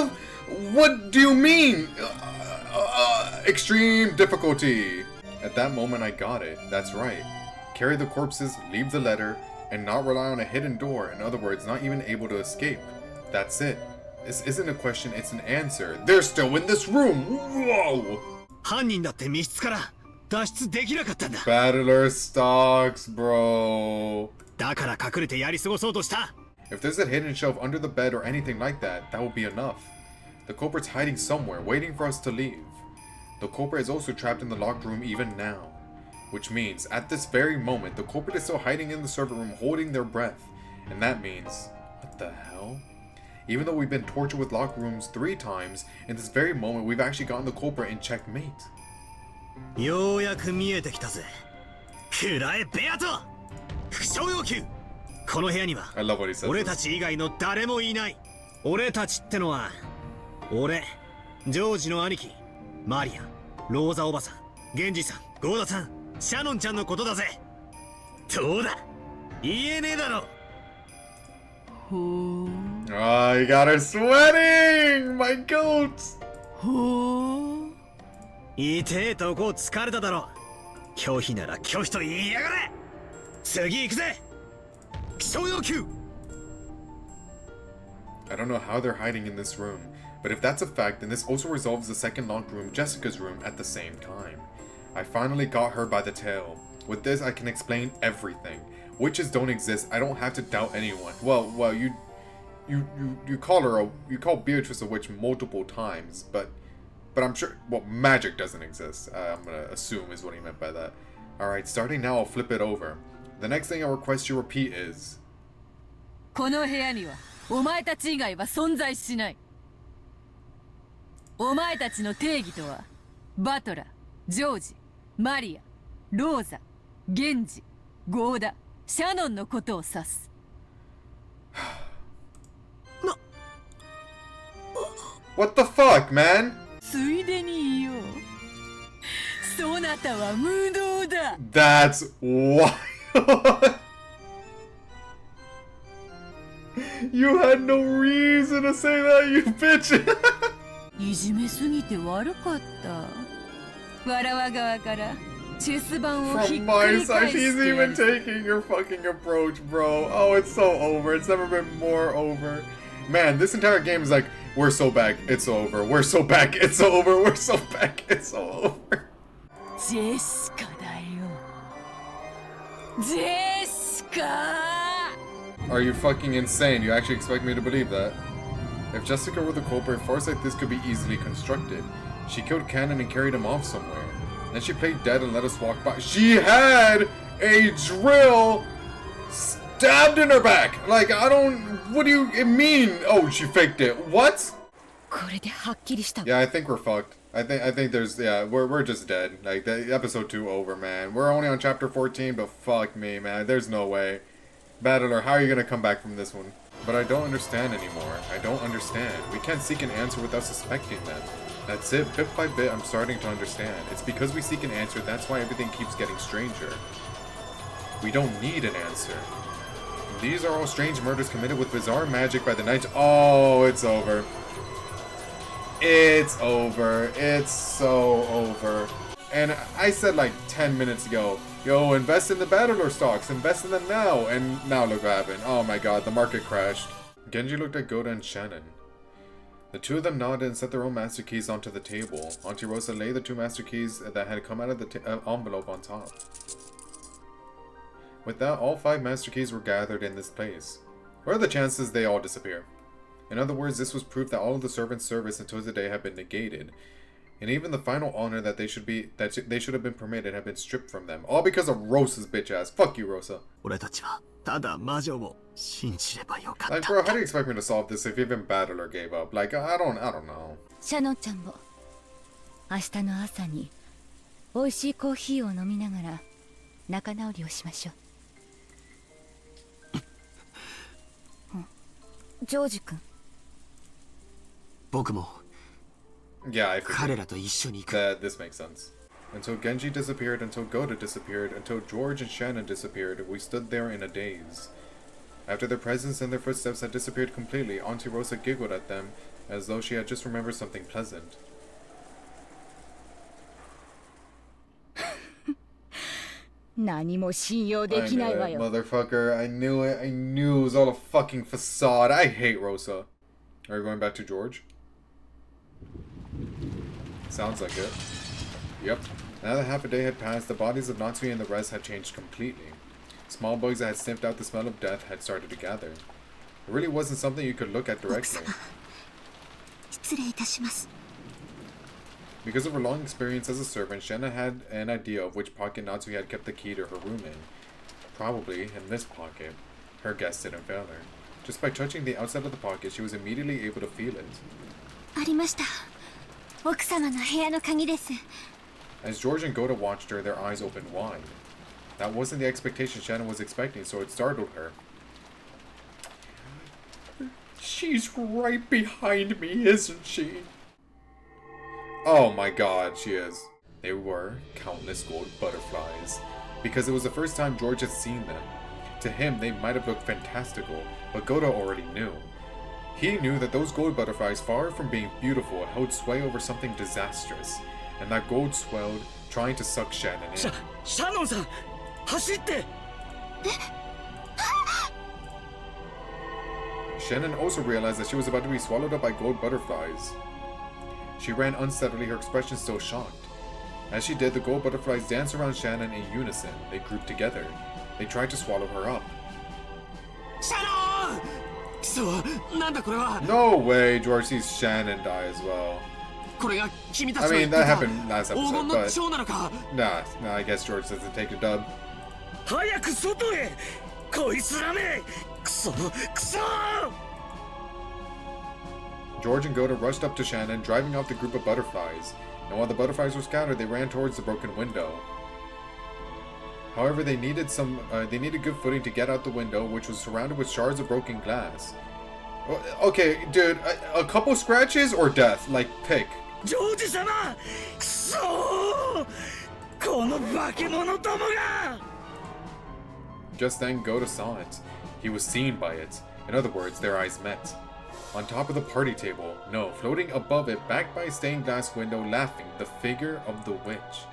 do you mean? Extreme difficulty. At that moment, I got it. That's right. Carry the corpses, leave the letter, and not rely on a hidden door. In other words, not even able to escape. That's it. This isn't a question, it's an answer. They're still in this room! Whoa! 犯人だって密室から脱出できなかったんだ。 Battler stocks, bro. だから隠れてやり過ごそうとした。 If there's a hidden shelf under the bed or anything like that, that will be enough. The culprit's hiding somewhere, waiting for us to leave. The culprit is also trapped in the locked room even now. Which means, at this very moment, the culprit is still hiding in the servant room holding their breath. And that means... what the hell? Even though we've been tortured with locked rooms 3 times, in this very moment we've actually gotten the culprit in checkmate. ようやく見えてきたぜ。くらえベアト。副将要求。この部屋には I love what he says. 俺たち以外の誰もいない。俺たちってのは俺、ジョージの兄貴、マリア、ローザおばさん、ゲンジさん、ゴーダさん、シャノンちゃんのことだぜ。どうだ？言えねえだろ。Oh, you got her sweating! My goats! 痛えとこ疲れただろ。拒否なら拒否と言いやがれ。次行くぜ。気象要求。 I don't know how they're hiding in this room, but if that's a fact, then this also resolves the second locked room, Jessica's room, at the same time. I finally got her by the tail. With this, I can explain everything. Witches don't exist. I don't have to doubt anyone. Well, you call Beatrice a witch multiple times, but I'm sure, well, magic doesn't exist. I'm gonna assume is what he meant by that. Alright, starting now, I'll flip it over. The next thing I request you repeat is... この部屋にはお前たち以外は存在しない。お前たちの定義とはバトラー、ジョージ、マリア、ローザ、ゲンジ、ゴーダ、シャノンのことを指す。What the fuck, man? ついでに言おう。そなたは無能だ。That's wild. You had no reason to say that, you bitch. いじめすぎて悪かった。わらわ側からチェス盤をひっ From く my り side, 返 he's して even taking your fucking approach, bro. Oh, it's so over. It's never been more over. Man, this entire game is like, we're so back, it's over. We're so back, it's over. We're so back, it's over. ジェシカだよ。ジェシカ。 Are you fucking insane? You actually expect me to believe that? If Jessica were the culprit, farce like this could be easily constructed. She killed Cannon and carried him off somewhere. Then she played dead and let us walk by. She had a drill stabbed in her back! Like, I don't... What do you mean? Oh, she faked it. What? Yeah, I think we're fucked. I think there's... Yeah, we're just dead. Like, the episode 2 over, man. We're only on chapter 14, but fuck me, man. There's no way. Battler, how are you gonna come back from this one? But I don't understand anymore. I don't understand. We can't seek an answer without suspecting them. That's it. Bit by bit, I'm starting to understand. It's because we seek an answer, that's why everything keeps getting stranger. We don't need an answer. These are all strange murders committed with bizarre magic by the knights. Oh, it's over. It's over. It's so over. And I said like 10 minutes ago, yo, invest in the Battler stocks. Invest in them now. And now look what happened. Oh my god, the market crashed. Genji looked at Goda and Shannon. The two of them nodded and set their own master keys onto the table. Auntie Rosa laid the two master keys that had come out of the envelope on top. With that, all 5 master keys were gathered in this place. What are the chances they all disappear? In other words, this was proof that all of the servants' service until today had been negated, and even the final honor that they should have been permitted had been stripped from them, all because of Rosa's bitch ass. Fuck you, Rosa. Like, bro, how do you expect me to solve this if even Battler gave up? Like, I don't know. シャノンちゃんも明日の朝に美味しいコーヒーを飲みながら仲直りをしましょう。ジョージ君。僕も Yeah, I 彼らと一緒に行く。 That this makes sense. Until Genji disappeared, until Goda disappeared, until George and Shannon disappeared, we stood there in a daze. After their presence and their footsteps had disappeared completely, Auntie Rosa giggled at them as though she had just remembered something pleasant. 何も信用できないわよ。 Motherfucker, I knew it. I knew it was all a fucking facade. I hate Rosa. Are you going back to George? Sounds like it. Yep. Now that half a day had passed, the bodies of Natsui and the rest had changed completely. Small bugs that had sniffed out the smell of death had started to gather. It really wasn't something you could look at directly. Because of her long experience as a servant, Shannon had an idea of which pocket Natsui had kept the key to her room in. Probably in this pocket. Her guess didn't fail her. Just by touching the outside of the pocket, she was immediately able to feel it. As George and Goda watched her, their eyes opened wide. That wasn't the expectation Shannon was expecting, so it startled her. She's right behind me, isn't she? Oh my god, she is. They were countless gold butterflies. Because it was the first time George had seen them. To him, they might have looked fantastical, but Goda already knew. He knew that those gold butterflies, far from being beautiful, held sway over something disastrous. And that gold swelled, trying to suck Shannon in. Shannon-san! Hashite! Shannon also realized that she was about to be swallowed up by gold butterflies. She ran unsteadily, her expression still shocked. As she did, the gold butterflies danced around Shannon in unison. They grouped together. They tried to swallow her up. Shannon! No way, George sees Shannon die as well. I mean, that happened last episode, but... Nah, I guess George doesn't take a dub. George and Goda rushed up to Shannon, driving off the group of butterflies. And while the butterflies were scattered, they ran towards the broken window. However, they needed good footing to get out the window, which was surrounded with shards of broken glass. Okay, dude, a couple scratches or death? Like, pick. George-sama! Just then, Goda saw it. He was seen by it. In other words, their eyes met. On top of the party table, no, floating above it, backed by a stained glass window, laughing, the figure of the witch.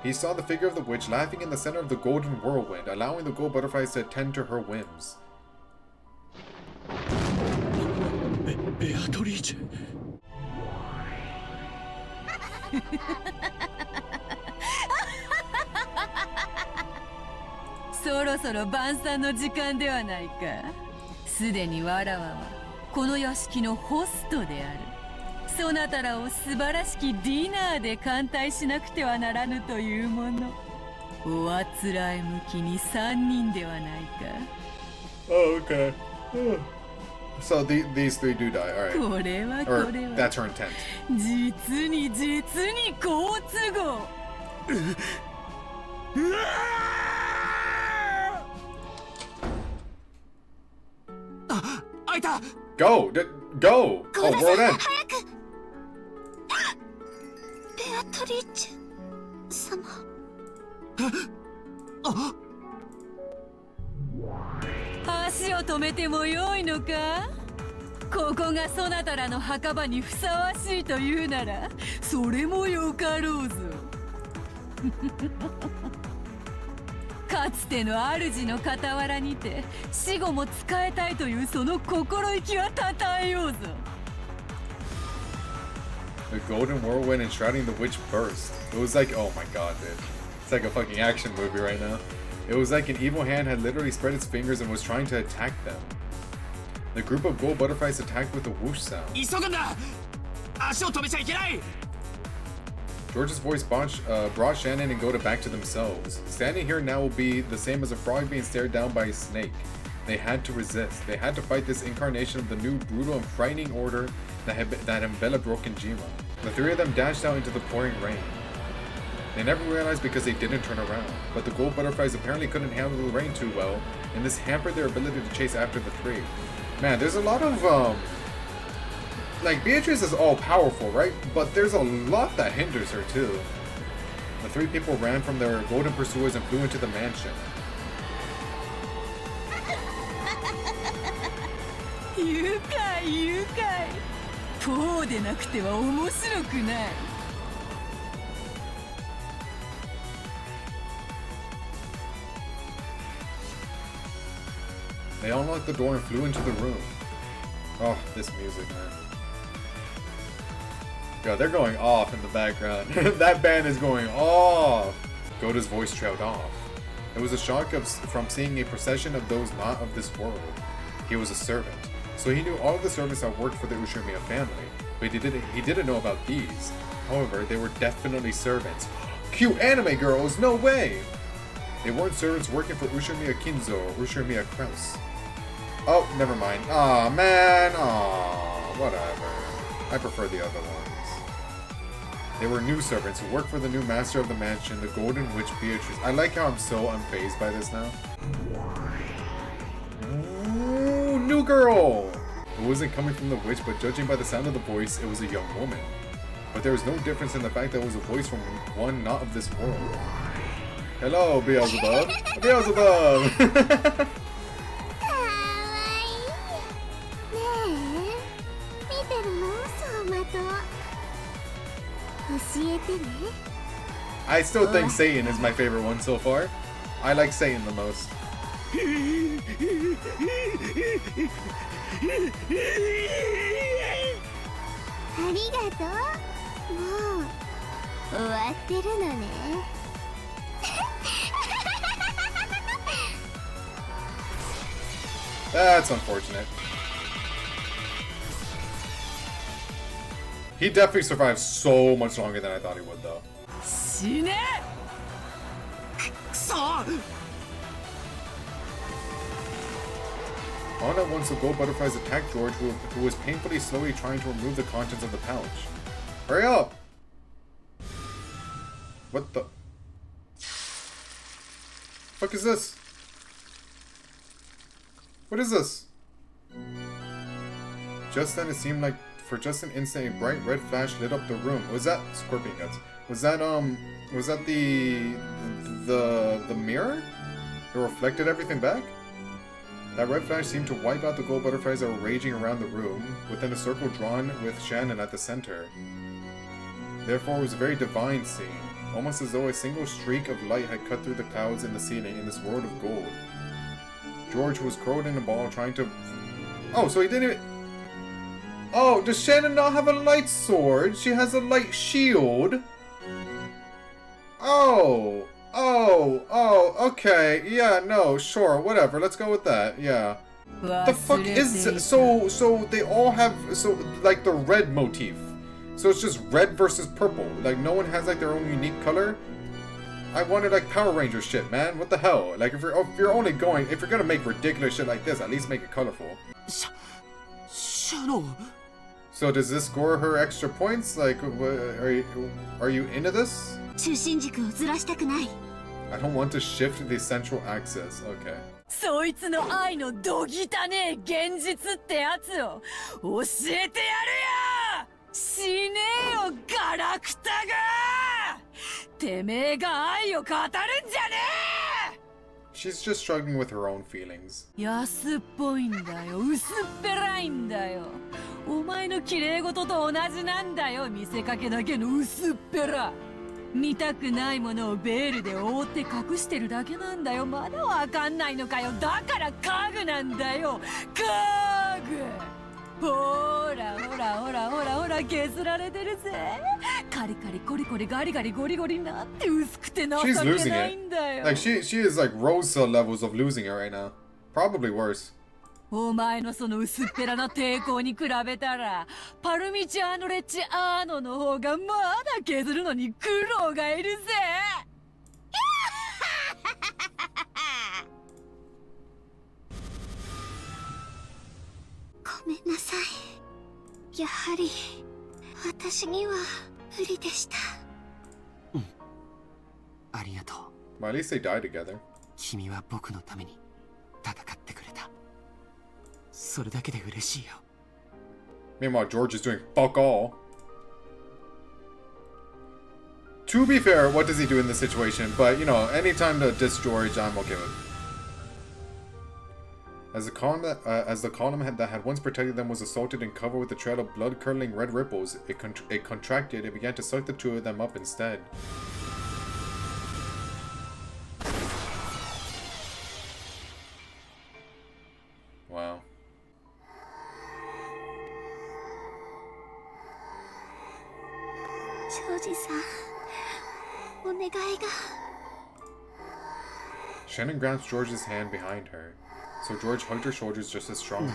He saw the figure of the witch laughing in the center of the golden whirlwind, allowing the gold butterflies to attend to her whims. Beatrice. そろそろ晩餐の時間ではないか。すでにわらわはこの屋敷のホストである。そなたらを素晴らしきディナーで歓待しなくてはならぬというもの。おあつらえ向きに3人ではないか。Oh, okay. So these three do die, alright. これはこれは。 That's her intent. 実に好都合。うわあ、開いた。Go! Go! Oh, roll in! ベアトリーチェ様。は止めてもよいのか？ここがそなたらの墓場にふさわしいというなら、それもよかろうぞ。かつての主の傍らにて死後も使えたいというその心意気はたたえようぞ。The golden whirlwind enshrouding the witch burst. It was like, oh my god, dude. It's like a fucking action movie right now. It was like an evil hand had literally spread its fingers and was trying to attack them. The group of gold butterflies attacked with a whoosh sound. George's voice brought Shannon and Goda back to themselves. Standing here now will be the same as a frog being stared down by a snake. They had to resist. They had to fight this incarnation of the new brutal and frightening order that enveloped Rokkenjima. The three of them dashed out into the pouring rain. They never realized because they didn't turn around, but the gold butterflies apparently couldn't handle the rain too well, and this hampered their ability to chase after the three. Man, there's a lot of, like, Beatrice is all-powerful, right? But there's a lot that hinders her, too. The three people ran from their golden pursuers and flew into the mansion. 愉快愉快。ポーでなくては面白くない。They unlocked the door and flew into the room. Oh, this music, man. Yo, they're going off in the background. That band is going off. Goda's voice trailed off. It was a shock from seeing a procession of those not of this world. He was a servant, so he knew all of the servants that worked for the Ushirmiya family, but he didn't know about these. However, they were definitely servants. Cute anime girls, no way! They weren't servants working for Ushirmiya Kinzo or Ushirmiya Kraus. Oh, never mind. Aw, man. Aw, whatever. I prefer the other ones. They were new servants who worked for the new master of the mansion, the Golden Witch Beatrice. I like how I'm so unfazed by this now. Ooh, new girl! It wasn't coming from the witch, but judging by the sound of the voice, it was a young woman. But there was no difference in the fact that it was a voice from one not of this world. Hello, Beelzebub. Beelzebub! I still think Satan is my favorite one so far. I like Satan the most. That's unfortunate. He definitely survived so much longer than I thought he would, though. All at once, the gold butterflies attacked George, who was painfully slowly trying to remove the contents of the pouch. Hurry up! What the fuck is this? What is this? Just then, it seemed like for just an instant, a bright red flash lit up the room. Was that scorpion guts? Was that the mirror that reflected everything back? That red flash seemed to wipe out the gold butterflies that were raging around the room, within a circle drawn with Shannon at the center. Therefore, it was a very divine scene, almost as though a single streak of light had cut through the clouds in the ceiling in this world of gold. George was curled in a ball trying to... Oh, so he didn't even... Oh, does Shannon not have a light sword? She has a light shield. Oh, okay. Yeah, no, sure, whatever. Let's go with that. Yeah. The fuck is this? So they all have, like the red motif. So it's just red versus purple. Like no one has like their own unique color. I wanted like Power Ranger shit, man. What the hell? Like if you're gonna make ridiculous shit like this, at least make it colorful. Shannon. So does this score her extra points? Like, are you into this? I don't want to shift the central axis. Okay. そいつの愛のどぎたねえ現実ってやつを教えてやるよ。死ねよガラクタが。てめえが愛を語るんじゃねえ。She's just struggling with her own feelings. 安っぽいんだよ、薄っぺらいんだよ。お前の綺麗事と同じなんだよ、見せかけだけの薄っぺら。見たくないものをベールで覆って隠してるだけなんだよ。まだわかんないのかよ。だから家具なんだよ、家具。ほらほらほらほらほら、削られてるぜ。カリカリコリコリガリガリゴリゴリなんて薄くて情けないんだよ。 Like she is like Rosa levels of losing it right now. Probably worse. お前のその薄っぺらな抵抗に比べたら、パルミチャーノレッチアーノの方がまだ削るのに苦労がいるぜ。ごめんなさい。やはり私には無理でした。ありがとう。 Well, at least they die together. 君は僕のために戦ってくれた。それだけで嬉しいよ。 Meanwhile, George is doing fuck all. To be fair, what does he do in this situation? But, you know, anytime to diss George, I'm okay with. As the column that had once protected them was assaulted and covered with a trail of blood-curdling red ripples, it contracted and began to suck the two of them up instead. Wow. ジョージさん、お願いが。 Shannon grabs George's hand behind her, so George hugged her shoulders just as strongly.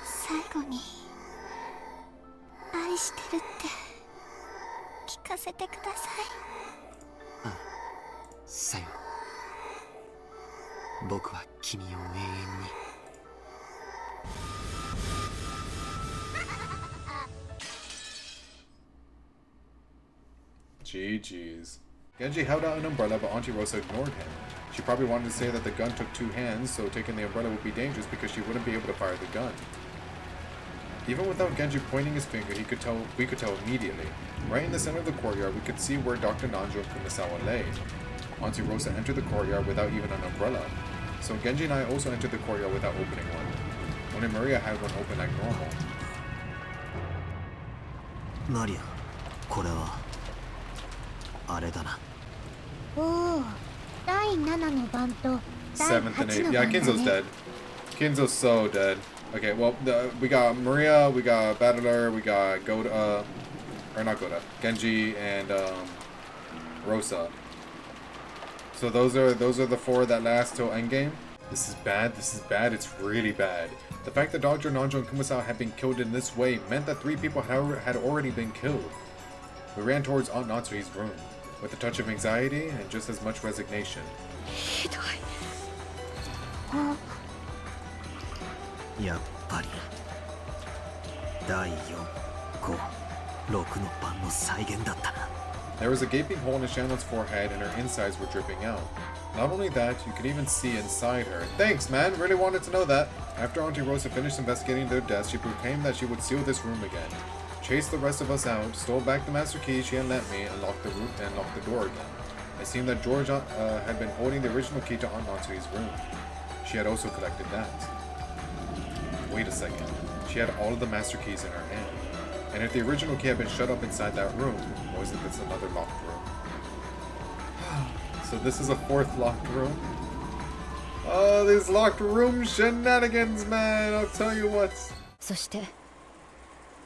最後に愛してるって聞かせてください。あ、さよ。僕は君を永遠に。GG's. Genji held out an umbrella, but Auntie Rosa ignored him. She probably wanted to say that the gun took two hands, so taking the umbrella would be dangerous because she wouldn't be able to fire the gun. Even without Genji pointing his finger, we could tell immediately. Right in the center of the courtyard, we could see where Dr. Nanjo and Kumasawa lay. Auntie Rosa entered the courtyard without even an umbrella, so Genji and I also entered the courtyard without opening one. Only Maria had one open like normal. Maria, これはあれだな。おお、第7の番と第8 7th and 8th. の Yeah, 番だ Kinzo's ね。 dead. Kinzo's so dead. Okay, well, we got Maria, we got Battler, we got Goda, or not Goda, Genji, and Rosa. So those are the four that last till endgame. This is bad. This is bad. It's really bad. The fact that Dr. Nanjo and Kumasawa had been killed in this way meant that 3 people had already been killed. We ran towards Aunt Natsui's room, with a touch of anxiety and just as much resignation. やっぱり第4、5、6の番の再現だったな。 There was a gaping hole in Shannon's forehead and her insides were dripping out. Not only that, you could even see inside her. Thanks, man. Really wanted to know that. After Auntie Rosa finished investigating their deaths, she proclaimed that she would seal this room again, chase the rest of us out, stole back the master key she had lent me, and locked the door again. It seemed that George had been holding the original key to Aunt Natsui's room. She had also collected that. Wait a second. She had all of the master keys in her hand. And if the original key had been shut up inside that room, wasn't this another locked room? So this is a 4th locked room? Oh, these locked room shenanigans, man! I'll tell you what. そして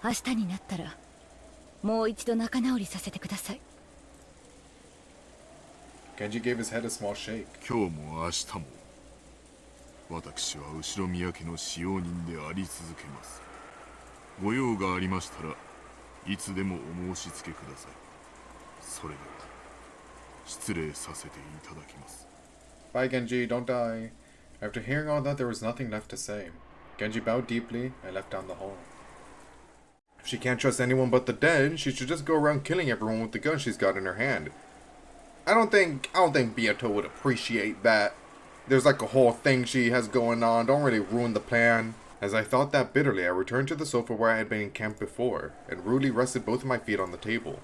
明日になったらもう一度仲直りさせてください。 Genji gave his head a small shake. 今日も明日も私は後ろ宮家の使用人であり続けます。ご用がありましたらいつでもお申し付けください。それでは失礼させていただきます。 Bye, Genji, don't die. After hearing all that, there was nothing left to say. Genji bowed deeply and left down the hall. If she can't trust anyone but the dead, she should just go around killing everyone with the gun she's got in her hand. I don't think Beato would appreciate that. There's like a whole thing she has going on. Don't really ruin the plan. As I thought that bitterly, I returned to the sofa where I had been encamped before, and rudely rested both of my feet on the table.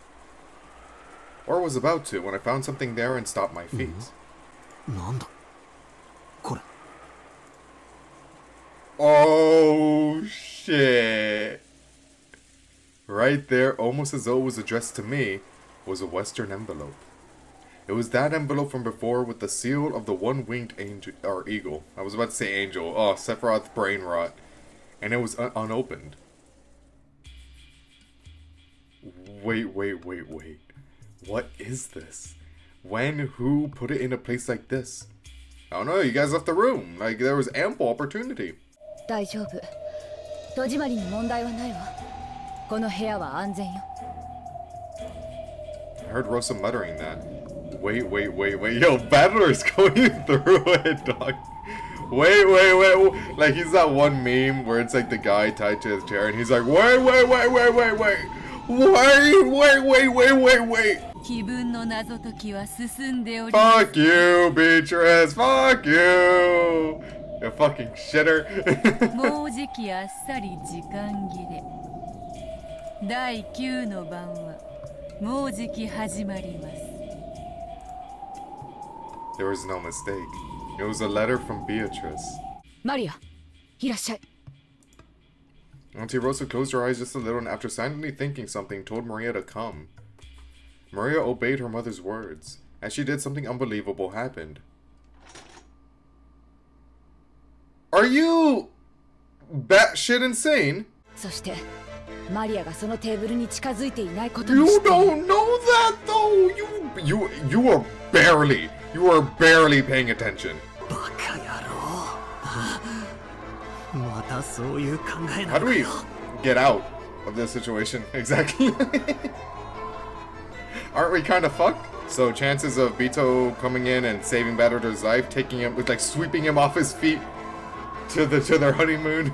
Or was about to when I found something there and stopped my feet. Oh shit. Right there, almost as though it was addressed to me, was a Western envelope. It was that envelope from before with the seal of the one-winged angel, or eagle. I was about to say angel. Oh, Sephiroth's brain rot. And it was unopened. Wait. What is this? When, who put it in a place like this? I don't know, you guys left the room. Like, there was ample opportunity. 大丈夫。戸締まりに問題はないわ。この部屋は安全よ。I heard Rosa muttering that. Wait. Yo, Battler's going through it, dog. Wait. Like, he's that one meme where it's like the guy tied to his chair and he's like, wait. 気分の謎解きは進んでおり Fuck you, Beatrice. Fuck you. You fucking shitter. もうじきあっさり時間切れ。第9の番はもうじき始まります。There was no mistake. It was a letter from Beatrice. マリア、いらっしゃい。Auntie Rosa closed her eyes just a little and after silently thinking something, told Maria to come. Maria obeyed her mother's words. As she did, something unbelievable happened. Are you batshit insane? そしてマリアがそのテーブルに近づいていないこと You にして。 don't know that though. You are barely paying attention. How do we get out of this situation exactly? Aren't we kind of fucked? So chances of Bito coming in and saving Battlers' life, taking him, like sweeping him off his feet to their honeymoon.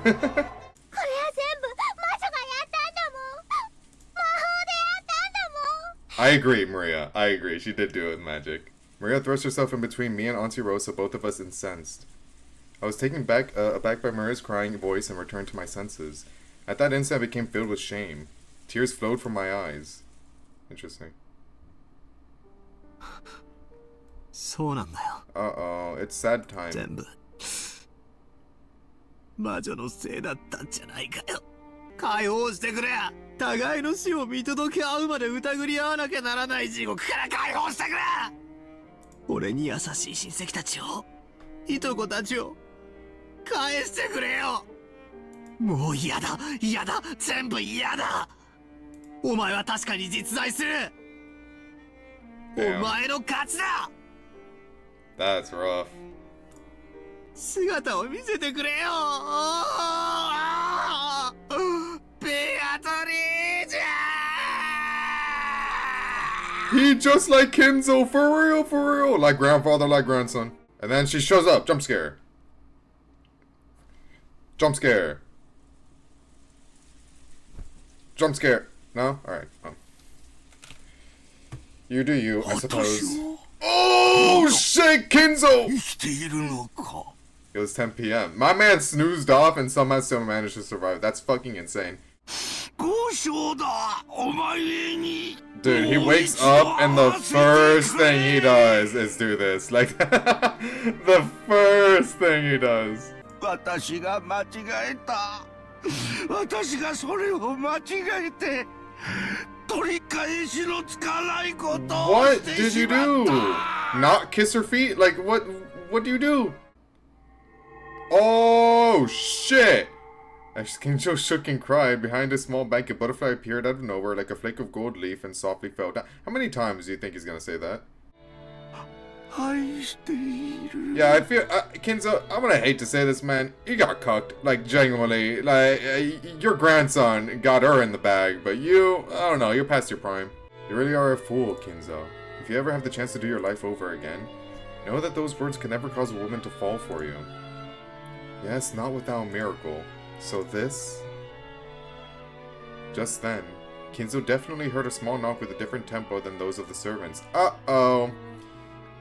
I agree, Maria. I agree. She did do it with magic. Maria thrust herself in between me and Auntie Rosa, both of us incensed. I was taken aback by Maria's crying voice and returned to my senses. At that instant, I became filled with shame. Tears flowed from my eyes. Interesting. Uh-oh, it's sad time. 魔女のせいだったんじゃないかよ。解放してくれ。互いの死を見届け合うまで疑り合わなきゃならない地獄から解放してくれ。俺に優しい親戚たちを、いとこたちを返してくれよ。もう嫌だ、全部嫌だ。お前は確かに実在する。お前の勝ちだ。That's rough. 姿を見せてくれよ。ベアトリーチェ He just like Kinzo, for real. Like grandfather, like grandson. And then she shows up, jump scare. No? Alright. Oh. You do you, I suppose. Oh shit, Kinzo! It was 10 p.m. My man snoozed off and somehow still managed to survive. That's fucking insane. Dude, he wakes up and the first thing he does is do this. Like, the first thing he does. 私が間違えた。私がそれを間違えて取り返しのつかないことをしてしまった。 What did you do? Not kiss her feet? Like, what do you do? Oh, shit! As Kinzo shook and cried, behind a small banquet, a butterfly appeared out of nowhere like a flake of gold leaf and softly fell down. How many times do you think he's gonna say that? Yeah, I feel, Kinzo, I'm gonna hate to say this, man. You got cucked. Like, genuinely. Like, your grandson got her in the bag, but you, I don't know, you're past your prime. You really are a fool, Kinzo. If you ever have the chance to do your life over again, know that those words can never cause a woman to fall for you. Yes, not without a miracle. So this? Just then, Kinzo definitely heard a small knock with a different tempo than those of the servants. Uh-oh.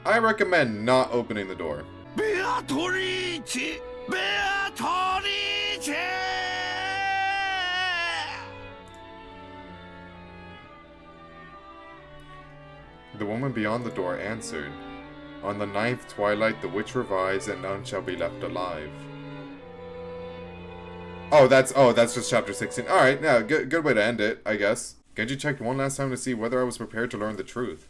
I recommend not opening the door. Beatrice! Beatrice! The woman beyond the door answered. On the 9th twilight, the witch revives and none shall be left alive. Oh, that's just chapter 16. Alright, yeah, good way to end it, I guess. Genji checked one last time to see whether I was prepared to learn the truth.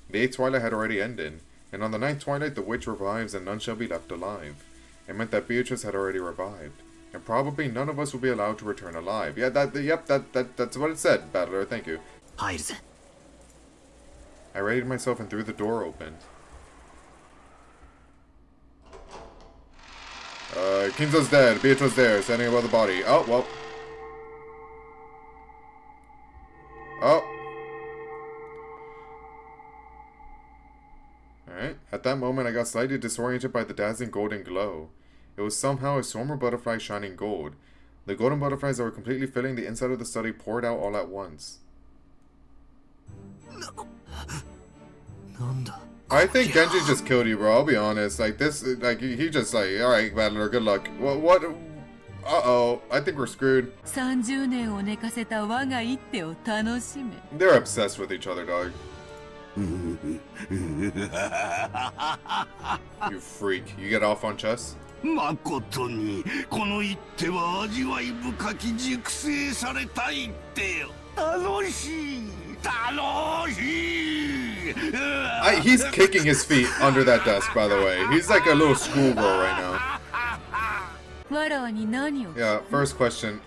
The 8th twilight had already ended, and on the 9th twilight the witch revives and none shall be left alive. It meant that Beatrice had already revived, and probably none of us will be allowed to return alive. Yeah, that's what it said, Battler, thank you. I readied myself and threw the door open. Kinzo's dead. Beatrice's there, standing above the body. Oh, well. Oh. Alright. At that moment, I got slightly disoriented by the dazzling golden glow. It was somehow a swarm of butterflies shining gold. The golden butterflies that were completely filling the inside of the study poured out all at once. I think Genji just killed you, bro. I'll be honest. Like, this, like, he just, like, alright, Battler, good luck. What? Uh-oh. I think we're screwed. They're obsessed with each other, dog. You freak. You get off on chess? 誠にこの一手は味わい深き熟成された一手よ。楽しい。He's kicking his feet under that desk, by the way. He's like a little schoolgirl right now. Yeah, first question.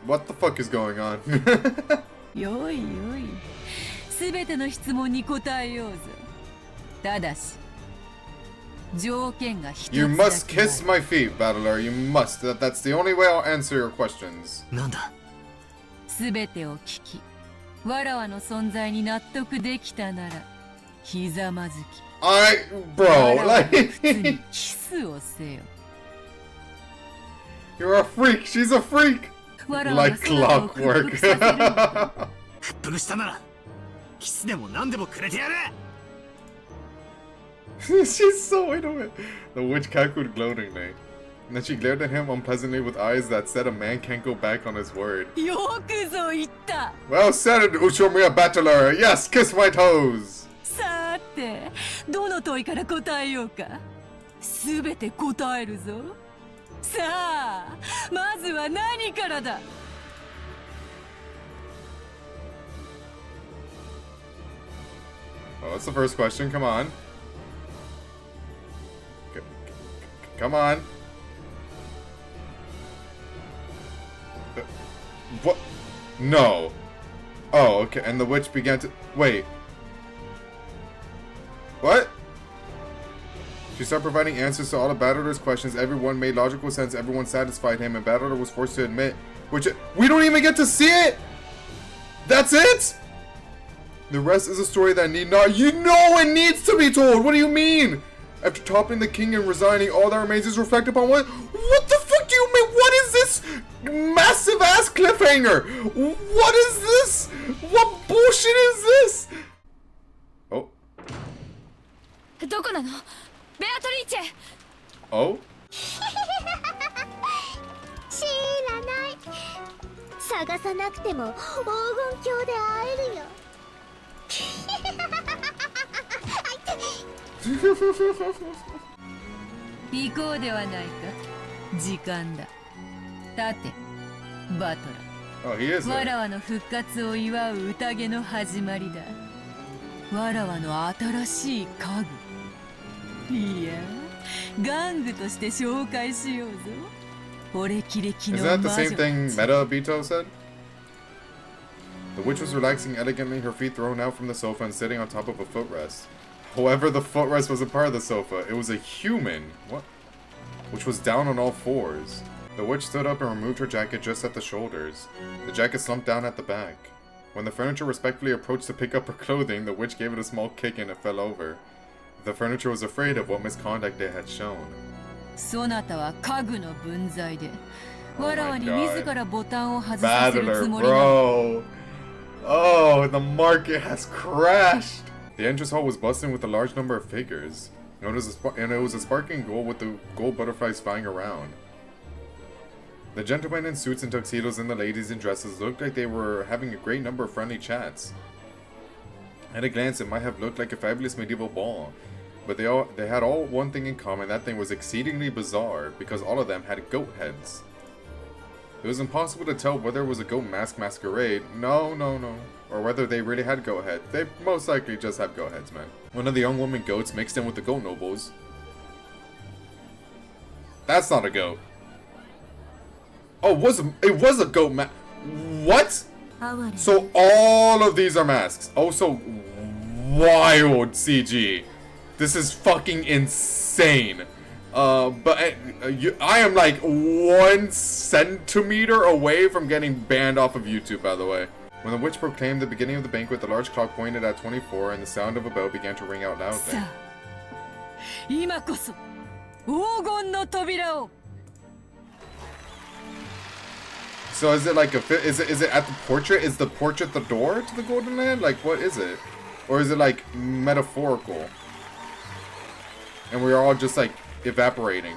What the fuck is going on? You must kiss my feet, Battler. You must. That's the only way I'll answer your questions. Bro, like... You're a freak, she's a freak! Like clockwork. She's so into it. The witch cackled gloatingly. And then she glared at him unpleasantly with eyes that said a man can't go back on his word. Well said, Ushimiya Battler! Yes, kiss my toes! Oh, that's the first question, come on. Come on. What? No. Oh, okay. And the witch began to... Wait. What? She started providing answers to all of Battler's questions. Everyone made logical sense. Everyone satisfied him. And Battler was forced to admit... Which... We don't even get to see it! That's it?! The rest is a story that need not... You know it needs to be told! What do you mean? After toppling the king and resigning, all that remains is reflect upon what... What the fuck do you mean? What is this massive ass cliffhanger? What is this? What bullshit is this? Oh. Oh? 知らない。探さなくても黄金鏡で会えるよ。行こうではないか。時間だ。立て、バトラ。Oh, he is there. わらわの復活を祝う宴の始まりだ。わらわの新しい家具。いや、玩具として紹介しようぞ。俺キレキの魔女たち。 Isn't that the same thing Meta Bito said? The witch was relaxing elegantly, her feet thrown out from the sofa and sitting on top of a footrest. However, the footrest wasn't part of the sofa. It was a human. What? Which was down on all fours. The witch stood up and removed her jacket just at the shoulders. The jacket slumped down at the back. When the furniture respectfully approached to pick up her clothing, the witch gave it a small kick and it fell over. The furniture was afraid of what misconduct it had shown. そなたは家具の分際で、わらわに自らボタンを外させるつもりなの。 Oh, the market has crashed! The entrance hall was bustling with a large number of figures, and it was a sparkling gold with the gold butterflies flying around. The gentlemen in suits and tuxedos and the ladies in dresses looked like they were having a great number of friendly chats. At a glance, it might have looked like a fabulous medieval ball. but they had all one thing in common. That thing was exceedingly bizarre because all of them had goat heads. It was impossible to tell whether it was a goat masquerade. No. Or whether they really had goat heads. They most likely just have goat heads, man. One of the young woman goats mixed in with the goat nobles. That's not a goat. Oh, it was a goat What? So all of these are masks. Oh, so wild CG. This is fucking insane. But I am like 1 centimeter away from getting banned off of YouTube, by the way. When the witch proclaimed the beginning of the banquet, the large clock pointed at 24 and the sound of a bell began to ring out loudly. So is it like is it at the portrait? Is the portrait the door to the Golden Land? Like, what is it? Or is it like metaphorical? And we're all just like evaporating.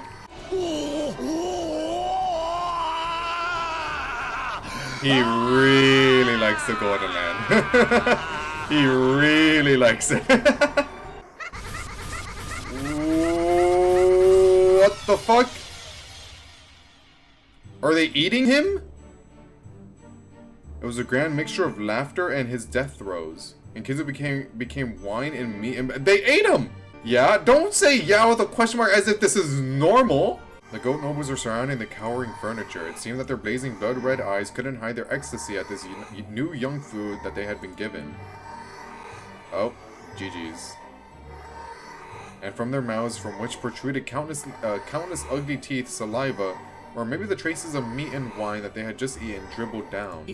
He really likes the Golden Land. He really likes it. What the fuck? Are they eating him? It was a grand mixture of laughter and his death throes. And Kinzo became wine and meat, and they ate him! Yeah? Don't say yeah with a question mark as if this is normal! The goat nobles were surrounding the cowering furniture. It seemed that their blazing blood-red eyes couldn't hide their ecstasy at this new young food that they had been given. Oh, GG's. And from their mouths, from which protruded countless ugly teeth, saliva, or maybe the traces of meat and wine that they had just eaten dribbled down.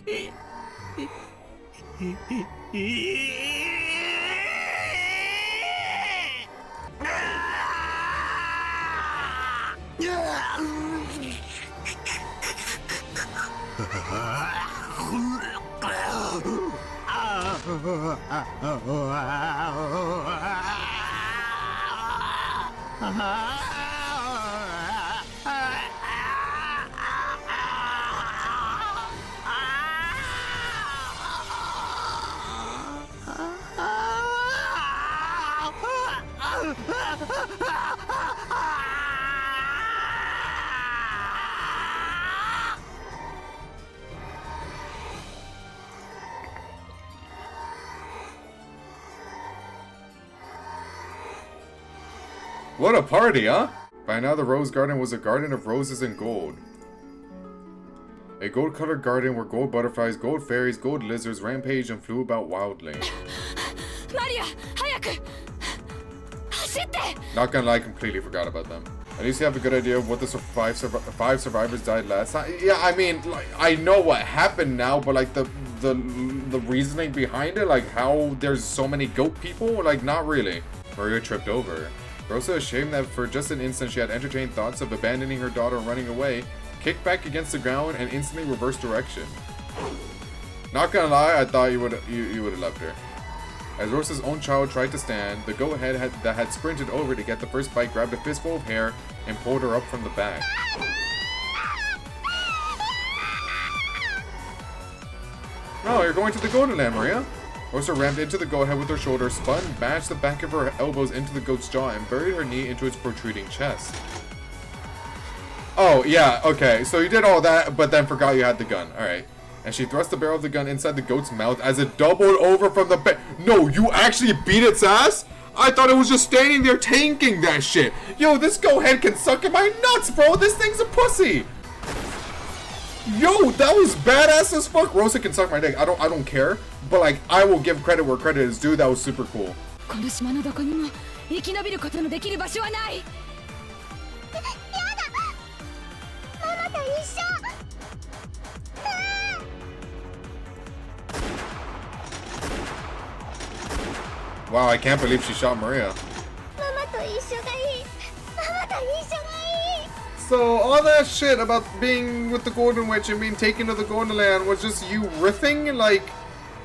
What a party, huh? By now the rose garden was a garden of roses and gold. A gold-colored garden where gold butterflies, gold fairies, gold lizards rampaged and flew about wildly. Maria, hayaku! Not gonna lie, I completely forgot about them. At least you have a good idea of what the five survivors died last time. Yeah, I mean, like, I know what happened now, but like the reasoning behind it, like how there's so many goat people, like not really. Maria tripped over. Rosa, ashamed that for just an instant she had entertained thoughts of abandoning her daughter and running away, kicked back against the ground and instantly reversed direction. Not gonna lie, I thought you would have left her. As Rosa's own child tried to stand, the goat head that had sprinted over to get the first bite grabbed a fistful of hair and pulled her up from the back. Oh, you're going to the Golden Land, Maria? Rosa rammed into the goat head with her shoulder, spun, bashed the back of her elbows into the goat's jaw, and buried her knee into its protruding chest. Oh, yeah, okay, so you did all that, but then forgot you had the gun. Alright. And she thrust the barrel of the gun inside the goat's mouth as it doubled over from the No, you actually beat its ass? I thought it was just standing there tanking that shit. Yo, this goat head can suck in my nuts, bro. This thing's a pussy. Yo, that was badass as fuck. Rosa can suck my dick. I don't care. But like, I will give credit where credit is due. That was super cool. Wow, I can't believe she shot Maria. So all that shit about being with the Golden Witch and being taken to the Golden Land was just you riffing? Like,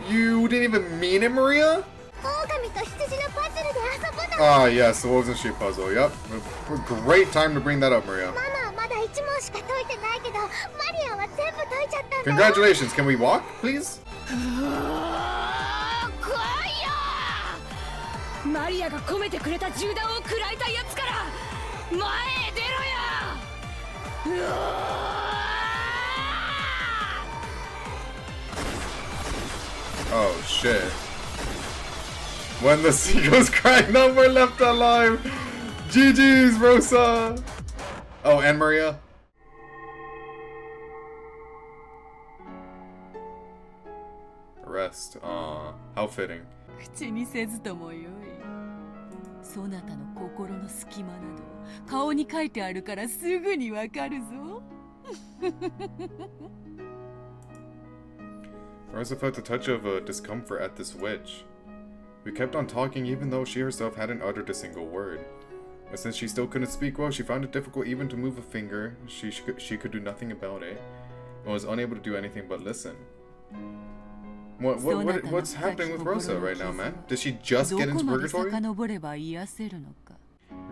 you didn't even mean it, Maria? Ah, yes, the Wolves and Sheep puzzle, yep. A great time to bring that up, Maria. Congratulations, can we walk, please? マリアが込めてくれた銃弾を食らいたいやつから前へ出ろや。うわOh shit. When the seagulls crying, none were left alive. GG's, Rosa. Oh, and Maria. Rest. Aw, how fitting. 口にせずともよい。そなたの心の隙間など顔に書いてあるからすぐにわかるぞ。Rosa felt a touch of discomfort at this witch. We kept on talking even though she herself hadn't uttered a single word. But since she still couldn't speak well, she found it difficult even to move a finger. She could do nothing about it, and was unable to do anything but listen. What's happening with Rosa right now, man? Did she just get into purgatory?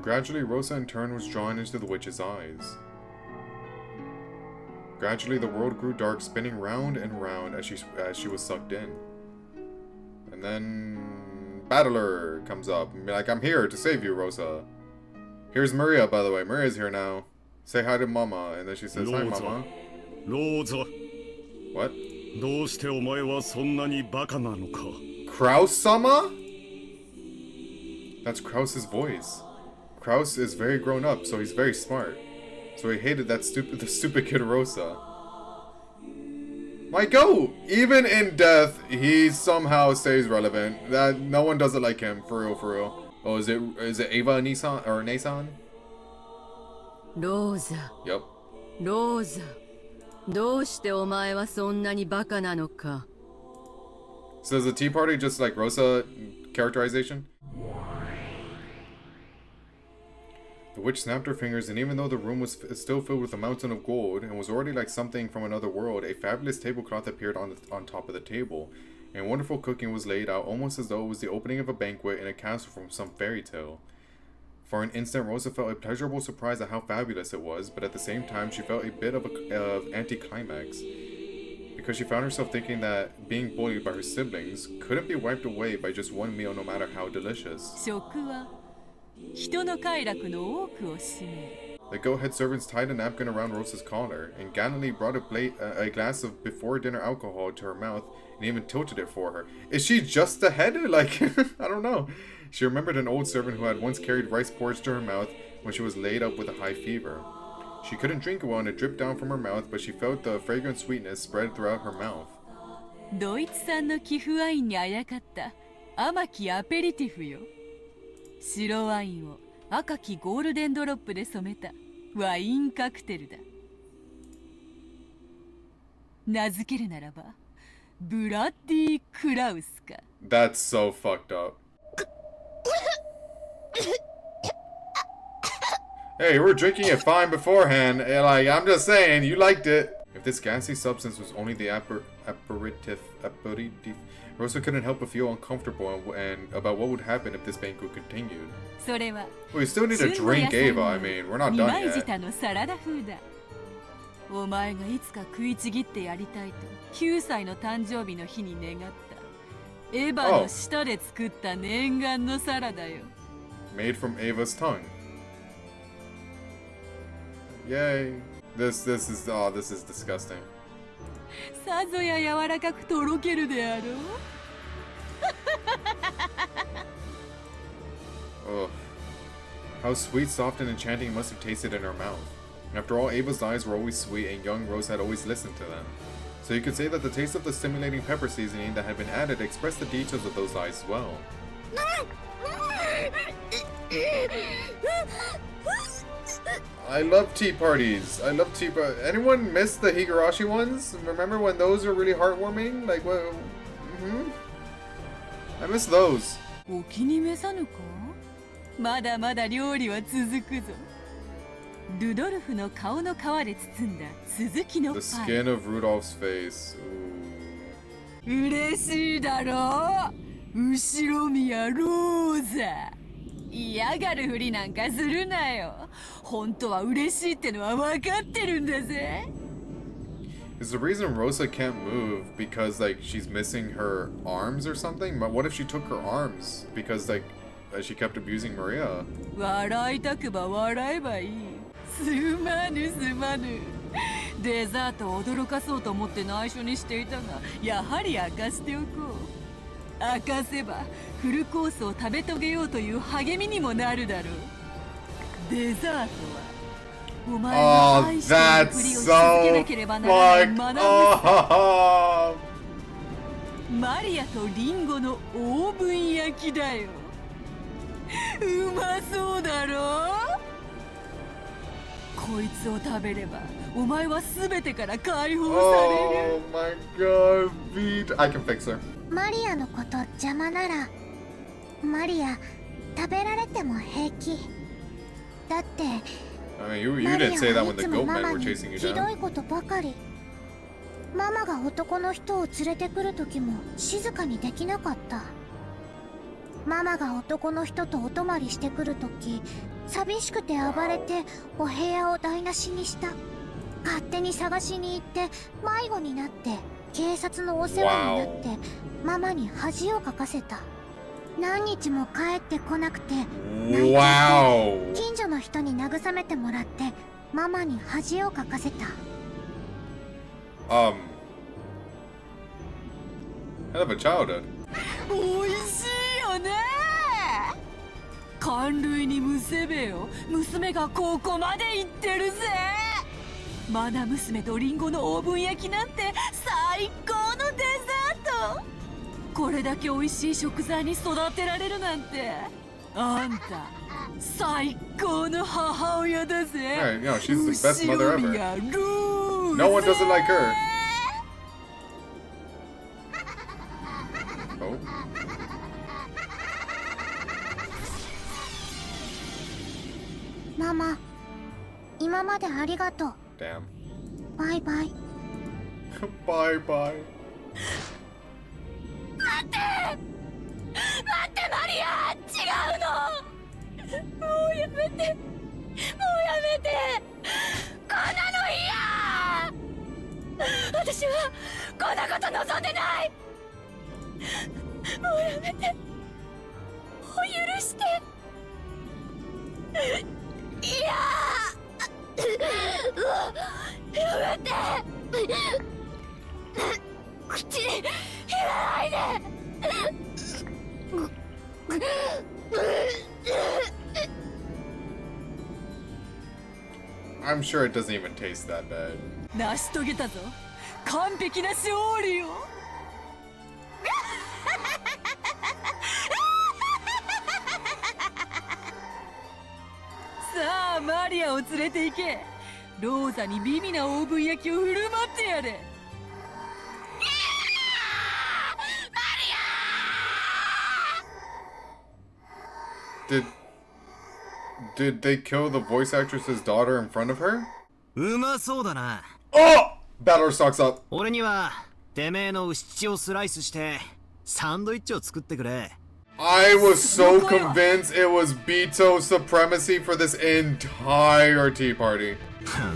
Gradually, Rosa in turn was drawn into the witch's eyes. Gradually, the world grew dark, spinning round and round as she was sucked in. And then Battler comes up and be like, "I'm here to save you, Rosa." Here's Maria, by the way. Maria's here now. Say hi to Mama. And then she says, "Hi, Mama." Rosa. What? どうしてお前はそんなにバカなのか? Kraus-sama? That's Kraus's voice. Kraus is very grown up, so he's very smart. So he hated the stupid kid Rosa. My go! Even in death, he somehow stays relevant. That no one does it like him, for real, for real. Oh, is it Ava Nissan or Nason? Rosa. Yep. Rosa. どうしてお前はそんなにバカなのか? So is the tea party just like Rosa characterization? The witch snapped her fingers, and even though the room was still filled with a mountain of gold and was already like something from another world, a fabulous tablecloth appeared on top of the table, and wonderful cooking was laid out almost as though it was the opening of a banquet in a castle from some fairy tale. For an instant, Rosa felt a pleasurable surprise at how fabulous it was, but at the same time, she felt a bit of anticlimax, because she found herself thinking that being bullied by her siblings couldn't be wiped away by just one meal, no matter how delicious. The goat-head servants tied a napkin around Rosa's collar and gallantly brought a glass of before-dinner alcohol to her mouth and even tilted it for her. Is she just the head? Like, I don't know. She remembered an old servant who had once carried rice porridge to her mouth when she was laid up with a high fever. She couldn't drink well and it dripped down from her mouth, but she felt the fragrant sweetness spread throughout her mouth. ドイツ産の寄付ワインにあやかった甘きアペリティフよ。白ワインを赤きゴールデンドロップで染めたワインカクテルだ。名付けるならば、ブラッディ・クラウスか。That's so fucked up. Hey, we were drinking it fine beforehand. Like, I'm just saying, you liked it. If this gassy substance was only the aperitif, Rosa couldn't help but feel uncomfortable and about what would happen if this banquet continued. We still need to drink Ava. I mean, we're not done yet. お前がいつか食いちぎってやりたいと9歳の誕生日の日に願ったエヴァの舌で作った念願のサラダよ。Made from Ava's tongue. Yay. This is disgusting. さぞや柔らかくとろけるであろう。Ugh. How sweet, soft, and enchanting it must have tasted in her mouth. After all, Ava's eyes were always sweet, and young Rose had always listened to them. So you could say that the taste of the stimulating pepper seasoning that had been added expressed the details of those eyes as well. I love tea parties. I love tea parties. Anyone miss the Higurashi ones? Remember when those were really heartwarming? Like, what? I miss those. お気に召さぬか？まだまだ料理は続くぞ。ルドルフの顔の皮で包んだ鈴木のパイ。 The skin of Rudolph's face. Ooh. 嬉しいだろう？後ろ宮ローザ。嫌がるふりなんかするなよ。本当は嬉しいってのは分かってるんだぜ。Is the reason Rosa can't move because like she's missing her arms or something? But what if she took her arms? Because like she kept abusing Maria. 笑いたくば笑えばいい。すまぬすまぬ。デザートを驚かそうと思って内緒にしていたが、やはり明かしておこう。明かせばフルコースを食べ遂げようという励みにもなるだろう。デザートはお前の愛しているふりをし続けなければならない学ぶ。マリアとリンゴのオーブン焼きだよ。うまそうだろ。こいつを食べればお前は全てから解放される。Oh my god, Beat. I can fix her. マリアのこと邪魔ならマリア食べられても平気だって。 I mean, you didn't say that when the goat men were chasing you ひど down. いことばかり。ママが男の人を連れてくる時も静かにできなかった。ママが男の人とお泊まりしてくる時寂しくて暴れてお部屋を台無しにした。勝手に探しに行って迷子になって警察のお世話になってママに恥をかかせた。何日も帰ってこなくて泣いていて近所の人に慰めてもらってママに恥をかかせた。Hell of a childhood. おいしいよね。感類にむせべよ。娘がここまで行ってるぜ。マナ娘とリンゴのオーブン焼きなんて最高のデザート。これだけ美味しい食材に育てられるなんてあんた最高の母親だぜ。 Yeah, you know, she's the best mother ever. No one doesn't like her. Oh. ママ、今までありがとう。 Damn. バイバイ。Bye bye. 待ってマリア、違うの。もうやめて、もうやめて。こんなの嫌。私はこんなこと望んでない。もうやめて、もう許して。いややめて。口に入れないで。I'm sure it doesn't even taste that bad. 成し遂げたぞ。完璧な勝利を。さあマリアを連れて行け。ローザに美味なオーブン焼きを振る舞ってやれ。Did they kill the voice actress's daughter in front of her? うまそうだな。 Oh! Battler stocks up. 俺にはてめえの牛乳をスライスしてサンドイッチを作ってくれ。 I was so convinced it was Beto's supremacy for this entire tea party.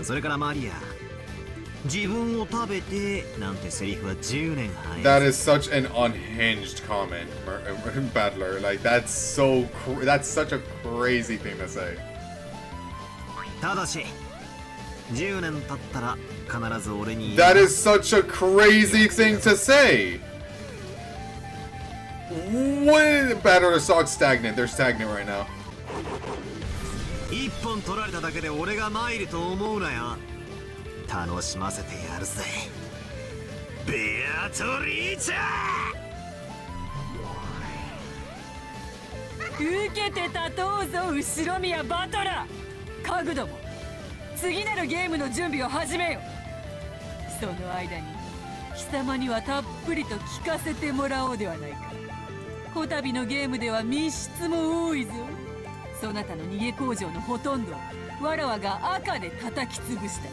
それからマリア、自分を食べてなんてセリフは10年早い。 That is such an unhinged comment, Battler. Like that's such a crazy thing to say. ただし10年経ったら必ず俺に。 That is such a crazy thing to say. What? Battler Sock's stagnant. They're stagnant right now. 一本取られただけで俺が参ると思うなよ。楽しませてやるぜ、ベアトリーチャー。受けて立とうぞ後ろ宮バトラー。カグども、次なるゲームの準備を始めよ。その間に貴様にはたっぷりと聞かせてもらおうではないか。こたびのゲームでは密室も多いぞ。そなたの逃げ工場のほとんどわらわが赤で叩き潰した。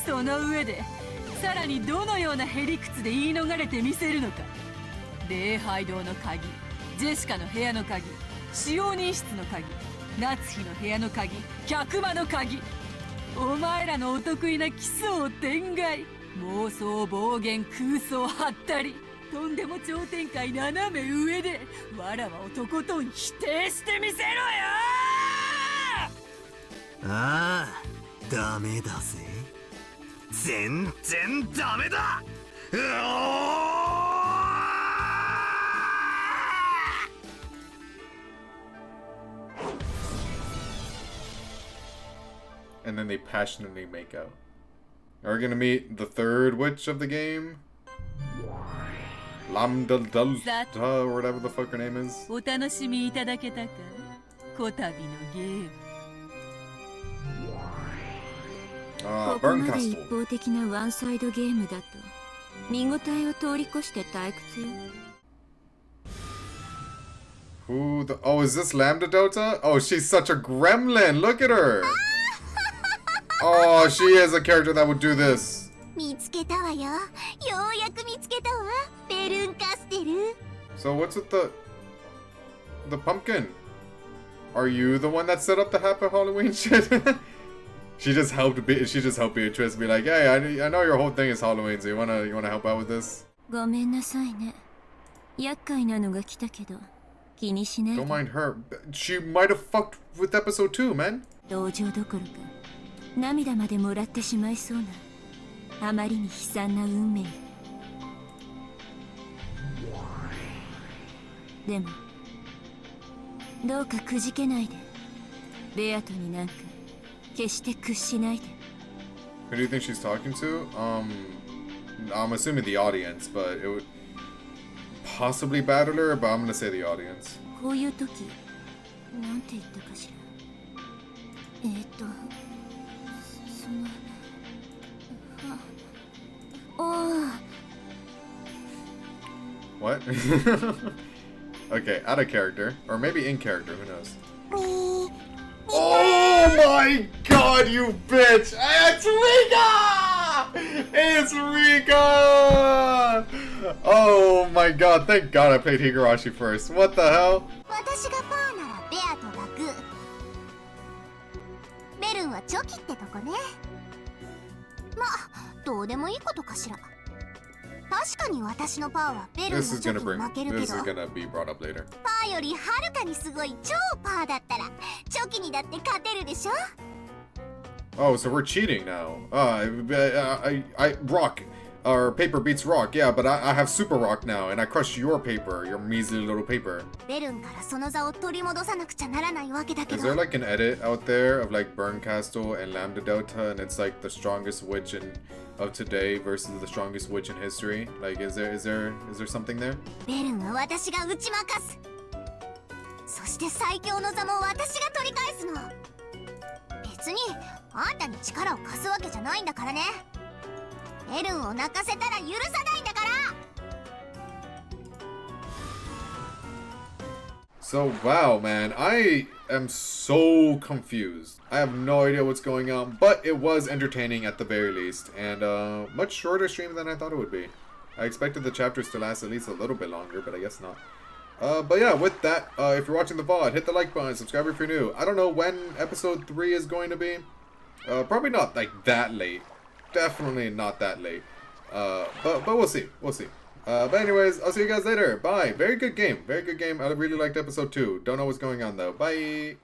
その上でさらにどのようなへりくつで言い逃れてみせるのか。礼拝堂の鍵、ジェシカの部屋の鍵、使用人室の鍵、夏日の部屋の鍵、客間の鍵。お前らのお得意な奇想天外、妄想暴言空想はったり、とんでも超展開斜め上でわらわをとことん否定してみせろよ。ああ、ダメだぜ。全然ダメだ。うおー! And then they passionately make out. Are we gonna meet the third witch of the game? Lamdaldalta, or whatever the fuck her name is. お楽しみいただけたか、こたびのゲーム。ここまで一方的なワンサイドゲームだと見応えを通り越して退屈よ。 Who the? Oh, is this Lambda Delta? Oh, she's such a gremlin. Look at her. Oh, she is a character that would do this. 見つけたわよ。ようやく見つけたわ。ベルンカステル。 So what's with the pumpkin? Are you the one that set up the Happy Halloween shit? She just helped Beatrice be like, hey, I know your whole thing is Halloween, so you wanna help out with this? ごめんなさいね。厄介なのが来たけど気にしないで。 Don't mind her. She might have fucked with episode 2, man. 同情どころか涙までもらってしまいそうなあまりに悲惨な運命。でもどうかくじけないで。ベアトになんか決して屈しないで。 Who do you think she's talking to? I'm assuming the audience, but it would possibly Battler, but I'm gonna say the audience. こういう時なんて言ったかしら。そのWhat? Okay, out of character, or maybe in character. Who knows? Oh my god, you bitch! It's Rika! It's Rika! Oh my god, thank god I played Higurashi first. What the hell? 私がパーならベアとがグー。ベルンはチョキってとこね。まあ、どうでもいいことかしら。確かに私のパーはベルンのチョキに負けるけど、 This is gonna be brought up later. パーよりはるかにすごい超パーだったらチョキにだって勝てるでしょ。 Oh, so we're cheating now. Rock, or paper beats rock, yeah, but I have super rock now, and I crushed your paper, your measly little paper. ベルンからその座を取り戻さなくちゃならないわけだけ Is ど。 there like an edit out there of like Bernkastel and Lambda Delta, and it's like the strongest witch of today versus the strongest witch in history? Like, is there something there? ベルンは私が打ち負かす。そして最強の座も私が取り返すの。別にあんたに力を貸すわけじゃないんだからね。ベルンを泣かせたら許さないんだから。 So, wow, man, I am so confused. I have no idea what's going on, but it was entertaining at the very least, and much shorter stream than I thought it would be. I expected the chapters to last at least a little bit longer, but I guess not. But yeah, with that, if you're watching the VOD, hit the like button, subscribe if you're new. I don't know when episode 3 is going to be. Probably not like that late. Definitely not that late. But we'll see. We'll see. But anyways, I'll see you guys later. Bye. Very good game. Very good game. I really liked episode 2. Don't know what's going on though. Bye.